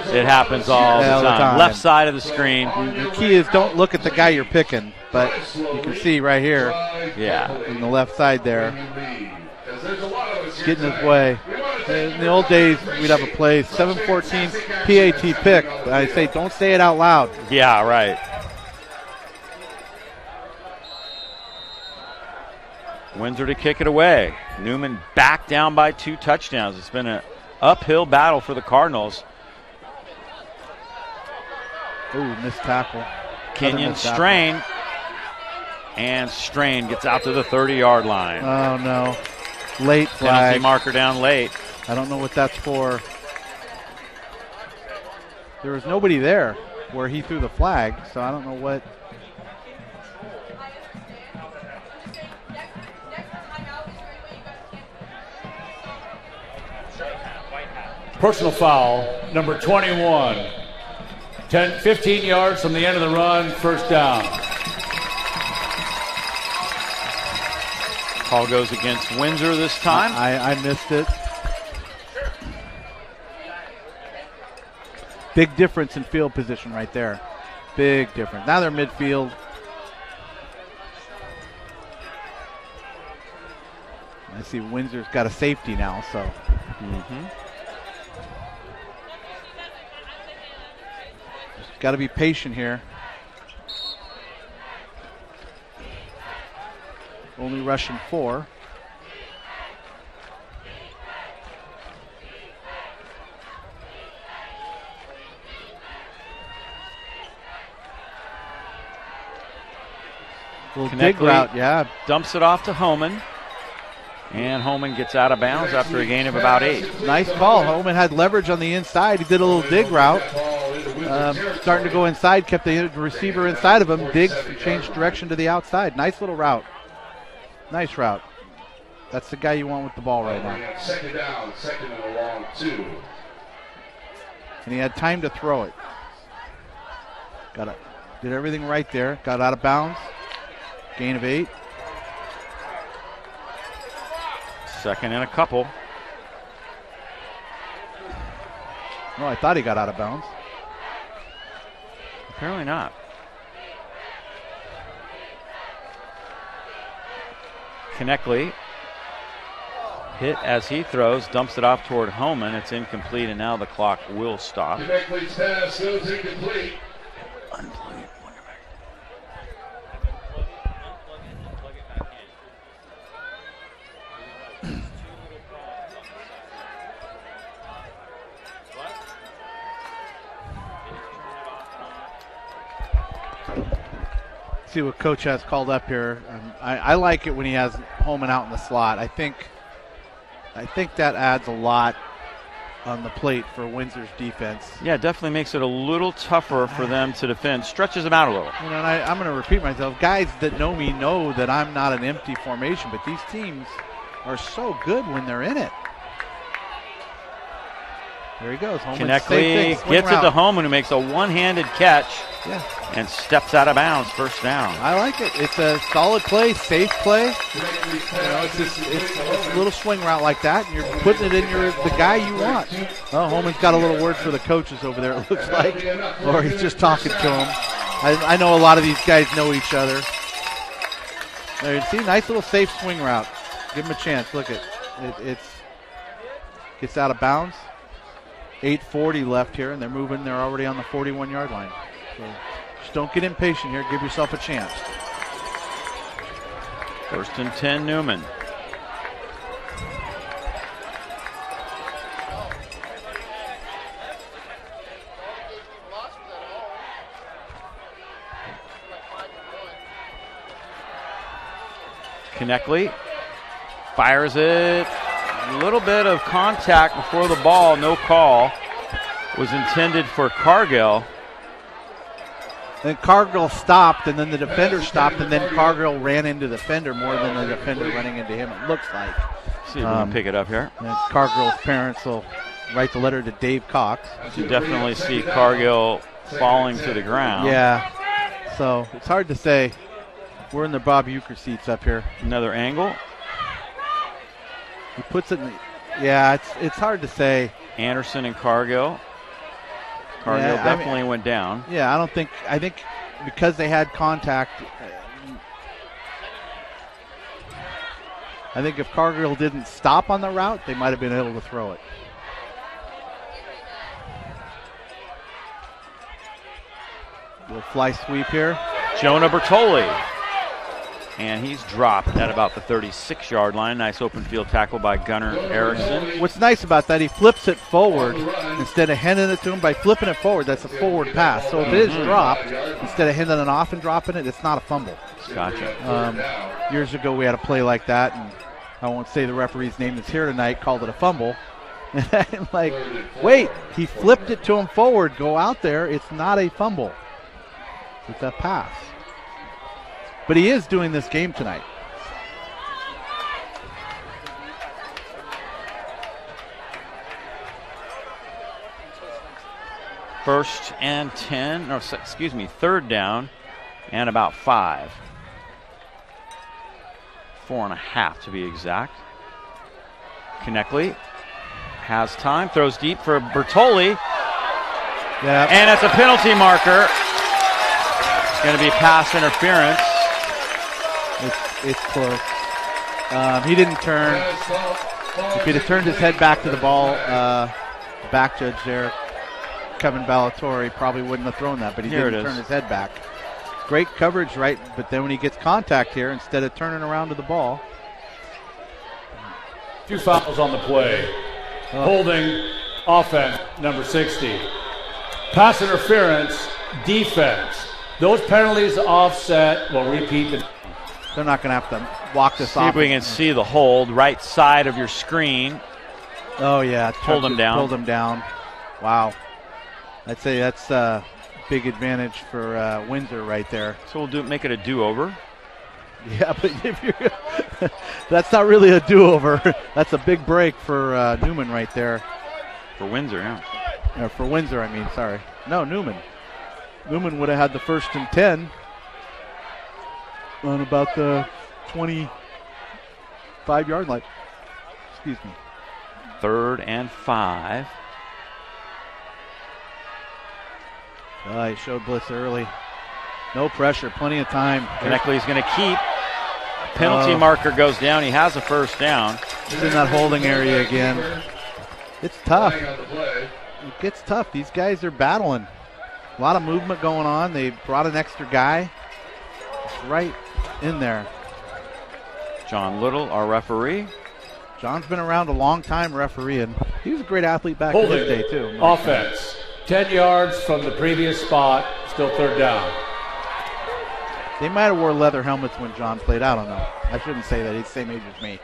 it happens all the time. Left side of the screen. The key is don't look at the guy you're picking, but you can see right here, in the left side there, getting his way. In the old days, we'd have a play 7-14 PAT pick. I say don't say it out loud. Yeah, right. Windsor to kick it away. Newman back down by 2 touchdowns. It's been an uphill battle for the Cardinals. Ooh, missed tackle. Kenyon Strain. And Strain gets out to the 30-yard line. Oh, no. Late flag. Penalty marker down late. I don't know what that's for. There was nobody there where he threw the flag, so I don't know what. Personal foul, number 21. 15 yards from the end of the run, 1st down. Call goes against Windsor this time. I missed it. Big difference in field position right there. Big difference. Now they're midfield. I see Windsor's got a safety now, so Got to be patient here. Only rushing 4. Little dig route, yeah. Dumps it off to Homan. And Homan gets out of bounds after a gain of about 8. Nice call. Homan had leverage on the inside. He did a little dig route. Starting to go inside, kept the receiver inside of him. Digs, changed direction to the outside. Nice little route. Nice route. That's the guy you want with the ball right now. Second down, second and a long 2. And he had time to throw it. Did everything right there. Got out of bounds. Gain of 8. Second and a couple. Oh, I thought he got out of bounds. Apparently not. Kneckley hit as he throws, dumps it off toward Homan. It's incomplete, and now the clock will stop. Kneckley's pass goes incomplete. See what Coach has called up here. I like it when he has Homan out in the slot. I think that adds a lot on the plate for Windsor's defense. Yeah, it definitely makes it a little tougher for them to defend. Stretches them out a little. You know, and I'm going to repeat myself. Guys that know me know that I'm not an empty formation, but these teams are so good when they're in it. There he goes. Kneckley gets it to Homan, who makes a one-handed catch. Yeah. And steps out of bounds, first down. I like it. It's a solid play, safe play. You know, it's a little swing route like that, and you're putting it in the guy you want. Oh, Homan's got a little word for the coaches over there, it looks like. Or he's just talking to them. I know a lot of these guys know each other. There you see, nice little safe swing route. Give him a chance. Look at it. Gets out of bounds. 8:40 left here, and they're moving. They're already on the 41-yard line. So just don't get impatient here. Give yourself a chance. First and 10, Newman. Kneckley fires it. A little bit of contact before the ball. No call. Was intended for Cargill. Then Cargill stopped, and then the defender stopped, and then Cargill ran into the defender more than the defender running into him, it looks like. See if we can pick it up here. Cargill's parents will write the letter to Dave Cox. You definitely see Cargill falling to the ground. Yeah, so it's hard to say. We're in the Bob Euchre seats up here. Another angle. He puts it in it's hard to say. Anderson and Cargill. Cargill definitely went down. Yeah, I think because they had contact, I think if Cargill didn't stop on the route, they might have been able to throw it. Little fly sweep here. Jonah Bertoli. And he's dropped at about the 36-yard line. Nice open field tackle by Gunnar Erickson. What's nice about that, he flips it forward instead of handing it to him. By flipping it forward, that's a forward pass. So if it is dropped, instead of handing it off and dropping it, it's not a fumble. Gotcha. Years ago, we had a play like that, and I won't say the referee's name that's here tonight, called it a fumble. And I'm like, wait, he flipped it to him forward. Go out there. It's not a fumble. It's a pass. But he is doing this game tonight. First and 10, or excuse me, third down and about 5. 4.5 to be exact. Kneckley has time, throws deep for Bertoli. Yep. And it's a penalty marker. It's going to be pass interference. It's close. He didn't turn. If he'd have turned his head back to the ball, back judge there, Kevin Ballatori, probably wouldn't have thrown that, but he didn't turn his head back. Great coverage, right? But then when he gets contact here, instead of turning around to the ball. 2 fouls on the play. Holding, offense, number 60. Pass interference, defense. Those penalties offset will repeat. They're not going to have to walk this off. See if we can see the hold, right side of your screen. Oh, yeah. Hold him down. Hold him down. Wow. I'd say that's a big advantage for Windsor right there. So we'll make it a do-over. Yeah, but if you're that's not really a do-over. That's a big break for Newman right there. For Windsor, yeah. For Windsor, I mean, sorry. No, Newman. Newman would have had the 1st and 10 on about the 25-yard line. Excuse me. 3rd and 5. He showed blitz early. No pressure, plenty of time. Connectly's going to keep. Penalty marker goes down. He has a 1st down. He's in that holding area again. It's tough. It gets tough. These guys are battling. A lot of movement going on. They brought an extra guy. It's right in there. John Little, our referee. John's been around a long time refereeing. He was a great athlete back in his day, too. Offense. 10 yards from the previous spot. Still 3rd down. They might have wore leather helmets when John played. I don't know. I shouldn't say that. He's the same age as me.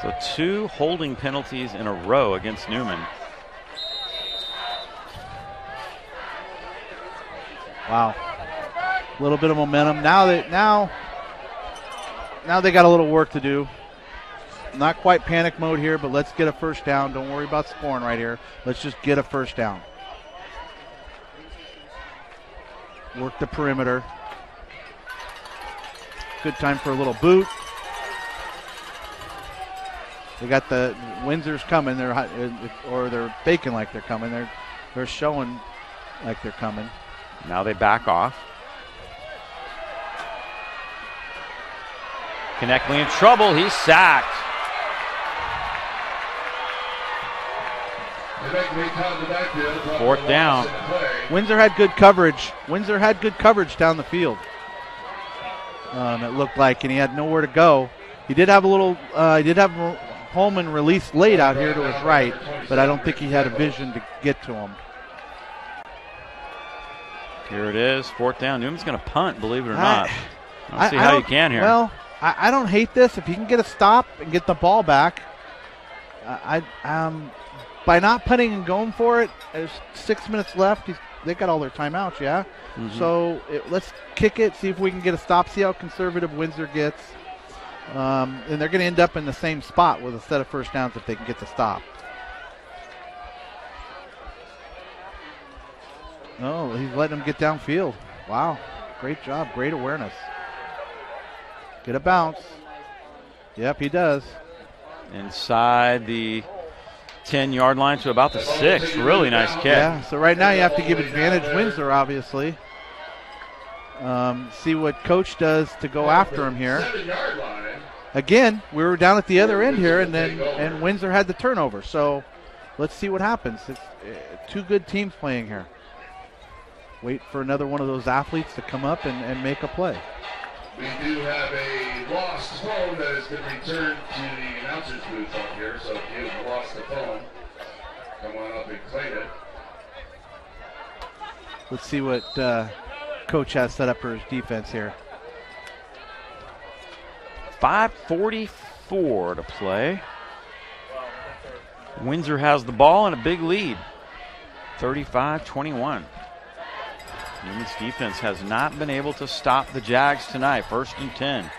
So 2 holding penalties in a row against Newman. Wow. A little bit of momentum. Now they got a little work to do. Not quite panic mode here, but let's get a 1st down. Don't worry about scoring right here. Let's just get a 1st down. Work the perimeter. Good time for a little boot. They got the Windsor's coming. They're faking like they're coming. They're showing like they're coming. Now they back off. Connectly in trouble. He's sacked. Fourth down. Windsor had good coverage. Windsor had good coverage down the field. It looked like, and he had nowhere to go. He did have a little. He did have Holman released late out here to his right, but I don't think he had a vision to get to him. Here it is, fourth down. Newman's going to punt, believe it or not. I'll see how you can here. Well, I don't hate this. If he can get a stop and get the ball back, by not punting and going for it, there's 6 minutes left. They got all their timeouts, yeah? Mm-hmm. So let's kick it, see if we can get a stop, see how conservative Windsor gets. And they're going to end up in the same spot with a set of first downs if they can get the stop. Oh, he's letting them get downfield. Wow, great job, great awareness. Get a bounce. Yep, he does. Inside the 10-yard line to about the 6. Really nice kick. Yeah, so right now you have to give advantage Windsor, obviously. See what coach does to go after him here. Again, we were down at the other end here, and Windsor had the turnover. So let's see what happens. It's two good teams playing here. Wait for another one of those athletes to come up and make a play. We do have a lost phone that has been returned to the announcer's booth up here. So if you've lost the phone, come on up and claim it. Let's see what coach has set up for his defense here. 5:44 to play. Windsor has the ball and a big lead, 35-21. Newman's defense has not been able to stop the Jags tonight. 1st and 10.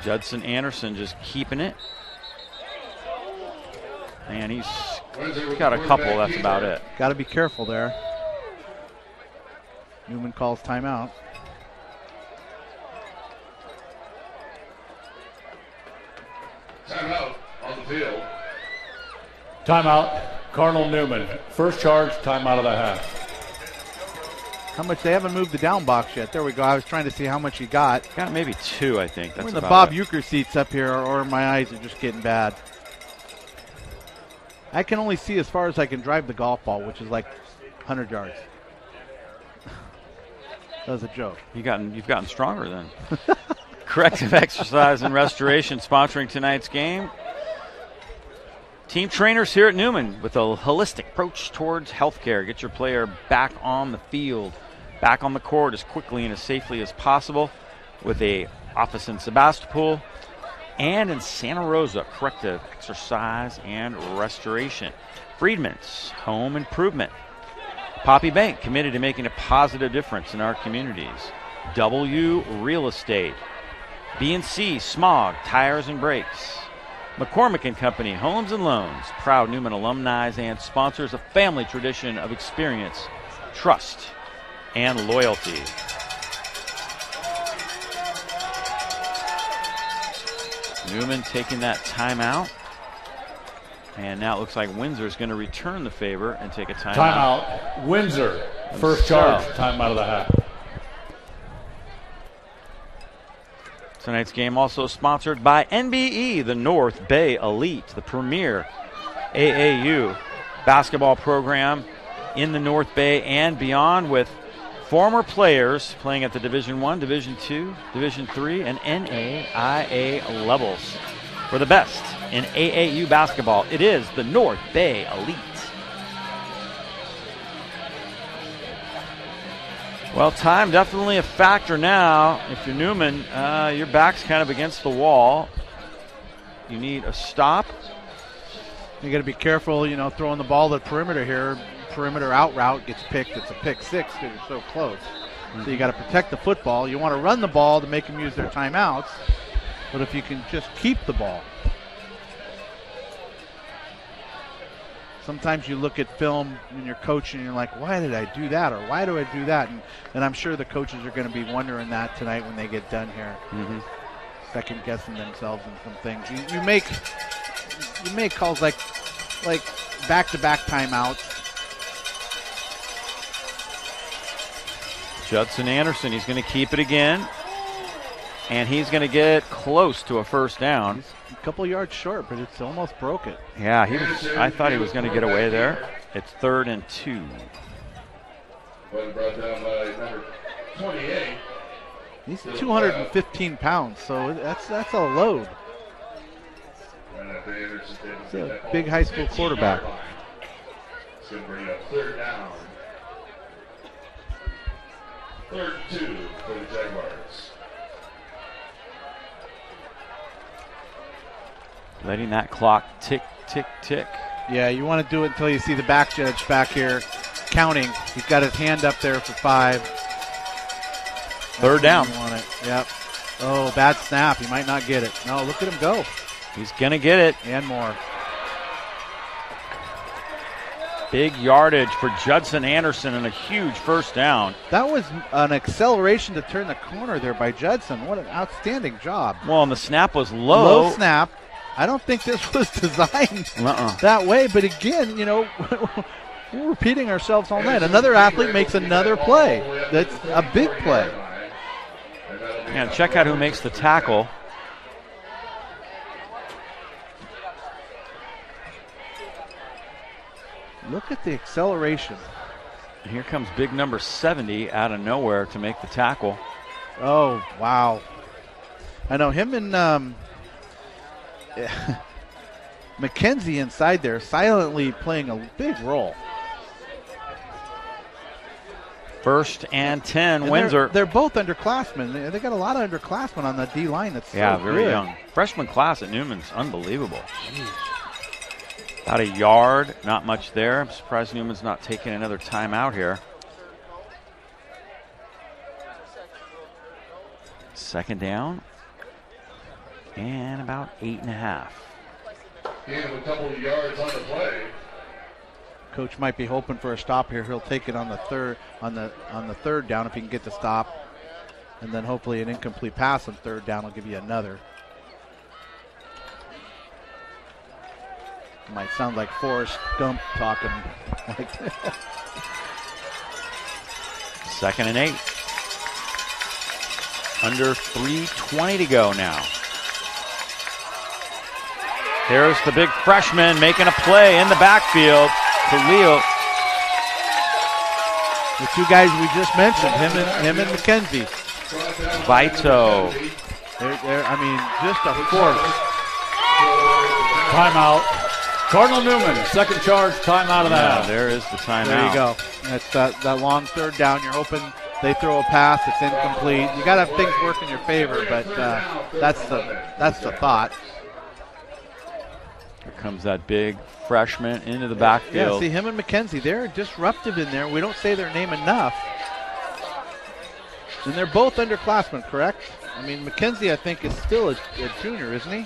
Judson Anderson just keeping it. Man, he's got a couple. That's about it. Got to be careful there. Newman calls timeout. Timeout on the field. Timeout, Cardinal Newman. First charge, timeout of the half. How much? They haven't moved the down box yet. There we go. I was trying to see how much he got. Got maybe 2, I think. That's We're in the about Bob Uecker seats up here, or my eyes are just getting bad. I can only see as far as I can drive the golf ball, which is like 100 yards. That was a joke. You've gotten stronger then. Corrective Exercise and Restoration sponsoring tonight's game. Team trainers here at Newman with a holistic approach towards healthcare. Get your player back on the field, back on the court as quickly and as safely as possible with a office in Sebastopol and in Santa Rosa. Corrective Exercise and Restoration. Friedman's Home Improvement. Poppy Bank, committed to making a positive difference in our communities. W Real Estate. B&C Smog Tires and Brakes. McCormick & Company Homes and Loans, proud Newman alumni and sponsors, a family tradition of experience, trust, and loyalty. Newman taking that timeout. And now it looks like Windsor is going to return the favor and take a timeout. Timeout. Windsor, first charge, timeout of the half. Tonight's game also sponsored by NBE, the North Bay Elite, the premier AAU basketball program in the North Bay and beyond, with former players playing at the Division I, Division II, Division III, and NAIA levels. For the best in AAU basketball, it is the North Bay Elite. Well, time definitely a factor now. If you're Newman, your back's kind of against the wall. You need a stop. You got to be careful, throwing the ball to the perimeter here. Perimeter out route gets picked. It's a pick 6 because you're so close. So you got to protect the football. You want to run the ball to make them use their timeouts. But if you can just keep the ball. Sometimes you look at film when you're coaching and you're like, why did I do that? Or why do I do that? And I'm sure the coaches are going to be wondering that tonight when they get done here. Second guessing themselves in some things. You make calls like back-to-back timeouts. Judson Anderson, he's going to keep it again. And he's going to get close to a first down. He's a couple yards short, but it's almost broke it. Yeah, I thought he was going to get away there. It's 3rd and 2. Brought down by number 28. He's 215 pounds, so that's a load. He's a big high school quarterback. It's going to bring up 3rd down. 3rd and 2 for the Jaguars. Letting that clock tick, tick, tick. Yeah, you want to do it until you see the back judge back here counting. He's got his hand up there for 5. 3rd down. You want it. Yep. Oh, bad snap. He might not get it. No, look at him go. He's going to get it. And more. Big yardage for Judson Anderson and a huge first down. That was an acceleration to turn the corner there by Judson. What an outstanding job. Well, and the snap was low. Low snap. I don't think this was designed that way, but again, we're repeating ourselves all night. Another athlete makes another play. That's a big play. And check out who makes the tackle. Look at the acceleration. And here comes big number 70 out of nowhere to make the tackle. Oh, wow. I know him and McKenzie inside there silently playing a big role. 1st and 10, and Windsor. They're both underclassmen. They got a lot of underclassmen on the D-line. That's so very good. young. Freshman class at Newman's unbelievable. Jeez. About a yard, not much there. I'm surprised Newman's not taking another timeout here. 2nd down. And about 8.5. Gain of a couple of yards on the play. Coach might be hoping for a stop here. He'll take it on the third down if he can get the stop. And then hopefully an incomplete pass on 3rd down will give you another. Might sound like Forrest Gump talking like that. 2nd and 8. Under 3:20 to go now. Here's the big freshman making a play in the backfield to Leo. The two guys we just mentioned, him and McKenzie. Vito. I mean, just a force. Timeout. Cardinal Newman, second charge, timeout of the half. There is the timeout. There you go. That's that long third down. You're hoping they throw a pass. It's incomplete. You got to have things work in your favor, but that's the thought. Here comes that big freshman into the backfield. Yeah, see him and McKenzie. They're disruptive in there. We don't say their name enough. And they're both underclassmen, correct? I mean, McKenzie, I think, is still a junior, isn't he?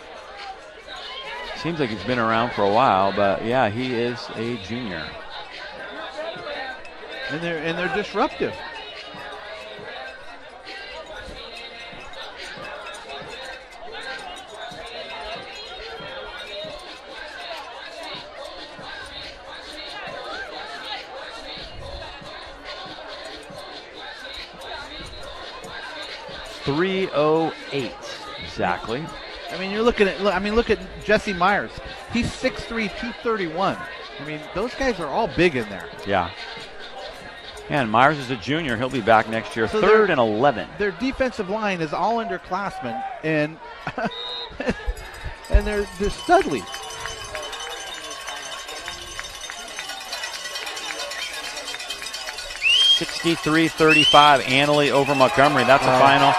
Seems like he's been around for a while, but yeah, he is a junior. And they're disruptive. .308 exactly. I mean, look at Jesse Myers. He's 6'3", 231. I mean, those guys are all big in there. Yeah. And Myers is a junior. He'll be back next year. So 3rd and 11. Their defensive line is all underclassmen, and and they're studly. .63-35, Annalee over Montgomery. That's a final.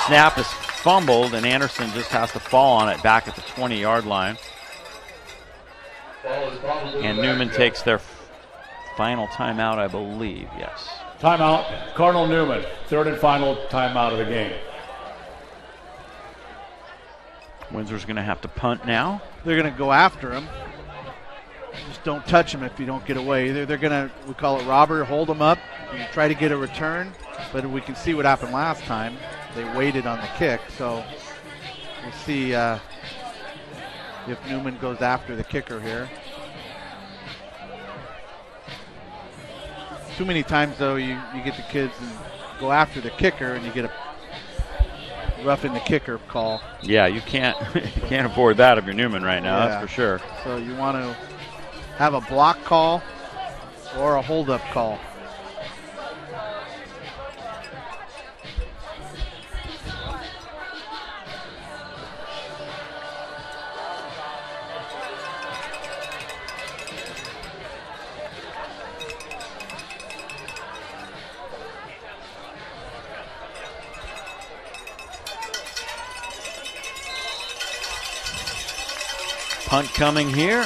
Snap is fumbled, and Anderson just has to fall on it back at the 20-yard line. And Newman takes their final timeout, I believe. Yes. Timeout. Cardinal Newman, 3rd and final timeout of the game. Windsor's going to have to punt now. They're going to go after him. Just don't touch him if you don't get away. They're going to, we call it robber, hold him up, and try to get a return. But we can see what happened last time. They waited on the kick, so we'll see if Newman goes after the kicker here. Too many times, though, you get the kids and go after the kicker, and you get a roughing the kicker call. Yeah, you can't afford that if you're Newman right now. Yeah. That's for sure. So you want to have a block call or a hold-up call. Punt coming here.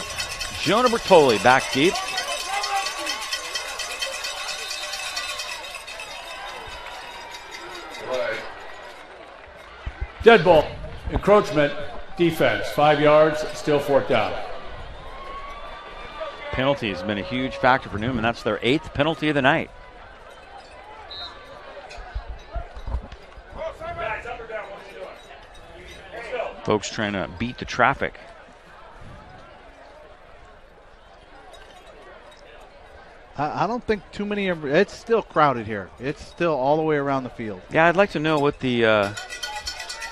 Jonah Bertoli back deep. Dead ball. Encroachment. Defense. 5 yards. Still 4th down. Penalty has been a huge factor for Newman. That's their 8th penalty of the night. Folks trying to beat the traffic. I don't think too many. It's still crowded here. It's still all the way around the field. Yeah, I'd like to know what the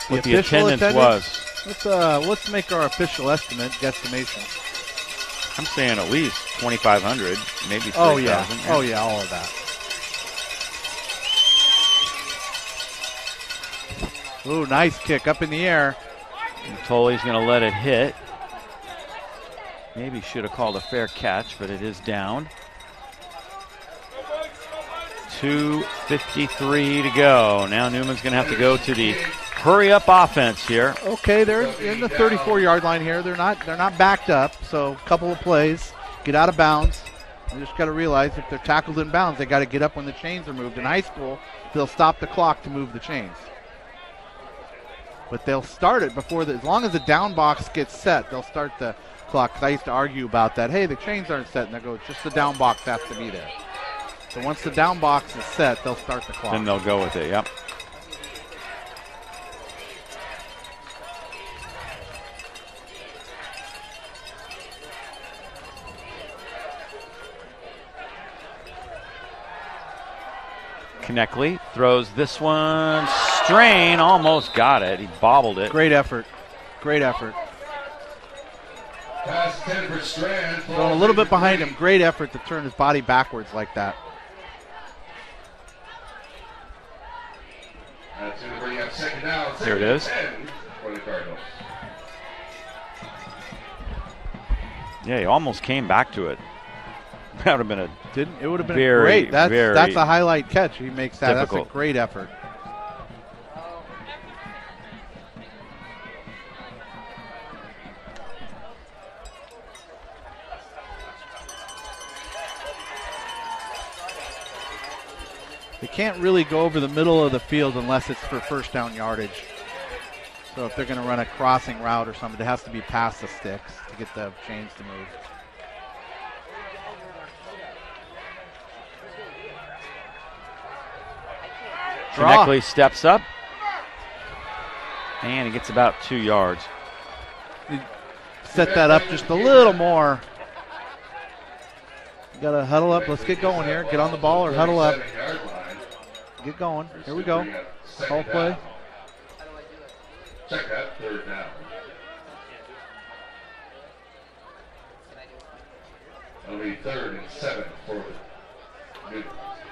attendance was. Let's make our official estimate guesstimation. I'm saying at least 2,500, maybe 3,000. Oh yeah, all of that. Ooh, nice kick up in the air. Bertoli's going to let it hit. Maybe should have called a fair catch, but it is down. 2:53 to go. Now Newman's going to have to go to the hurry-up offense here. Okay, they're in the 34-yard line here. They're not backed up, so a couple of plays, get out of bounds. You just got to realize if they're tackled in bounds, they got to get up when the chains are moved. In high school, they'll stop the clock to move the chains. But they'll start it before as long as the down box gets set, they'll start the clock. 'Cause I used to argue about that. Hey, the chains aren't set, and they go, just the down box has to be there. So once the down box is set, they'll start the clock. Then they'll go with it, yep. Kneckley throws this one. Strain, almost got it. He bobbled it. Great effort. Great effort. Pass 10 for Strand. Throwing a little bit behind him. Great effort to turn his body backwards like that. That's going to bring up second down. Here it is. 10 for the Cardinals. Yeah, he almost came back to it. That would have been a It would have been very, great. That's very a highlight catch. He makes that. difficult. That's a great effort. They can't really go over the middle of the field unless it's for first down yardage. So if they're going to run a crossing route or something, it has to be past the sticks to get the chains to move. Kneckley steps up, and he gets about 2 yards. Set that up just a little more. You got to huddle up. Let's get going here. Get on the ball or huddle up. Get going. Here we go. Call play. Check that, third down. It'll be 3rd and 7 for Newman.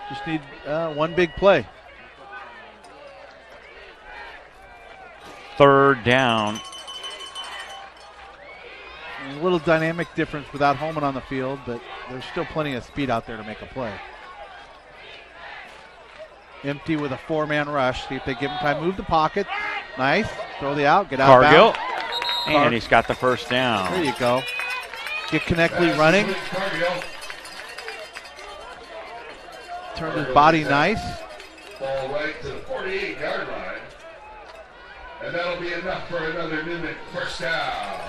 Just need one big play. 3rd down. A little dynamic difference without Holman on the field, but there's still plenty of speed out there to make a play. Empty with a 4-man rush. See if they give him time. Move the pocket. Nice. Throw the out. Get out. Cargill. And he's got the first down. There you go. Get Kneckley running. Turn his body nice. Ball right to the 48-yard line. And that'll be enough for another Newman first down.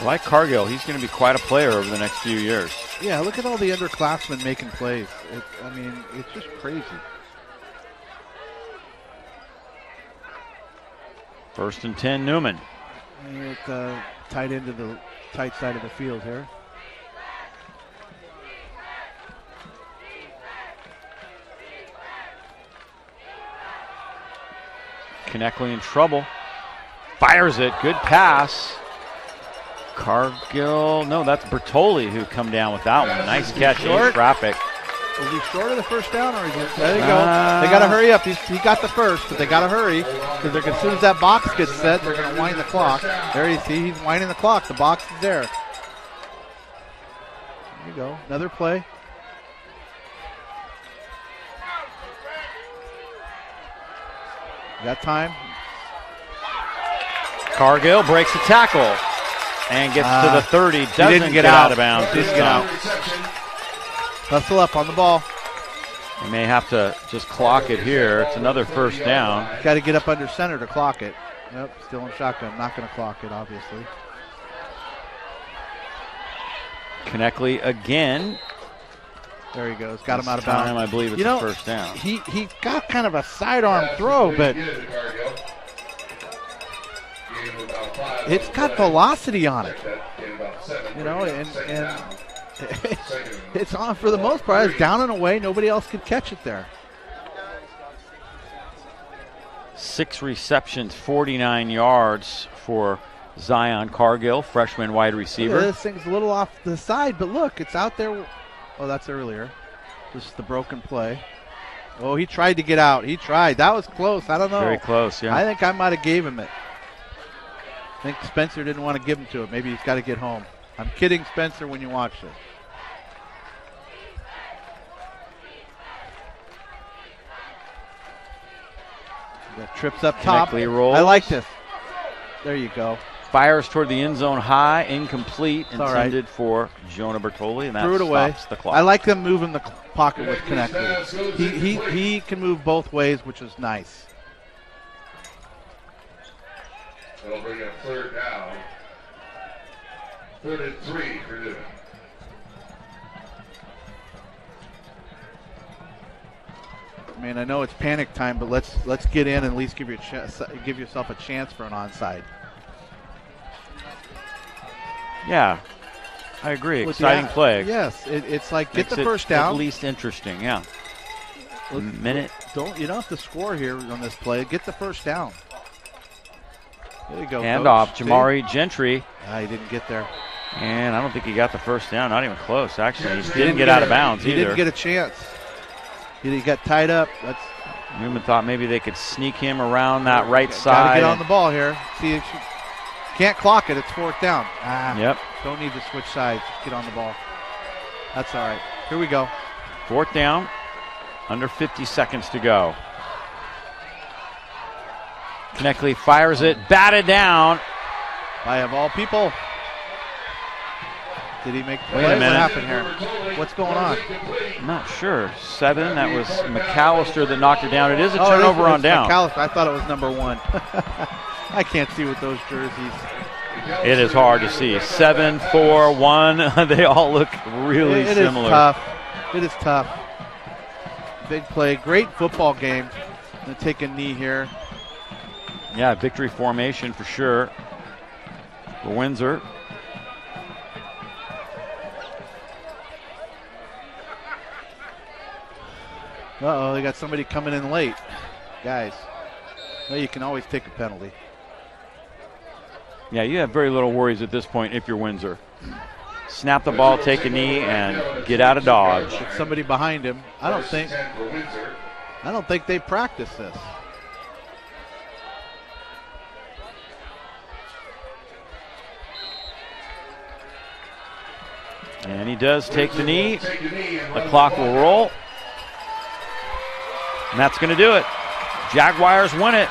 Like Cargill, he's going to be quite a player over the next few years. Yeah, look at all the underclassmen making plays. It's just crazy. 1st and 10, Newman. Tight into the tight side of the field here. Kneckley in trouble. Fires it. Good pass. Cargill. No, that's Bertoli who come down with that one. Nice catch in traffic. Is he short of the first down, or is he? There you go. They got to hurry up. He got the first, but they got to hurry because as soon as that box gets set, they're going to wind the clock. There you see, he's winding the clock. The box is there. There you go. Another play. You got time. Cargill breaks the tackle and gets to the 30. Doesn't get out of bounds. Didn't get out. Hustle up on the ball. They may have to just clock it here. It's another first down. Got to get up under center to clock it. Nope, still in shotgun. Not going to clock it, obviously. Kneckley again. There he goes. Got him out of bounds. I believe it's a first down. He got kind of a sidearm throw, but it's got velocity on it. And it's on for the most part. It's down and away. Nobody else could catch it there. 6 receptions, 49 yards for Zion Cargill, freshman wide receiver. This thing's a little off the side, but look, it's out there. Oh, that's earlier. This is the broken play. Oh, he tried to get out. He tried. That was close. I don't know. Very close, yeah. I think I might have gave him it. I think Spencer didn't want to give him to it. Maybe he's got to get home. I'm kidding, Spencer, when you watch this. Got trips up top. Rolls. I like this. There you go. Fires toward the end zone high, incomplete, intended for Jonah Bertoli, and that threw it away. Stops the clock. I like them moving the pocket with Kneckley. He can move both ways, which is nice. That'll bring up third down. 3rd and 3 for Newman. I mean, I know it's panic time, but let's get in and at least give yourself a chance for an onside. Yeah, I agree. Exciting play. Yes, it's like get Makes the first down. At least interesting, yeah. minute. You don't have to score here on this play. Get the first down. There you go. Hand Coach. off, Jamari Gentry. He didn't get there. And I don't think he got the first down. Not even close, actually. He didn't get out of bounds either. He didn't get a chance. He got tied up. Newman thought maybe they could sneak him around that right side. Got to get on the ball here. See, if you can't clock it. It's fourth down. Yep. Don't need to switch sides. Get on the ball. That's all right. Here we go. Fourth down. Under 50 seconds to go. Kneckley fires it. Batted down. By of all people. Did he make the play? Wait a minute. What happened here? What's going on? I'm not sure. 7. That was McAllister that knocked it down. It is a turnover on down. McAllister. I thought it was number 1. I can't see with those jerseys. It is hard to see. 7, 4, 1. They all look really similar. It is tough. It is tough. Big play. Great football game. Going to take a knee here. Yeah, victory formation for sure for Windsor. Uh-oh, they got somebody coming in late. Guys, well, you can always take a penalty. Yeah, you have very little worries at this point if you're Windsor. Snap the ball, take a knee, and get out of Dodge. With somebody behind him. I don't think they practice this. And he does take the knee. The clock will roll. And that's going to do it. Jaguars win it.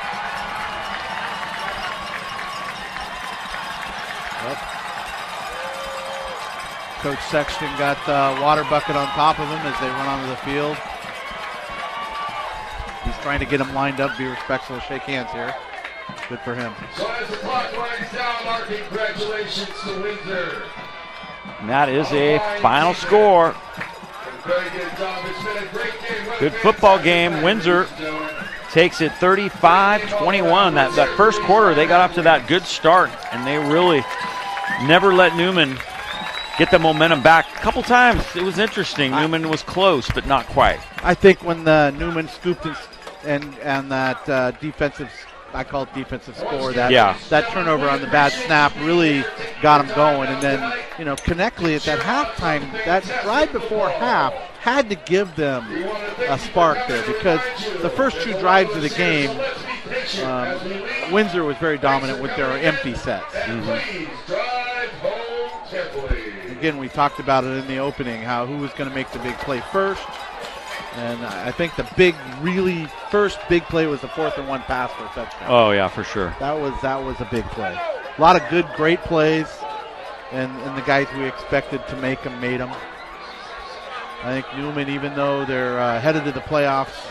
Coach Sexton got the water bucket on top of him as they run onto the field. He's trying to get them lined up, be respectful, shake hands here. Good for him. So as the clock winds down, our congratulations to Windsor. And that is a final score. Very good job. It's been a great game. Good football game. Windsor takes it 35-21. That first quarter, they got off to that good start, and they really never let Newman get the momentum back. A couple times, it was interesting. Newman was close, but not quite. I think when Newman scooped and that defensive, I call it defensive score, that turnover on the bad snap really got him going. And then, Kneckley at that halftime, that drive before half, had to give them a spark there because the first 2 drives of the game, Windsor was very dominant with their empty sets. Again, we talked about it in the opening, who was going to make the big play first. And I think the first big play was the 4th and 1 pass for a touchdown. Oh, yeah, for sure. That was a big play. A lot of good, great plays, and the guys we expected to make them made them. I think Newman, even though they're headed to the playoffs,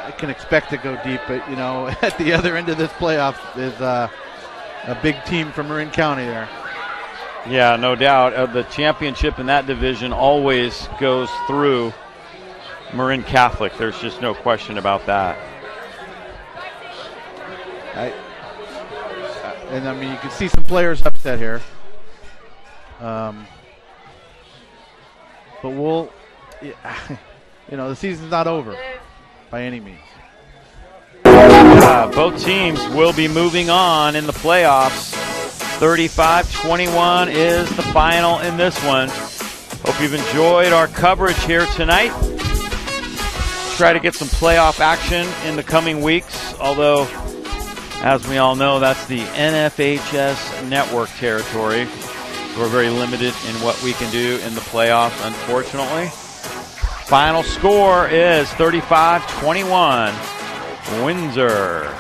I can expect to go deep. But, at the other end of this playoff is a big team from Marin County there. Yeah, no doubt. The championship in that division always goes through Marin Catholic. There's just no question about that. You can see some players upset here. But the season's not over by any means. Both teams will be moving on in the playoffs. 35-21 is the final in this one. Hope you've enjoyed our coverage here tonight. Try to get some playoff action in the coming weeks, although, as we all know, that's the NFHS network territory. So we're very limited in what we can do in the playoffs, unfortunately. Final score is 35-21, Windsor.